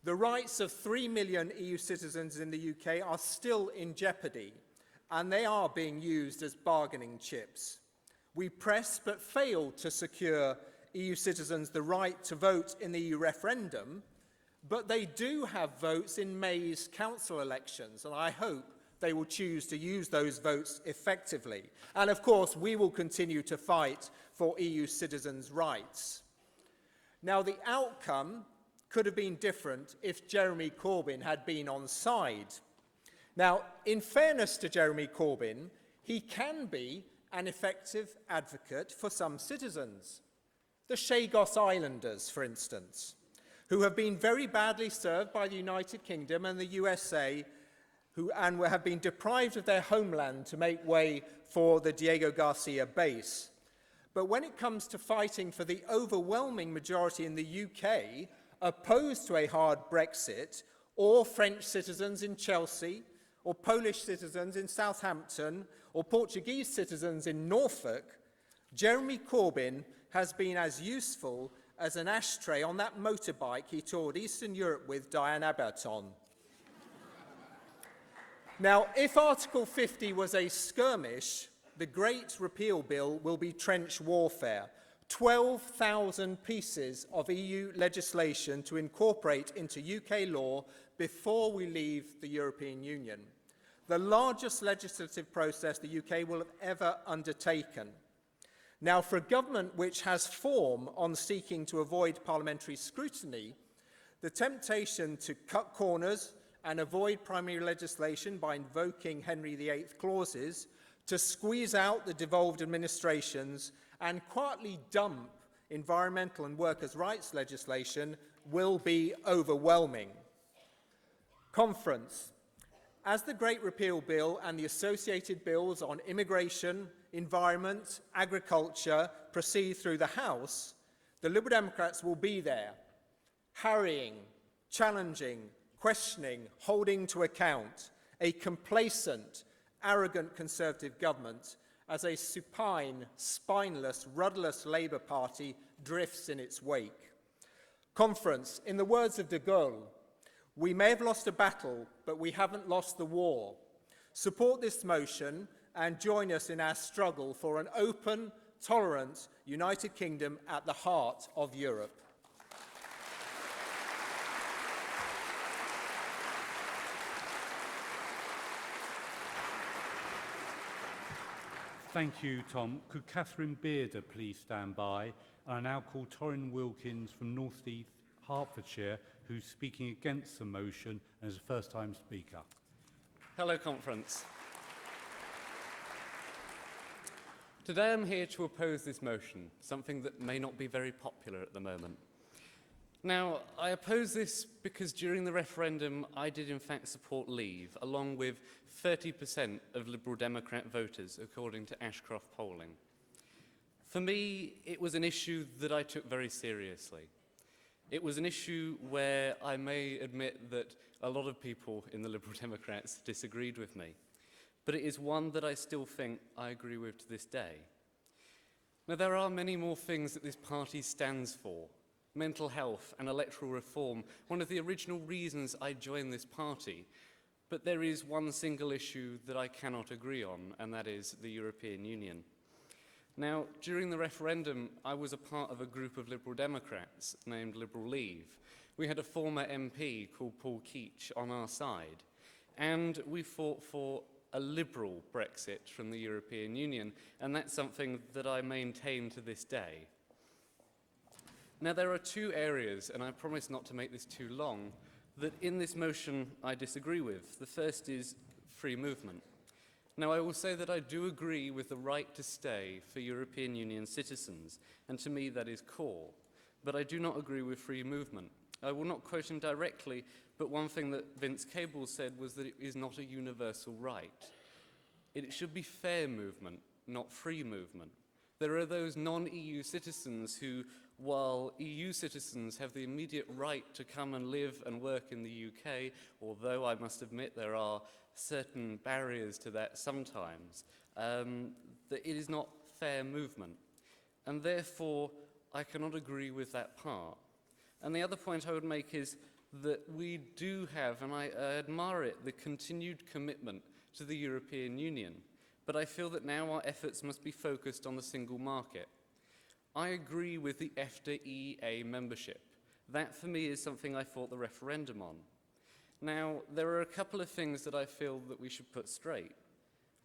The rights of 3 million EU citizens in the UK are still in jeopardy, and they are being used as bargaining chips. We pressed but failed to secure EU citizens the right to vote in the EU referendum, but they do have votes in May's council elections, and I hope they will choose to use those votes effectively. And of course, we will continue to fight for EU citizens' rights. Now, the outcome could have been different if Jeremy Corbyn had been on side. Now, in fairness to Jeremy Corbyn, he can be an effective advocate for some citizens. The Chagos Islanders, for instance, who have been very badly served by the United Kingdom and the USA, and have been deprived of their homeland to make way for the Diego Garcia base. But when it comes to fighting for the overwhelming majority in the UK opposed to a hard Brexit, or French citizens in Chelsea, or Polish citizens in Southampton, or Portuguese citizens in Norfolk, Jeremy Corbyn has been as useful as an ashtray on that motorbike he toured Eastern Europe with Diane Abbott on. Now, if Article 50 was a skirmish, the Great Repeal Bill will be trench warfare. 12,000 pieces of EU legislation to incorporate into UK law before we leave the European Union. The largest legislative process the UK will have ever undertaken. Now, for a government which has form on seeking to avoid parliamentary scrutiny, the temptation to cut corners and avoid primary legislation by invoking Henry VIII clauses, to squeeze out the devolved administrations and quietly dump environmental and workers' rights legislation will be overwhelming. Conference. As the Great Repeal Bill and the associated bills on immigration, environment, agriculture proceed through the House, the Liberal Democrats will be there, harrying, challenging, questioning, holding to account a complacent, arrogant Conservative government as a supine, spineless, rudderless Labour Party drifts in its wake. Conference, in the words of de Gaulle, we may have lost a battle, but we haven't lost the war. Support this motion and join us in our struggle for an open, tolerant United Kingdom at the heart of Europe. Thank you, Tom. Could Catherine Bearder please stand by? And I now call Torrin Wilkins from North East Hertfordshire, who's speaking against the motion and is a first-time speaker. Hello, Conference. Today I'm here to oppose this motion, something that may not be very popular at the moment. Now, I oppose this because during the referendum, I did in fact support Leave, along with 30% of Liberal Democrat voters, according to Ashcroft polling. For me, it was an issue that I took very seriously. It was an issue where I may admit that a lot of people in the Liberal Democrats disagreed with me, but it is one that I still think I agree with to this day. Now, there are many more things that this party stands for. Mental health and electoral reform, one of the original reasons I joined this party. But there is one single issue that I cannot agree on, and that is the European Union. Now, during the referendum, I was a part of a group of Liberal Democrats named Liberal Leave. We had a former MP called Paul Keach on our side, and we fought for a liberal Brexit from the European Union, and that's something that I maintain to this day. Now, there are two areas, and I promise not to make this too long, that in this motion I disagree with. The first is free movement. Now, I will say that I do agree with the right to stay for European Union citizens, and to me that is core. But I do not agree with free movement. I will not quote him directly, but one thing that Vince Cable said was that it is not a universal right. It should be fair movement, not free movement. There are those non-EU citizens who, while EU citizens have the immediate right to come and live and work in the UK, although I must admit there are certain barriers to that sometimes, that it is not fair movement. And therefore, I cannot agree with that part. And the other point I would make is that we do have, and I admire it, the continued commitment to the European Union. But I feel that now our efforts must be focused on the single market. I agree with the EFTA-EEA membership. That, for me, is something I fought the referendum on. Now, there are a couple of things that I feel that we should put straight.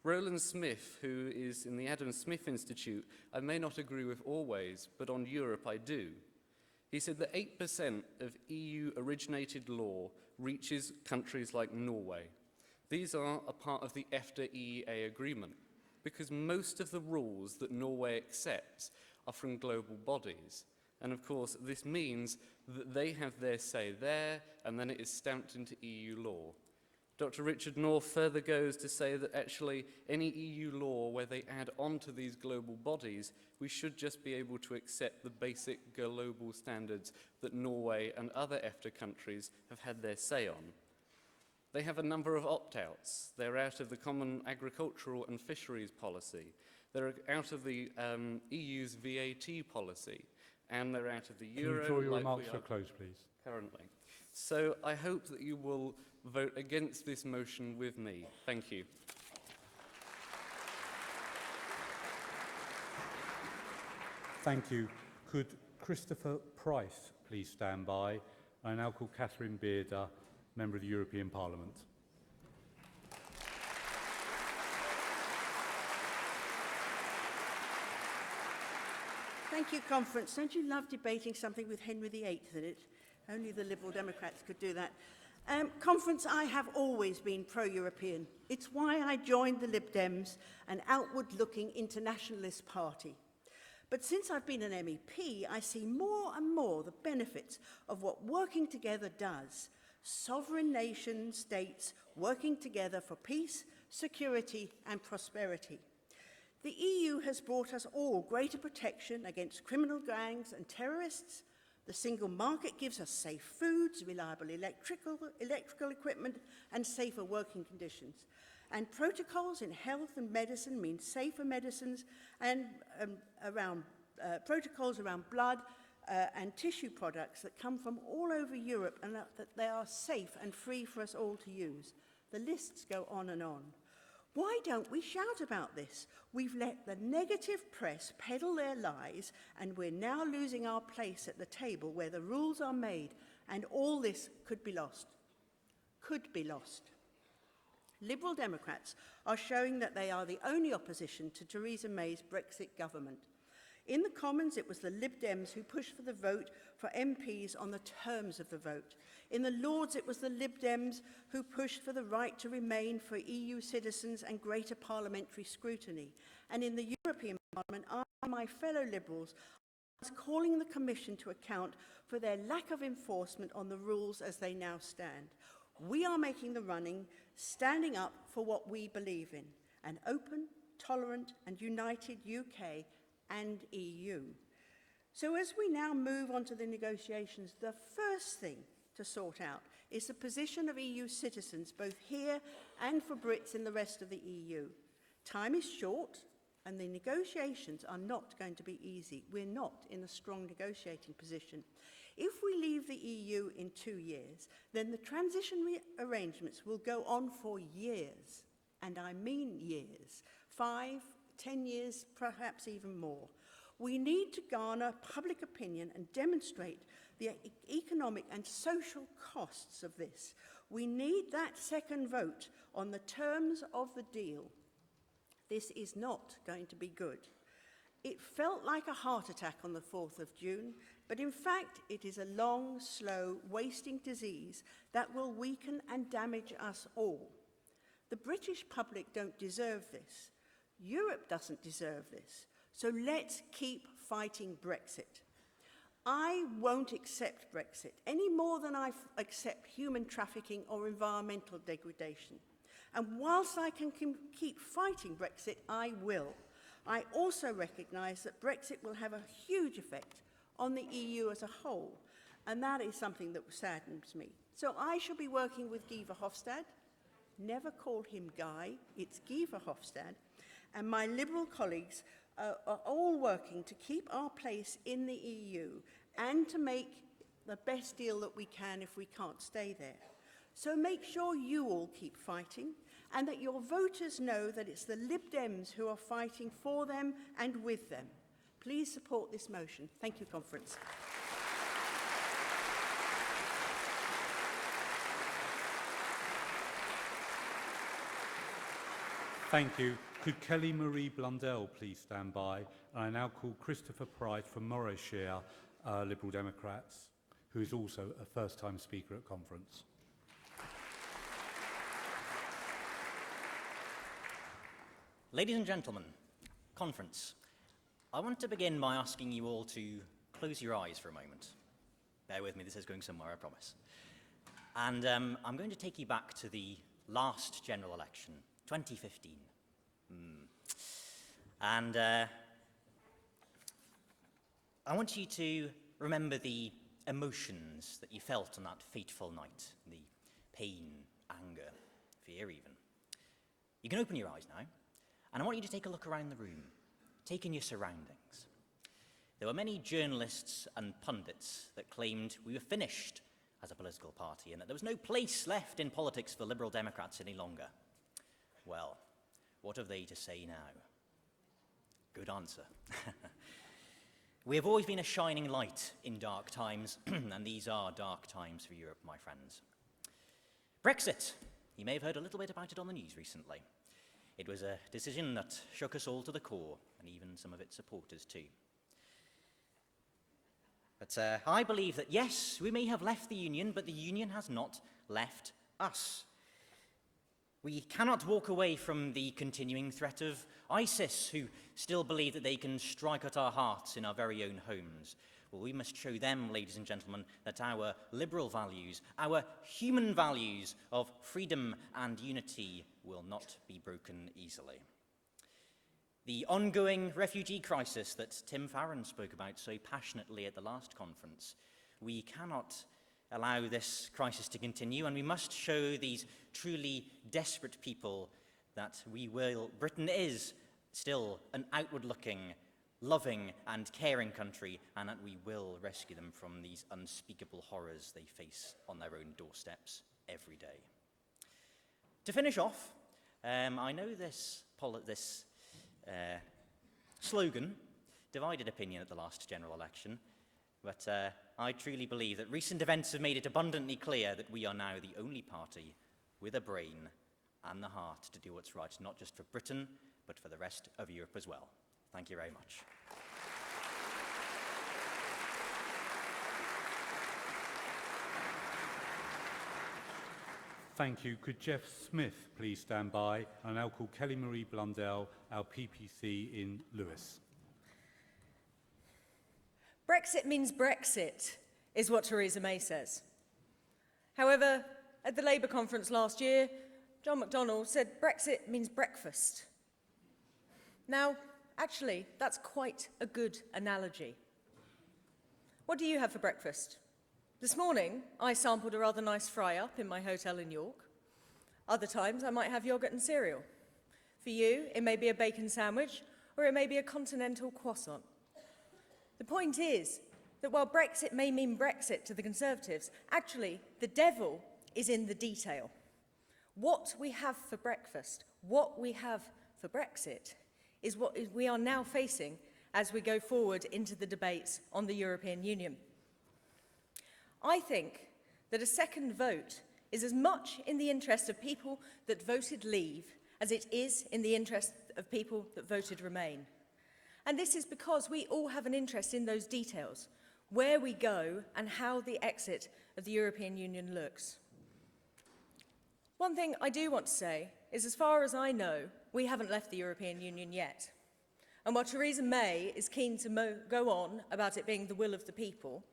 Roland Smith, who is in the Adam Smith Institute, I may not agree with always, but on Europe I do. He said that 8% of EU-originated law reaches countries like Norway. These are a part of the EFTA-EEA agreement, because most of the rules that Norway accepts are from global bodies. And of course, this means that they have their say there, and then it is stamped into EU law. Dr. Richard North further goes to say that actually any EU law where they add on to these global bodies, we should just be able to accept the basic global standards that Norway and other EFTA countries have had their say on. They have a number of opt-outs. They're out of the Common Agricultural and Fisheries Policy. They're out of the EU's VAT policy. And they're out of the euro. Can you draw your like remarks to a close, please? Currently. So I hope that you will vote against this motion with me. Thank you. Thank you. Could Christopher Price please stand by? I now call Catherine Bearder, Member of the European Parliament. Thank you, Conference. Don't you love debating something with Henry VIII in it? Only the Liberal Democrats could do that. Conference, I have always been pro-European. It's why I joined the Lib Dems, an outward-looking internationalist party. But since I've been an MEP, I see more and more the benefits of what working together does. Sovereign nation states working together for peace, security and prosperity. The EU has brought us all greater protection against criminal gangs and terrorists. The single market gives us safe foods, reliable electrical equipment, and safer working conditions. And protocols in health and medicine mean safer medicines and protocols around blood and tissue products that come from all over Europe and that they are safe and free for us all to use. The lists go on and on. Why don't we shout about this? We've let the negative press peddle their lies, and we're now losing our place at the table where the rules are made, and all this could be lost. Could be lost. Liberal Democrats are showing that they are the only opposition to Theresa May's Brexit government. In the Commons, it was the Lib Dems who pushed for the vote for MPs on the terms of the vote. In the Lords, it was the Lib Dems who pushed for the right to remain for EU citizens and greater parliamentary scrutiny. And in the European Parliament, I and my fellow Liberals calling the Commission to account for their lack of enforcement on the rules as they now stand. We are making the running, standing up for what we believe in, an open, tolerant and united UK and EU. So as we now move on to the negotiations, the first thing to sort out is the position of EU citizens, both here and for Brits in the rest of the EU. Time is short, and the negotiations are not going to be easy. We're not in a strong negotiating position. If we leave the EU in 2 years, then the transition arrangements will go on for years, and I mean years, 5, 10 years, perhaps even more. We need to garner public opinion and demonstrate the economic and social costs of this. We need that second vote on the terms of the deal. This is not going to be good. It felt like a heart attack on the 4th of June, but in fact it is a long, slow, wasting disease that will weaken and damage us all. The British public don't deserve this. Europe doesn't deserve this. So let's keep fighting Brexit. I won't accept Brexit any more than I accept human trafficking or environmental degradation. And whilst I can keep fighting Brexit, I will. I also recognise that Brexit will have a huge effect on the EU as a whole, and that is something that saddens me. So I shall be working with Guy Verhofstadt. Never call him Guy, it's Guy Verhofstadt. And my Liberal colleagues are all working to keep our place in the EU and to make the best deal that we can if we can't stay there. So make sure you all keep fighting and that your voters know that it's the Lib Dems who are fighting for them and with them. Please support this motion. Thank you, Conference. Thank you. Could Kelly Marie Blundell please stand by? And I now call Christopher Pride from Morayshire, Liberal Democrats, who is also a first-time speaker at conference. Ladies and gentlemen, conference, I want to begin by asking you all to close your eyes for a moment. Bear with me, this is going somewhere, I promise. And I'm going to take you back to the last general election, 2015. And I want you to remember the emotions that you felt on that fateful night, the pain, anger, fear even. You can open your eyes now, and I want you to take a look around the room, take in your surroundings. There were many journalists and pundits that claimed we were finished as a political party and that there was no place left in politics for Liberal Democrats any longer. Well, what have they to say now? Good answer. We have always been a shining light in dark times, and these are dark times for Europe, my friends. Brexit. You may have heard a little bit about it on the news recently. It was a decision that shook us all to the core, and even some of its supporters too. But I believe that, yes, we may have left the Union, but the Union has not left us. We cannot walk away from the continuing threat of ISIS, who still believe that they can strike at our hearts in our very own homes. Well, we must show them, ladies and gentlemen, that our liberal values, our human values of freedom and unity will not be broken easily. The ongoing refugee crisis that Tim Farron spoke about so passionately at the last conference, we cannot allow this crisis to continue, and we must show these truly desperate people that Britain is still an outward-looking, loving and caring country, and that we will rescue them from these unspeakable horrors they face on their own doorsteps every day. To finish off, I know this slogan divided opinion at the last general election, but I truly believe that recent events have made it abundantly clear that we are now the only party with a brain and the heart to do what's right, not just for Britain, but for the rest of Europe as well. Thank you very much. Thank you. Could Jeff Smith please stand by? I now call Kelly Marie Blundell, our PPC in Lewis. Brexit means Brexit, is what Theresa May says. However, at the Labour conference last year, John McDonnell said Brexit means breakfast. Now, actually, that's quite a good analogy. What do you have for breakfast? This morning, I sampled a rather nice fry-up in my hotel in York. Other times, I might have yoghurt and cereal. For you, it may be a bacon sandwich, or it may be a continental croissant. The point is that while Brexit may mean Brexit to the Conservatives, actually, the devil is in the detail. What we have for breakfast, what we have for Brexit, is what we are now facing as we go forward into the debates on the European Union. I think that a second vote is as much in the interest of people that voted leave as it is in the interest of people that voted remain. And this is because we all have an interest in those details, where we go and how the exit of the European Union looks. One thing I do want to say is, as far as I know, we haven't left the European Union yet. And while Theresa May is keen to go on about it being the will of the people,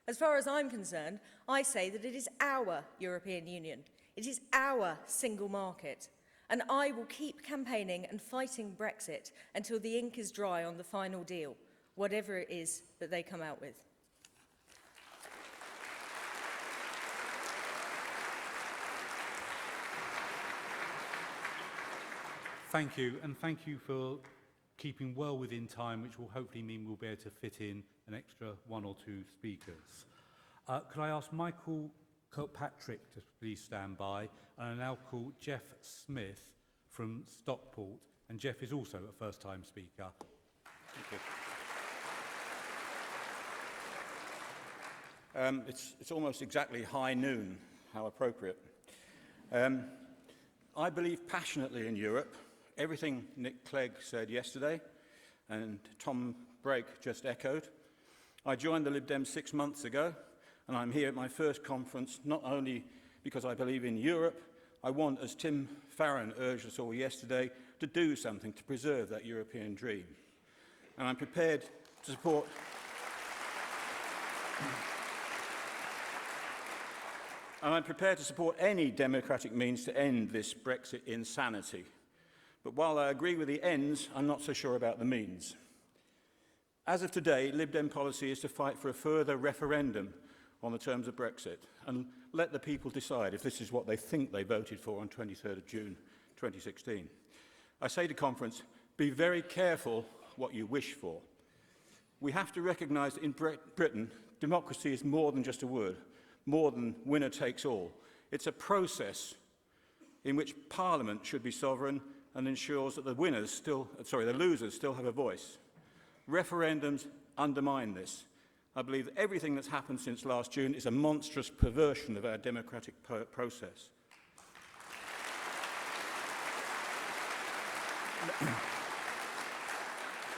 as far as I'm concerned, I say that it is our European Union. It is our single market. And I will keep campaigning and fighting Brexit until the ink is dry on the final deal, whatever it is that they come out with. Thank you, and thank you for keeping well within time, which will hopefully mean we'll be able to fit in an extra one or two speakers. Could I ask Michael Kirkpatrick to please stand by, and I now call Jeff Smith from Stockport, and Jeff is also a first-time speaker. Thank you. It's almost exactly high noon. How appropriate. I believe passionately in Europe. Everything Nick Clegg said yesterday and Tom Brake just echoed. I joined the Lib Dems 6 months ago, and I'm here at my first conference not only because I believe in Europe. I want, as Tim Farron urged us all yesterday, to do something to preserve that European dream. And I'm prepared to support any democratic means to end this Brexit insanity. But while I agree with the ends, I'm not so sure about the means. As of today, Lib Dem policy is to fight for a further referendum on the terms of Brexit and let the people decide if this is what they think they voted for on 23rd of June 2016. I say to conference, be very careful what you wish for. We have to recognise that in Britain, democracy is more than just a word, more than winner takes all. It's a process in which Parliament should be sovereign and ensures that the losers still have a voice. Referendums undermine this. I believe that everything that's happened since last June is a monstrous perversion of our democratic process.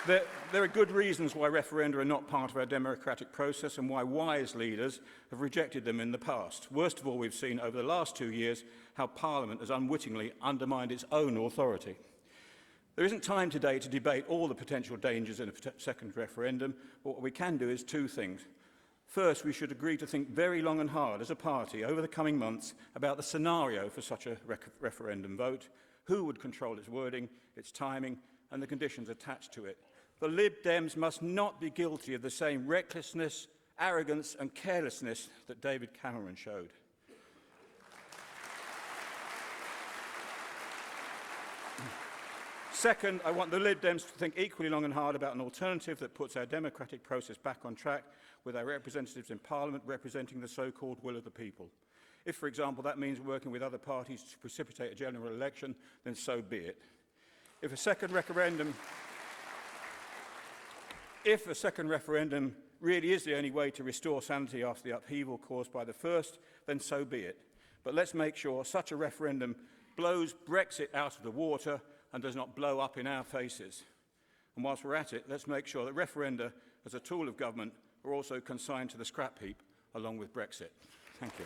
There are good reasons why referenda are not part of our democratic process and why wise leaders have rejected them in the past. Worst of all, we've seen over the last 2 years how Parliament has unwittingly undermined its own authority. There isn't time today to debate all the potential dangers in a second referendum, but what we can do is two things. First, we should agree to think very long and hard as a party over the coming months about the scenario for such a referendum vote, who would control its wording, its timing, and the conditions attached to it. The Lib Dems must not be guilty of the same recklessness, arrogance and carelessness that David Cameron showed. Second, I want the Lib Dems to think equally long and hard about an alternative that puts our democratic process back on track with our representatives in Parliament representing the so-called will of the people. If, for example, that means working with other parties to precipitate a general election, then so be it. If a second referendum really is the only way to restore sanity after the upheaval caused by the first, then so be it. But let's make sure such a referendum blows Brexit out of the water and does not blow up in our faces. And whilst we're at it, let's make sure that referenda as a tool of government are also consigned to the scrap heap along with Brexit. Thank you.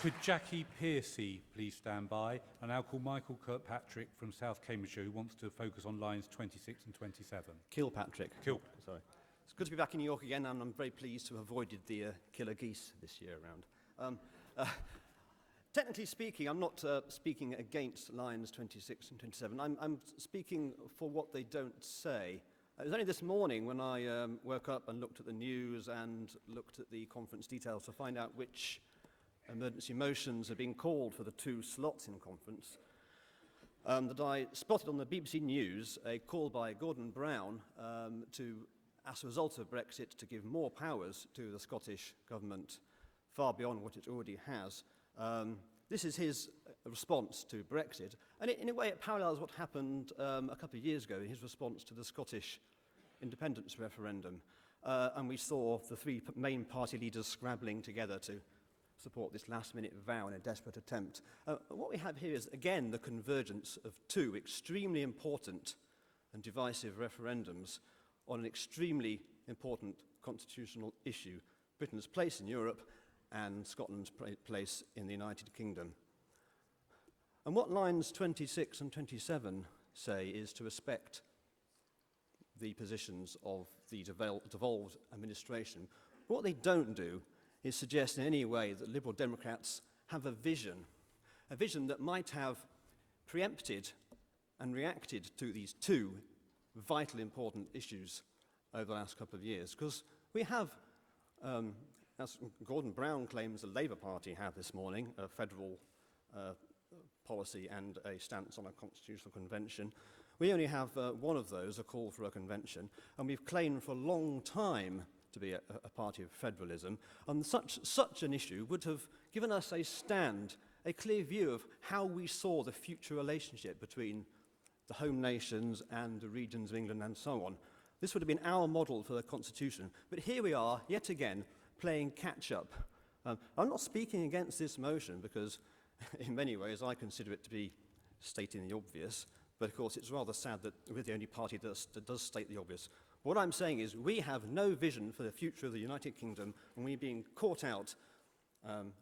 Could Jackie Piercy please stand by? And I'll call Michael Kirkpatrick from South Cambridgeshire, who wants to focus on lines 26 and 27. Kilpatrick. Kill. Sorry. It's good to be back in New York again, and I'm very pleased to have avoided the killer geese this year around. Technically speaking, I'm not speaking against lines 26 and 27. I'm speaking for what they don't say. It was only this morning when I woke up and looked at the news and looked at the conference details to find out which emergency motions are being called for the 2 slots in conference, that I spotted on the BBC News a call by Gordon Brown to, as a result of Brexit, to give more powers to the Scottish government, far beyond what it already has. This is his response to Brexit, and in a way it parallels what happened a couple of years ago in his response to the Scottish independence referendum. And we saw the 3 main party leaders scrabbling together to support this last-minute vow in a desperate attempt. What we have here is, again, the convergence of 2 extremely important and divisive referendums on an extremely important constitutional issue, Britain's place in Europe and Scotland's place in the United Kingdom. And what lines 26 and 27 say is to respect the positions of the devolved administration. What they don't do is suggest in any way that Liberal Democrats have a vision that might have preempted and reacted to these 2 vital important issues over the last couple of years. Because we have, as Gordon Brown claims the Labour Party have this morning, a federal policy and a stance on a constitutional convention. We only have one of those, a call for a convention, and we've claimed for a long time to be a party of federalism, and such an issue would have given us a stand, a clear view of how we saw the future relationship between the home nations and the regions of England and so on. This would have been our model for the Constitution, but here we are, yet again, playing catch-up. I'm not speaking against this motion because in many ways I consider it to be stating the obvious, but of course it's rather sad that we're the only party that does state the obvious. What I'm saying is we have no vision for the future of the United Kingdom, and we're being caught out,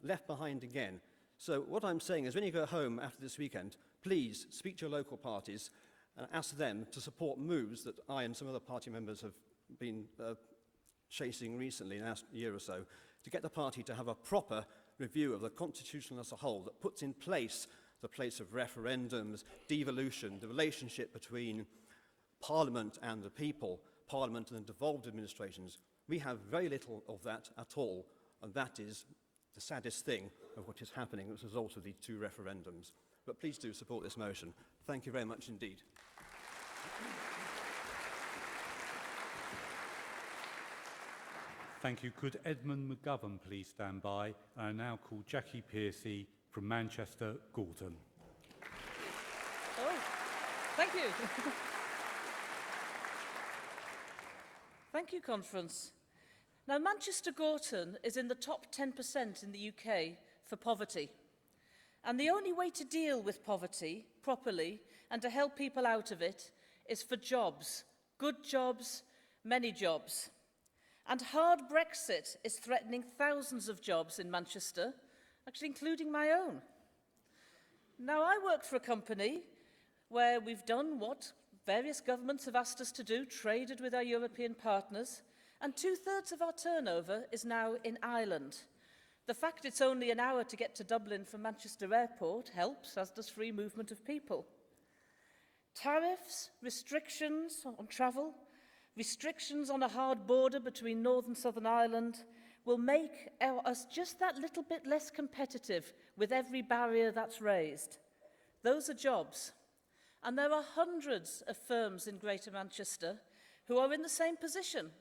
left behind again. So what I'm saying is when you go home after this weekend, please speak to your local parties and ask them to support moves that I and some other party members have been chasing recently in the last year or so, to get the party to have a proper review of the Constitution as a whole that puts in place the place of referendums, devolution, the relationship between Parliament and the people, Parliament and the devolved administrations. We have very little of that at all, and that is the saddest thing of what is happening as a result of these 2 referendums. But please do support this motion. Thank you very much indeed. Thank you. Could Edmund McGovern please stand by? And I now call Jackie Piercy from Manchester, Gorton. Oh, thank you. Thank you, Conference. Now, Manchester Gorton is in the top 10% in the UK for poverty. And the only way to deal with poverty properly and to help people out of it is for jobs, good jobs, many jobs. And hard Brexit is threatening thousands of jobs in Manchester, actually including my own. Now, I work for a company where we've done what various governments have asked us to do, traded with our European partners, and 2/3 of our turnover is now in Ireland. The fact it's only an hour to get to Dublin from Manchester Airport helps, as does free movement of people. Tariffs, restrictions on travel, restrictions on a hard border between Northern and Southern Ireland will make us just that little bit less competitive with every barrier that's raised. Those are jobs. And there are hundreds of firms in Greater Manchester who are in the same position.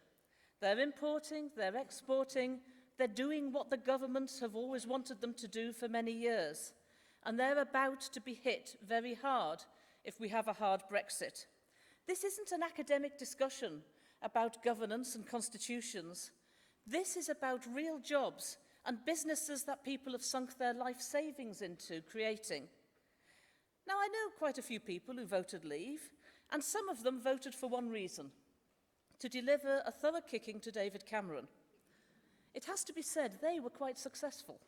They're importing, they're exporting, they're doing what the governments have always wanted them to do for many years. And they're about to be hit very hard if we have a hard Brexit. This isn't an academic discussion about governance and constitutions. This is about real jobs and businesses that people have sunk their life savings into creating. Now, I know quite a few people who voted Leave, and some of them voted for one reason: to deliver a thorough kicking to David Cameron. It has to be said, they were quite successful.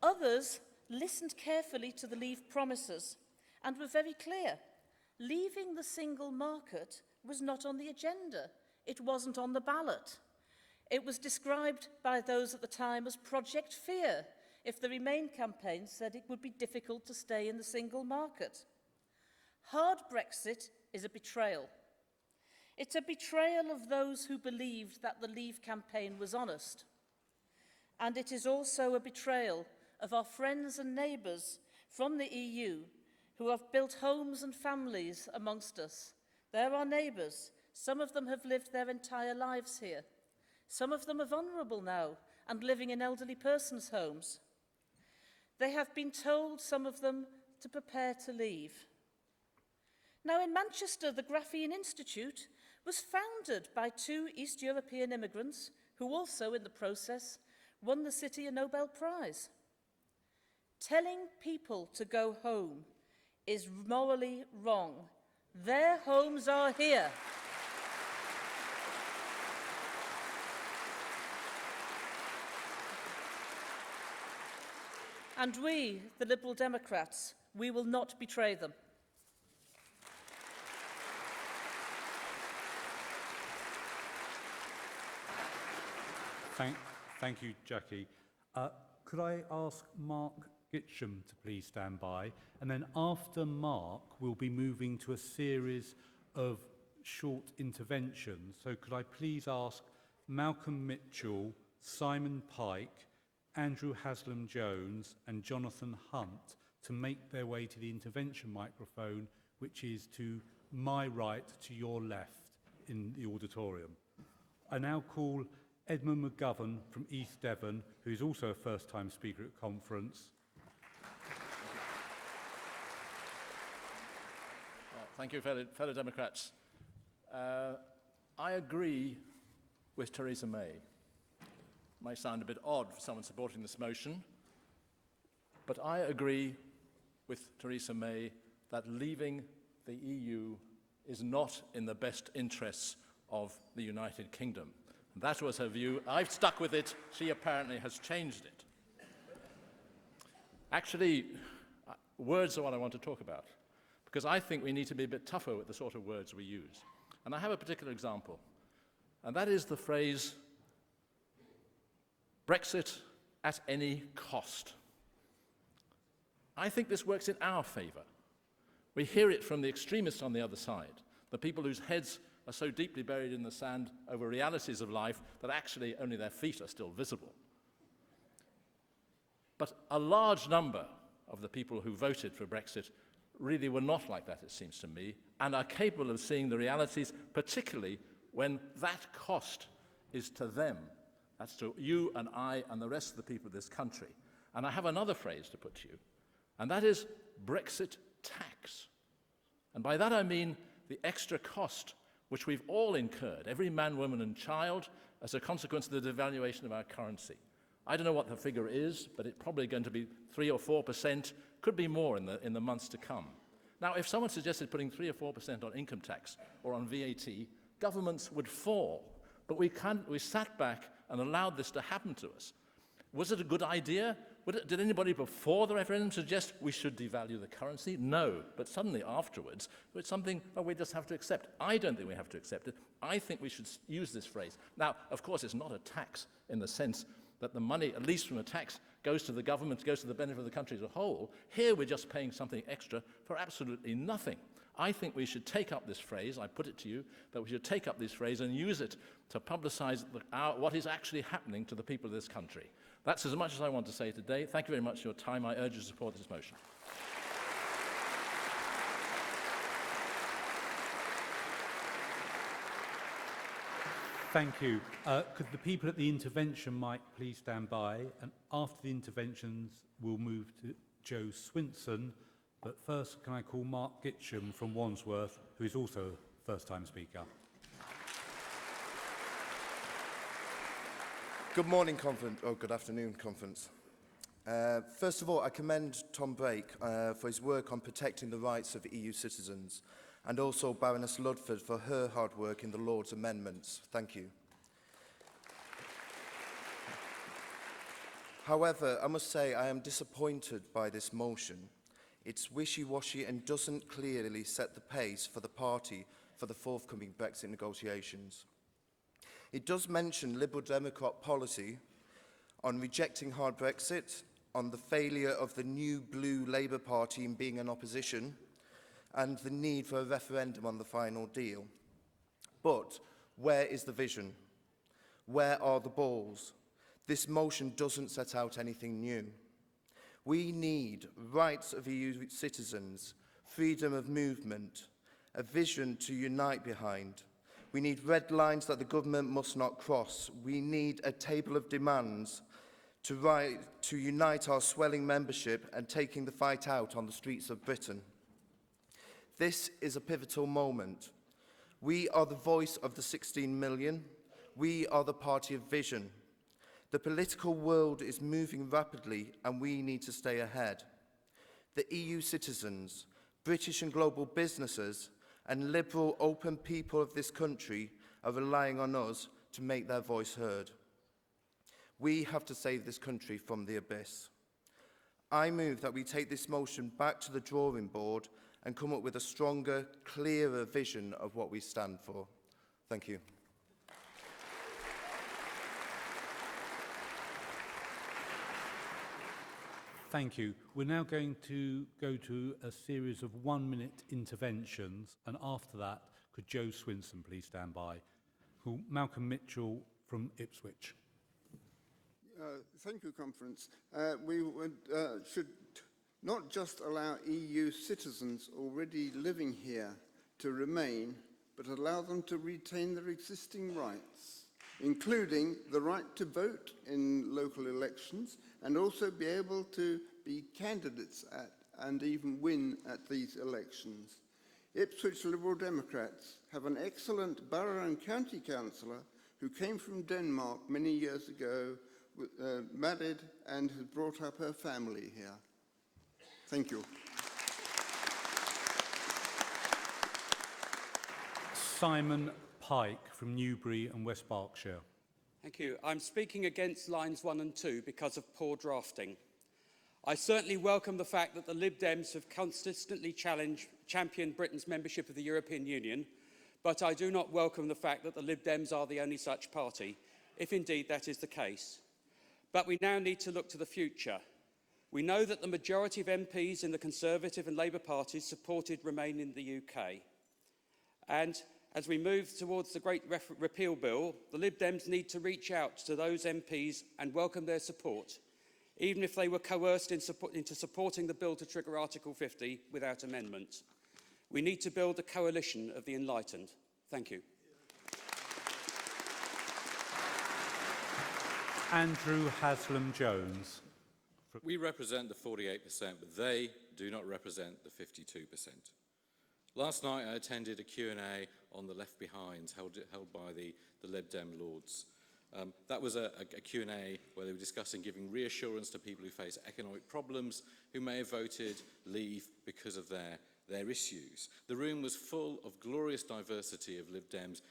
Others listened carefully to the Leave promises and were very clear. Leaving the single market was not on the agenda. It wasn't on the ballot. It was described by those at the time as Project Fear, if the Remain campaign said it would be difficult to stay in the single market. Hard Brexit is a betrayal. It's a betrayal of those who believed that the Leave campaign was honest. And it is also a betrayal of our friends and neighbours from the EU who have built homes and families amongst us. They're our neighbours. Some of them have lived their entire lives here. Some of them are vulnerable now and living in elderly persons' homes. They have been told, some of them, to prepare to leave. Now, in Manchester, the Graphene Institute was founded by 2 East European immigrants who also, in the process, won the city a Nobel Prize. Telling people to go home is morally wrong. Their homes are here. And we, the Liberal Democrats, we will not betray them. Thank you, Jackie. Could I ask Mark Gitcham to please stand by? And then after Mark, we'll be moving to a series of short interventions. So could I please ask Malcolm Mitchell, Simon Pike, Andrew Haslam-Jones and Jonathan Hunt to make their way to the intervention microphone, which is to my right, to your left in the auditorium. I now call Edmund McGovern from East Devon, who is also a first-time speaker at conference. Thank you, fellow Democrats. I agree with Theresa May. It might sound a bit odd for someone supporting this motion, but I agree with Theresa May that leaving the EU is not in the best interests of the United Kingdom. That was her view. I've stuck with it. She apparently has changed it. Actually, words are what I want to talk about, because I think we need to be a bit tougher with the sort of words we use. And I have a particular example, and that is the phrase, Brexit at any cost. I think this works in our favour. We hear it from the extremists on the other side, the people whose heads are so deeply buried in the sand over realities of life that actually only their feet are still visible. But a large number of the people who voted for Brexit really were not like that, it seems to me, and are capable of seeing the realities, particularly when that cost is to them. That's to you and I and the rest of the people of this country. And I have another phrase to put to you, and that is Brexit tax. And by that I mean the extra cost which we've all incurred, every man, woman and child, as a consequence of the devaluation of our currency. I don't know what the figure is, but it's probably going to be 3 or 4%, could be more in the months to come. Now, if someone suggested putting 3 or 4% on income tax or on VAT, governments would fall. But we sat back and allowed this to happen to us. Was it a good idea? Did anybody before the referendum suggest we should devalue the currency? No, but suddenly afterwards, it's something that we just have to accept. I don't think we have to accept it. I think we should use this phrase. Now, of course, it's not a tax in the sense that the money, at least from a tax, goes to the government, goes to the benefit of the country as a whole. Here we're just paying something extra for absolutely nothing. I think we should take up this phrase, I put it to you, that we should take up this phrase and use it to publicise what is actually happening to the people of this country. That's as much as I want to say today. Thank you very much for your time. I urge you to support this motion. Thank you. Could the people at the intervention mic please stand by? And after the interventions, we'll move to Joe Swinson. But first, can I call Mark Gitcham from Wandsworth, who is also a first-time speaker. Good morning, conference. Oh, good afternoon, conference. First of all, I commend Tom Brake for his work on protecting the rights of EU citizens, and also Baroness Ludford for her hard work in the Lord's amendments. Thank you. However, I must say I am disappointed by this motion. It's wishy-washy and doesn't clearly set the pace for the party for the forthcoming Brexit negotiations. It does mention Liberal Democrat policy on rejecting hard Brexit, on the failure of the new blue Labour Party in being in opposition, and the need for a referendum on the final deal. But where is the vision? Where are the balls? This motion doesn't set out anything new. We need rights of EU citizens, freedom of movement, a vision to unite behind. We need red lines that the government must not cross. We need a table of demands to unite our swelling membership and taking the fight out on the streets of Britain. This is a pivotal moment. We are the voice of the 16 million. We are the party of vision. The political world is moving rapidly and we need to stay ahead. The EU citizens, British and global businesses, and liberal, open people of this country are relying on us to make their voice heard. We have to save this country from the abyss. I move that we take this motion back to the drawing board and come up with a stronger, clearer vision of what we stand for. Thank you. Thank you. We're now going to go to a series of 1-minute interventions, and after that, could Joe Swinson please stand by? Malcolm Mitchell from Ipswich. Thank you, Conference. We should not just allow EU citizens already living here to remain, but allow them to retain their existing rights, including the right to vote in local elections and also be able to be candidates at and even win at these elections. Ipswich Liberal Democrats have an excellent borough and county councillor who came from Denmark many years ago, married and has brought up her family here. Thank you. Simon Pike from Newbury and West Berkshire. Thank you. I'm speaking against lines 1 and 2 because of poor drafting. I certainly welcome the fact that the Lib Dems have consistently championed Britain's membership of the European Union, but I do not welcome the fact that the Lib Dems are the only such party, if indeed that is the case. But we now need to look to the future. We know that the majority of MPs in the Conservative and Labour parties supported Remain in the UK. And as we move towards the Great Repeal Bill, the Lib Dems need to reach out to those MPs and welcome their support, even if they were coerced into supporting the bill to trigger Article 50 without amendment. We need to build a coalition of the enlightened. Thank you. Andrew Haslam-Jones. We represent the 48%, but they do not represent the 52%. Last night I attended a Q&A on the Left Behinds held by the Lib Dem Lords. That was a Q&A where they were discussing giving reassurance to people who face economic problems, who may have voted Leave because of their issues. The room was full of glorious diversity of Lib Dems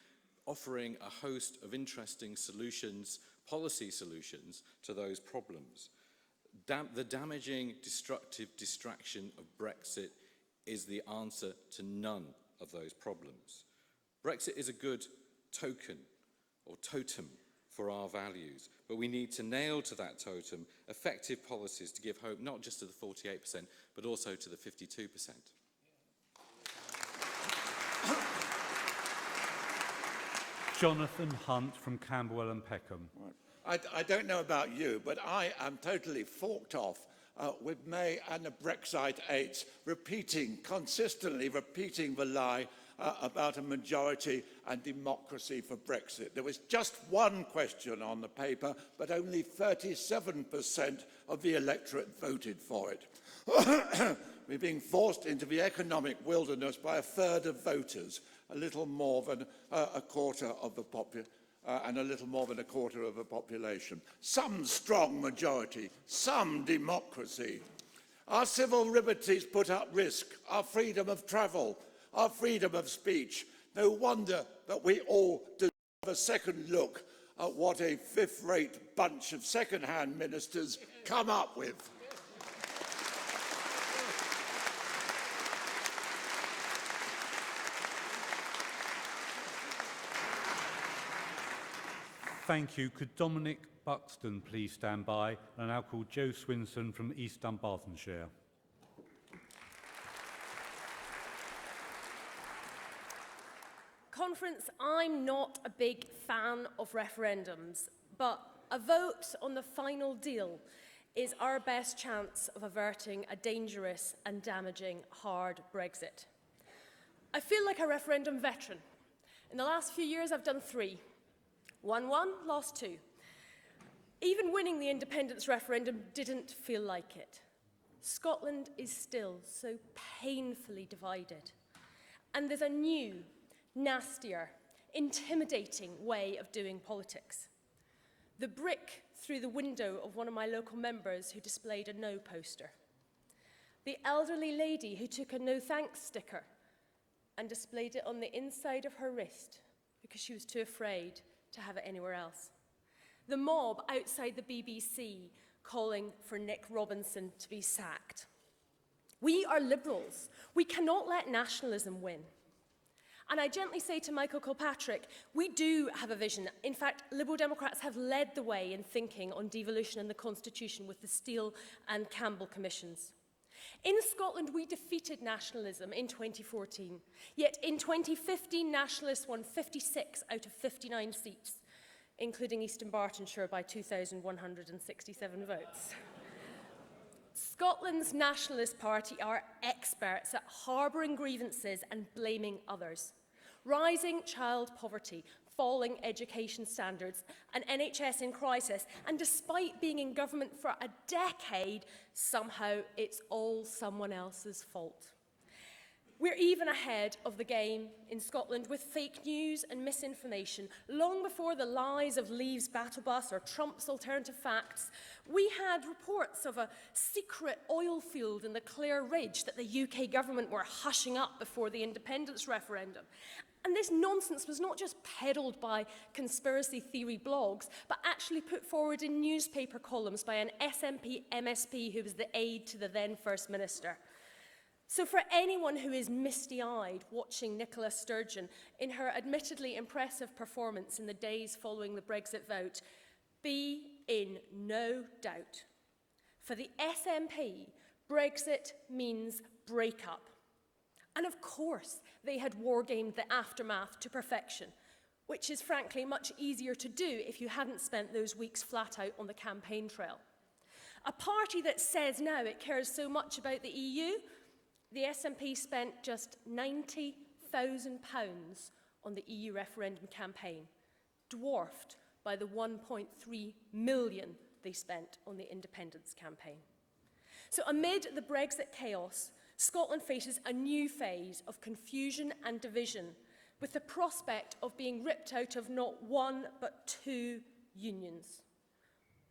offering a host of interesting solutions, policy solutions to those problems. The damaging, destructive distraction of Brexit is the answer to none of those problems. Brexit is a good token or totem for our values, but we need to nail to that totem effective policies to give hope not just to the 48%, but also to the 52%. Jonathan Hunt from Camberwell and Peckham. I don't know about you, but I am totally forked off with May and the Brexit aides consistently repeating the lie about a majority and democracy for Brexit. There was just one question on the paper, but only 37% of the electorate voted for it. We're being forced into the economic wilderness by a third of voters, a little more than a quarter of the population. And a little more than a quarter of the population. Some strong majority, some democracy. Our civil liberties put at risk, our freedom of travel, our freedom of speech. No wonder that we all deserve a second look what a fifth-rate bunch of second-hand ministers come up with. Thank you. Could Dominic Buxton please stand by? And I now call Joe Swinson from East Dunbartonshire. Conference, I'm not a big fan of referendums, but a vote on the final deal is our best chance of averting a dangerous and damaging hard Brexit. I feel like a referendum veteran. In the last few years, I've done 3. Won 1, lost 2. Even winning the independence referendum didn't feel like it. Scotland is still so painfully divided. And there's a new, nastier, intimidating way of doing politics. The brick through the window of one of my local members who displayed a no poster. The elderly lady who took a no thanks sticker and displayed it on the inside of her wrist because she was too afraid to have it anywhere else. The mob outside the BBC calling for Nick Robinson to be sacked. We are Liberals. We cannot let nationalism win. And I gently say to Michael Kilpatrick, we do have a vision. In fact, Liberal Democrats have led the way in thinking on devolution and the Constitution with the Steele and Campbell commissions. In Scotland, we defeated nationalism in 2014. Yet in 2015, nationalists won 56 out of 59 seats, including East Dunbartonshire by 2,167 votes. Scotland's Nationalist Party are experts at harbouring grievances and blaming others. Rising child poverty, falling education standards, an NHS in crisis, and despite being in government for a decade, somehow it's all someone else's fault. We're even ahead of the game in Scotland with fake news and misinformation. Long before the lies of Leave's battle bus or Trump's alternative facts, we had reports of a secret oil field in the Clare Ridge that the UK government were hushing up before the independence referendum. And this nonsense was not just peddled by conspiracy theory blogs, but actually put forward in newspaper columns by an SNP MSP who was the aide to the then First Minister. So for anyone who is misty-eyed watching Nicola Sturgeon in her admittedly impressive performance in the days following the Brexit vote, be in no doubt. For the SNP, Brexit means breakup. And of course, they had wargamed the aftermath to perfection, which is frankly much easier to do if you hadn't spent those weeks flat out on the campaign trail. A party that says now it cares so much about the EU, the SNP spent just £90,000 on the EU referendum campaign, dwarfed by the £1.3 million they spent on the independence campaign. So amid the Brexit chaos, Scotland faces a new phase of confusion and division, with the prospect of being ripped out of not one but 2 unions.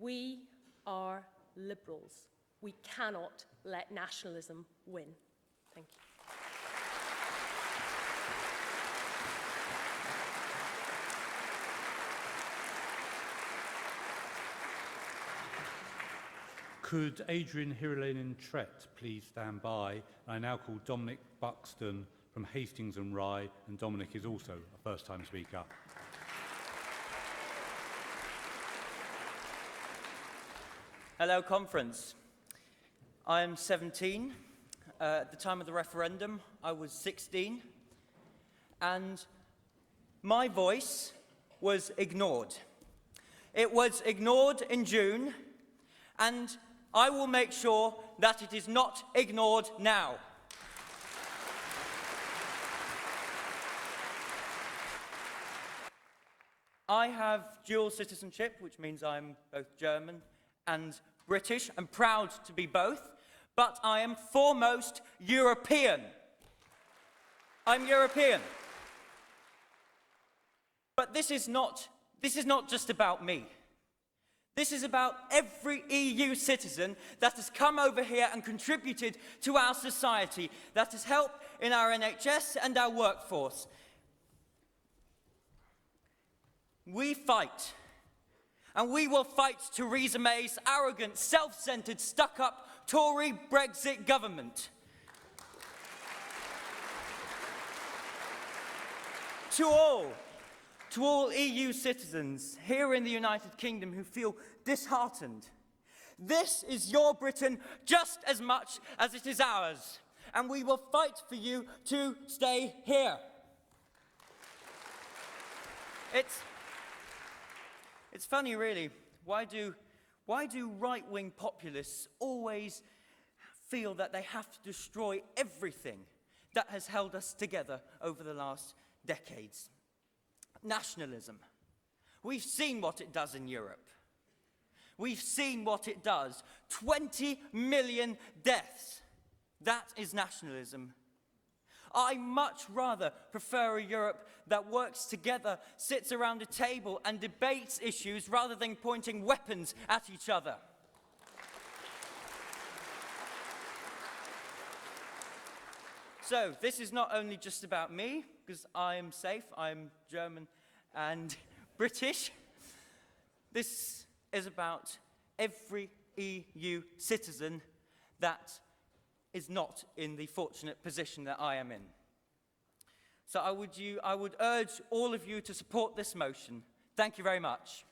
We are Liberals. We cannot let nationalism win. Thank you. Could Adrian Hirulainen-Trett please stand by? I now call Dominic Buxton from Hastings and Rye, and Dominic is also a first-time speaker. Hello, Conference. I am 17. At the time of the referendum, I was 16. And my voice was ignored. It was ignored in June, and I will make sure that it is not ignored now. I have dual citizenship, which means I'm both German and British. I'm proud to be both, but I am foremost European. I'm European. But this is not just about me. This is about every EU citizen that has come over here and contributed to our society, that has helped in our NHS and our workforce. We fight And we will fight Theresa May's arrogant, self-centred, stuck-up Tory Brexit government. To all EU citizens here in the United Kingdom who feel disheartened, this is your Britain just as much as it is ours, and we will fight for you to stay here. It's funny, really. Why do right-wing populists always feel that they have to destroy everything that has held us together over the last decades? Nationalism. We've seen what it does in Europe. We've seen what it does. 20 million deaths. That is nationalism. I much rather prefer a Europe that works together, sits around a table and debates issues rather than pointing weapons at each other. So, this is not only just about me, because I am safe, I'm German and British. This is about every EU citizen that is not in the fortunate position that I am in. So I would urge all of you to support this motion. Thank you very much.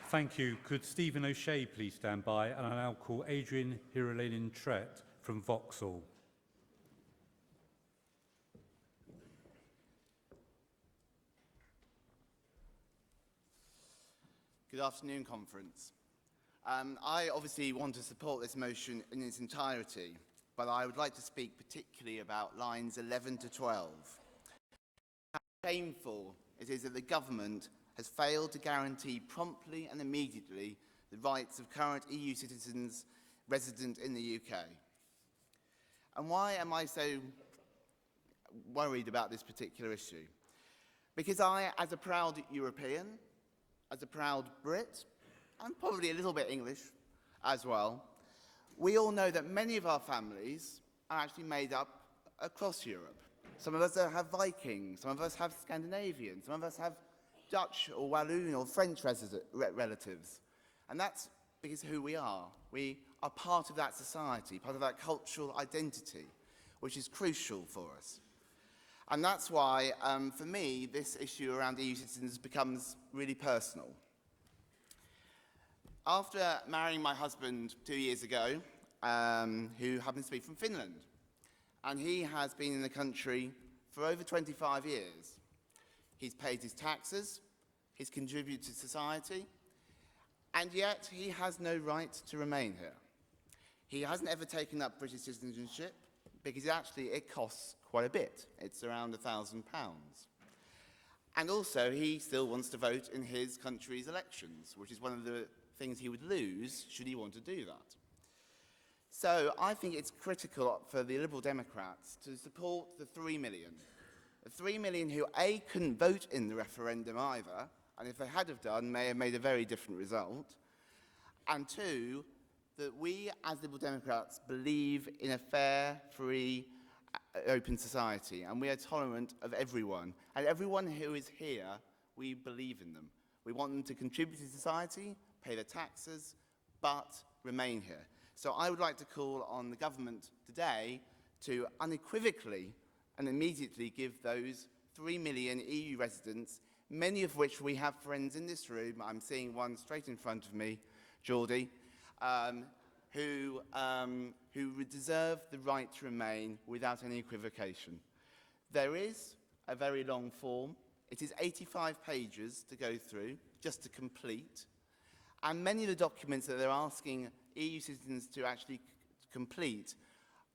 Thank you. Could Stephen O'Shea please stand by? And I now call Adrian Hirolainen-Trett from Vauxhall. Good afternoon, Conference. I obviously want to support this motion in its entirety, but I would like to speak particularly about lines 11 to 12. How shameful it is that the government has failed to guarantee promptly and immediately the rights of current EU citizens resident in the UK. And why am I so worried about this particular issue? Because I, as a proud European, as a proud Brit, and probably a little bit English as well, we all know that many of our families are actually made up across Europe. Some of us have Vikings, some of us have Scandinavian, some of us have Dutch or Walloon or French relatives. And that's because of who we are. We are part of that society, part of that cultural identity, which is crucial for us. And that's why, for me, this issue around EU citizens becomes really personal. After marrying my husband 2 years ago, who happens to be from Finland, and he has been in the country for over 25 years. He's paid his taxes, he's contributed to society, and yet he has no right to remain here. He hasn't ever taken up British citizenship because actually it costs quite a bit. It's around £1,000. And also he still wants to vote in his country's elections, which is one of the things he would lose should he want to do that. So I think it's critical for the Liberal Democrats to support the 3 million. The 3 million who, A, couldn't vote in the referendum either, and if they had have done, may have made a very different result. And 2, that we as Liberal Democrats believe in a fair, free, open society, and we are tolerant of everyone. And everyone who is here, we believe in them. We want them to contribute to society, pay their taxes, but remain here. So I would like to call on the government today to unequivocally and immediately give those 3 million EU residents, many of which we have friends in this room, I'm seeing one straight in front of me, Geordie, who deserve the right to remain without any equivocation. There is a very long form. It is 85 pages to go through, just to complete. And many of the documents that they're asking EU citizens to actually complete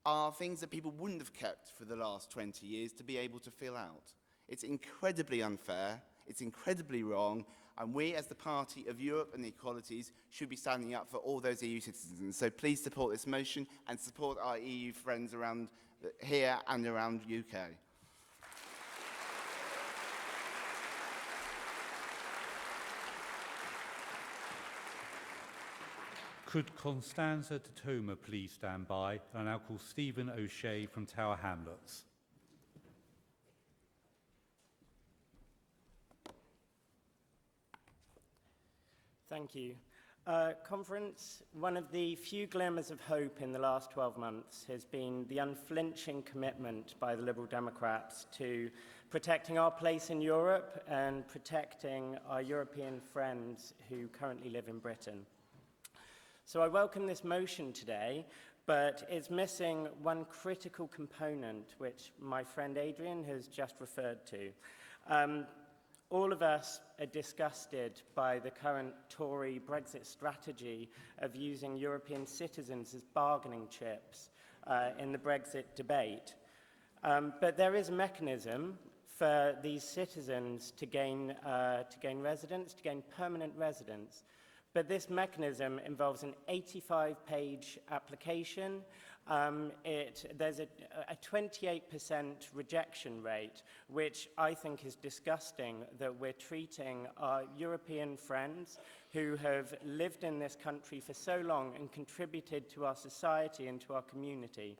are things that people wouldn't have kept for the last 20 years to be able to fill out. It's incredibly unfair, it's incredibly wrong, and we as the Party of Europe and the Equalities should be standing up for all those EU citizens. So please support this motion and support our EU friends around here and around the UK. Could Constanza Tatoma please stand by? And I now call Stephen O'Shea from Tower Hamlets. Thank you. Conference, one of the few glimmers of hope in the last 12 months has been the unflinching commitment by the Liberal Democrats to protecting our place in Europe and protecting our European friends who currently live in Britain. So I welcome this motion today, but it's missing one critical component, which my friend Adrian has just referred to. All of us are disgusted by the current Tory Brexit strategy of using European citizens as bargaining chips in the Brexit debate. But there is a mechanism for these citizens to gain residence, to gain permanent residence. But this mechanism involves an 85-page application. There's a 28% rejection rate, which I think is disgusting that we're treating our European friends who have lived in this country for so long and contributed to our society and to our community.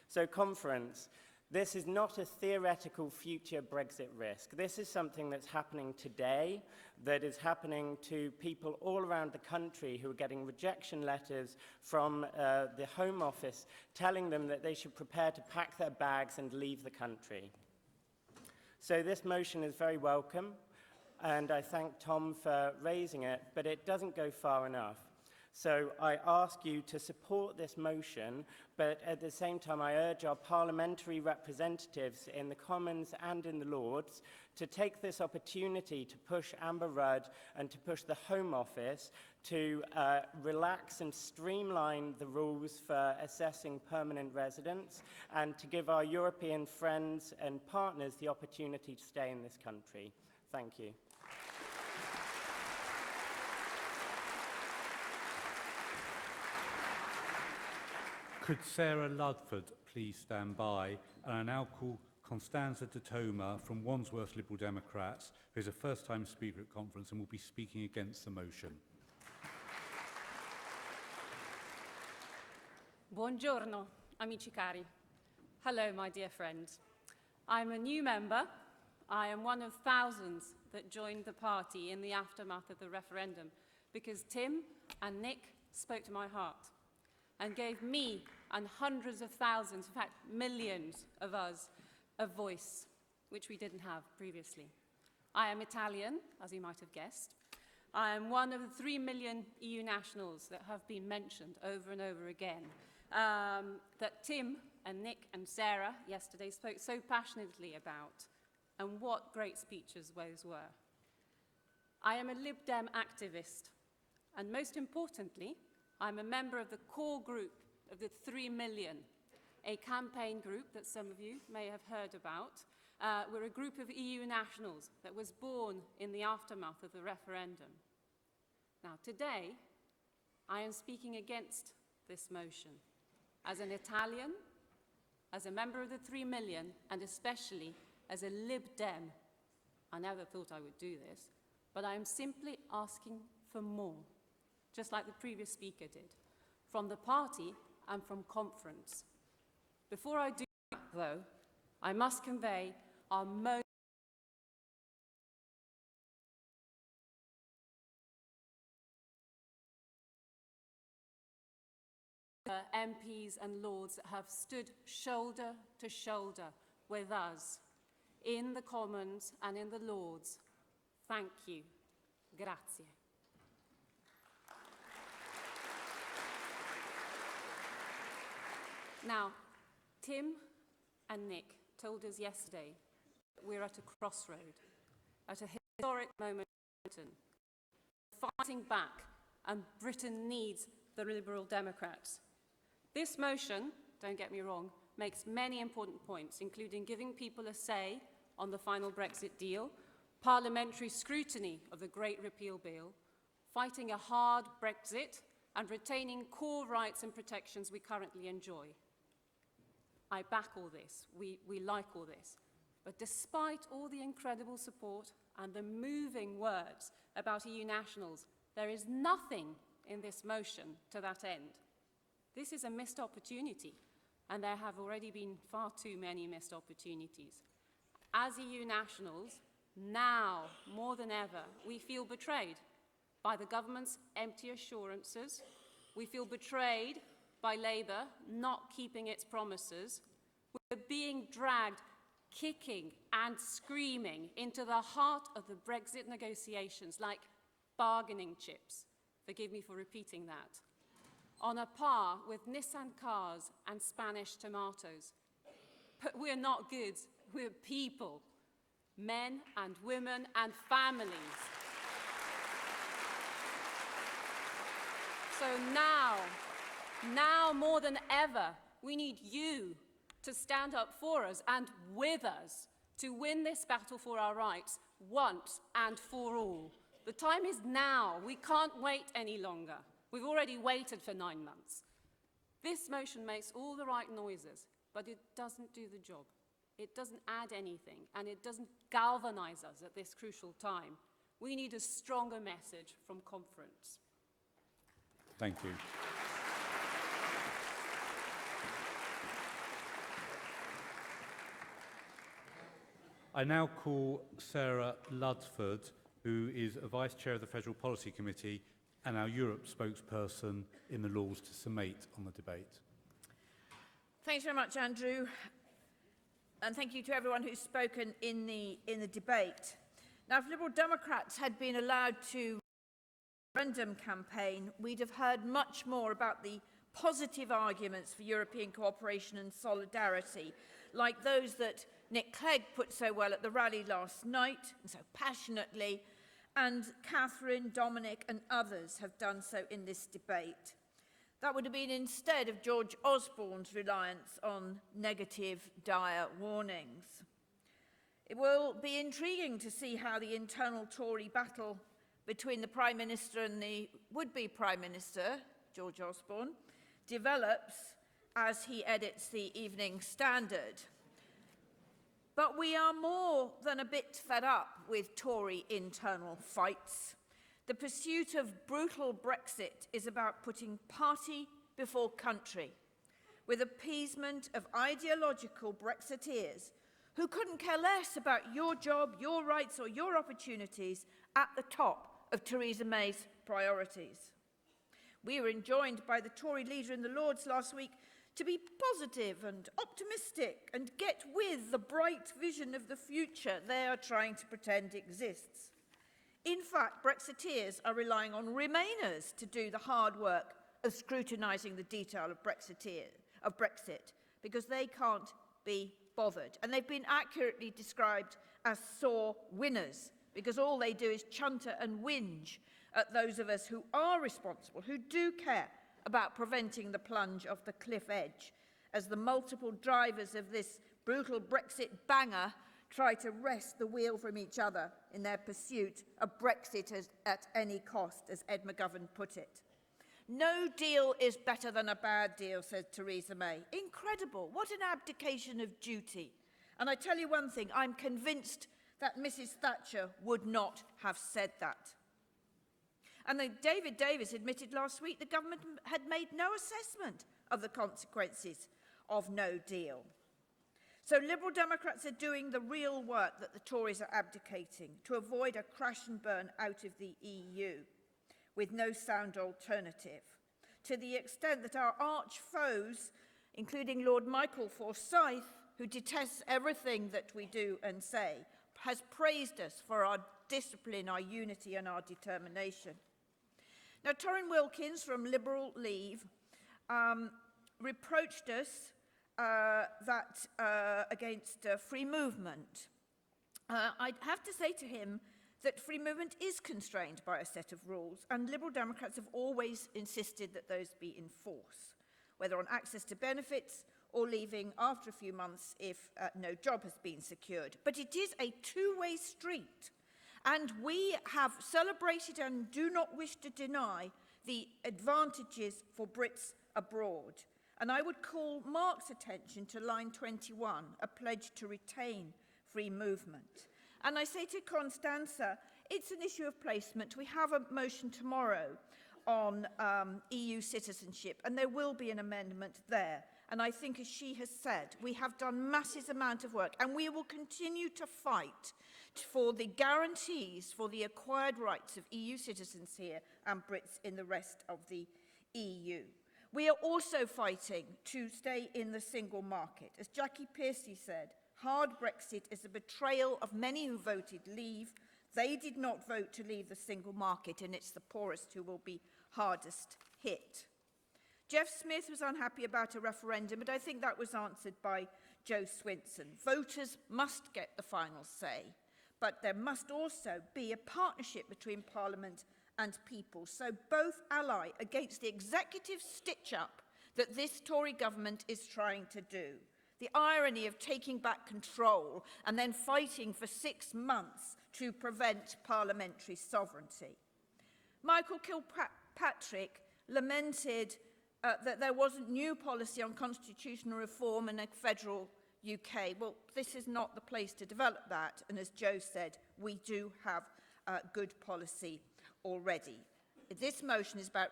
So, conference, this is not a theoretical future Brexit risk. This is something that's happening today, that is happening to people all around the country who are getting rejection letters from the Home Office telling them that they should prepare to pack their bags and leave the country. So this motion is very welcome, and I thank Tom for raising it, but it doesn't go far enough. So I ask you to support this motion, but at the same time I urge our parliamentary representatives in the Commons and in the Lords to take this opportunity to push Amber Rudd and to push the Home Office to relax and streamline the rules for assessing permanent residents and to give our European friends and partners the opportunity to stay in this country. Thank you. Could Sarah Ludford please stand by? And I now call Constanza Tatoma from Wandsworth Liberal Democrats, who is a first-time speaker at conference and will be speaking against the motion. Buongiorno, amici cari. Hello, my dear friend. I'm a new member. I am one of thousands that joined the party in the aftermath of the referendum because Tim and Nick spoke to my heart and gave me and hundreds of thousands, in fact, millions of us, a voice, which we didn't have previously. I am Italian, as you might have guessed. I am one of the 3 million EU nationals that have been mentioned over and over again, that Tim and Nick and Sarah yesterday spoke so passionately about, and what great speeches those were. I am a Lib Dem activist, and most importantly, I'm a member of the core group of the 3 million, a campaign group that some of you may have heard about. We're a group of EU nationals that was born in the aftermath of the referendum. Now, today, I am speaking against this motion. As an Italian, as a member of the 3 million, and especially as a Lib Dem, I never thought I would do this, but I am simply asking for more, just like the previous speaker did, from the party and from conference. Before I do that, though, I must convey our most MPs and Lords that have stood shoulder to shoulder with us in the Commons and in the Lords. Thank you. Grazie. Now, Tim and Nick told us yesterday that we're at a crossroad, at a historic moment in Britain, fighting back, and Britain needs the Liberal Democrats. This motion, don't get me wrong, makes many important points, including giving people a say on the final Brexit deal, parliamentary scrutiny of the Great Repeal Bill, fighting a hard Brexit, and retaining core rights and protections we currently enjoy. I back all this, we like all this. But despite all the incredible support and the moving words about EU nationals, there is nothing in this motion to that end. This is a missed opportunity, and there have already been far too many missed opportunities. As EU nationals, now more than ever, we feel betrayed by the government's empty assurances. We feel betrayed by Labour not keeping its promises. We're being dragged kicking and screaming into the heart of the Brexit negotiations like bargaining chips. Forgive me for repeating that. On a par with Nissan cars and Spanish tomatoes. But we're not goods, we're people, men and women and families. So now more than ever, we need you to stand up for us and with us to win this battle for our rights once and for all. The time is now. We can't wait any longer. We've already waited for 9 months. This motion makes all the right noises, but it doesn't do the job. It doesn't add anything, and it doesn't galvanise us at this crucial time. We need a stronger message from conference. Thank you. I now call Sarah Ludford, who is a Vice Chair of the Federal Policy Committee and our Europe spokesperson in the Lords, to summate on the debate. Thanks very much, Andrew. And thank you to everyone who's spoken in the debate. Now, if Liberal Democrats had been allowed to referendum campaign, we'd have heard much more about the positive arguments for European cooperation and solidarity, like those that Nick Clegg put so well at the rally last night, and so passionately, and Catherine, Dominic and others have done so in this debate. That would have been instead of George Osborne's reliance on negative, dire warnings. It will be intriguing to see how the internal Tory battle between the Prime Minister and the would-be Prime Minister, George Osborne, develops as he edits the Evening Standard. But we are more than a bit fed up with Tory internal fights. The pursuit of brutal Brexit is about putting party before country, with appeasement of ideological Brexiteers who couldn't care less about your job, your rights or your opportunities at the top of Theresa May's priorities. We were enjoined by the Tory leader in the Lords last week to be positive and optimistic and get with the bright vision of the future they are trying to pretend exists. In fact, Brexiteers are relying on Remainers to do the hard work of scrutinising the detail of Brexit, because they can't be bothered. And they've been accurately described as sore winners, because all they do is chunter and whinge at those of us who are responsible, who do care about preventing the plunge off the cliff edge, as the multiple drivers of this brutal Brexit banger try to wrest the wheel from each other in their pursuit of Brexit at any cost, as Ed McGovern put it. No deal is better than a bad deal, said Theresa May. Incredible. What an abdication of duty. And I tell you one thing, I'm convinced that Mrs. Thatcher would not have said that. And then David Davis admitted last week the government had made no assessment of the consequences of no deal. So Liberal Democrats are doing the real work that the Tories are abdicating to avoid a crash and burn out of the EU with no sound alternative, to the extent that our arch foes, including Lord Michael Forsyth, who detests everything that we do and say, has praised us for our discipline, our unity and our determination. Now, Torrin Wilkins from Liberal Leave reproached us against free movement. I have to say to him that free movement is constrained by a set of rules, and Liberal Democrats have always insisted that those be enforced, whether on access to benefits or leaving after a few months if no job has been secured. But it is a two-way street. And we have celebrated and do not wish to deny the advantages for Brits abroad. And I would call Mark's attention to line 21, a pledge to retain free movement. And I say to Constanza, it's an issue of placement. We have a motion tomorrow on EU citizenship, and there will be an amendment there. And I think, as she has said, we have done massive amount of work, and we will continue to fight for the guarantees for the acquired rights of EU citizens here and Brits in the rest of the EU. We are also fighting to stay in the single market. As Jackie Pearcey said, hard Brexit is a betrayal of many who voted leave. They did not vote to leave the single market, and it's the poorest who will be hardest hit. Jeff Smith was unhappy about a referendum, but I think that was answered by Joe Swinson. Voters must get the final say, but there must also be a partnership between Parliament and people, so both ally against the executive stitch-up that this Tory government is trying to do. The irony of taking back control and then fighting for 6 months to prevent parliamentary sovereignty. Michael Kilpatrick lamented that there wasn't new policy on constitutional reform in a federal UK. Well, this is not the place to develop that, and as Joe said, we do have good policy already. This motion is about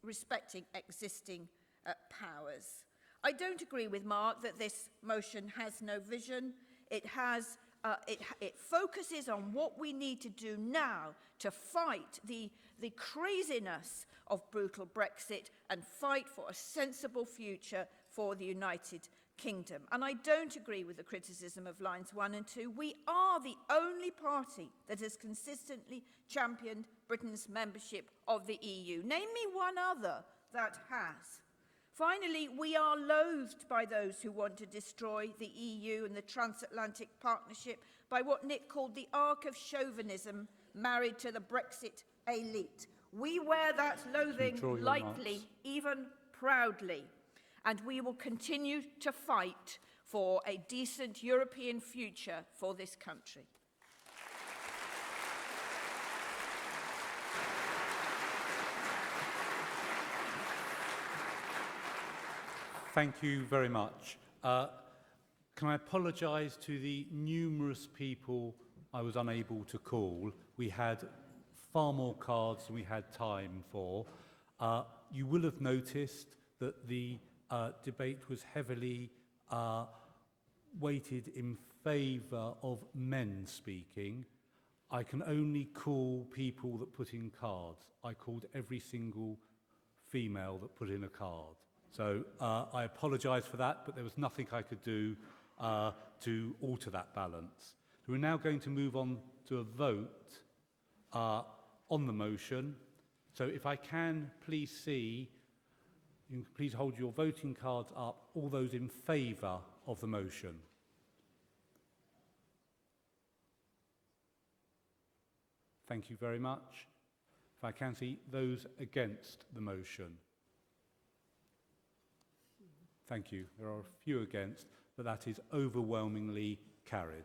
respecting existing powers. I don't agree with Mark that this motion has no vision. It focuses on what we need to do now to fight the craziness of brutal Brexit and fight for a sensible future for the United Kingdom. And I don't agree with the criticism of lines 1 and 2. We are the only party that has consistently championed Britain's membership of the EU. Name me one other that has. Finally, we are loathed by those who want to destroy the EU and the transatlantic partnership by what Nick called the arc of chauvinism married to the Brexit elite. We wear that loathing lightly, even proudly, and we will continue to fight for a decent European future for this country. Thank you very much. Can I apologise to the numerous people I was unable to call? We had far more cards than we had time for. You will have noticed that the debate was heavily weighted in favour of men speaking. I can only call people that put in cards. I called every single female that put in a card. So I apologise for that, but there was nothing I could do to alter that balance. So we're now going to move on to a vote on the motion. So if I can please see, you can please hold your voting cards up, all those in favour of the motion. Thank you very much. If I can see those against the motion. Thank you. There are a few against, but that is overwhelmingly carried.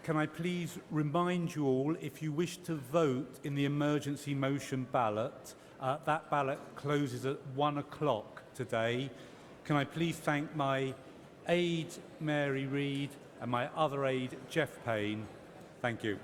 Can I please remind you all, if you wish to vote in the emergency motion ballot, that ballot closes at 1 o'clock today. Can I please thank my aide, Mary Reid, and my other aide, Jeff Payne. Thank you.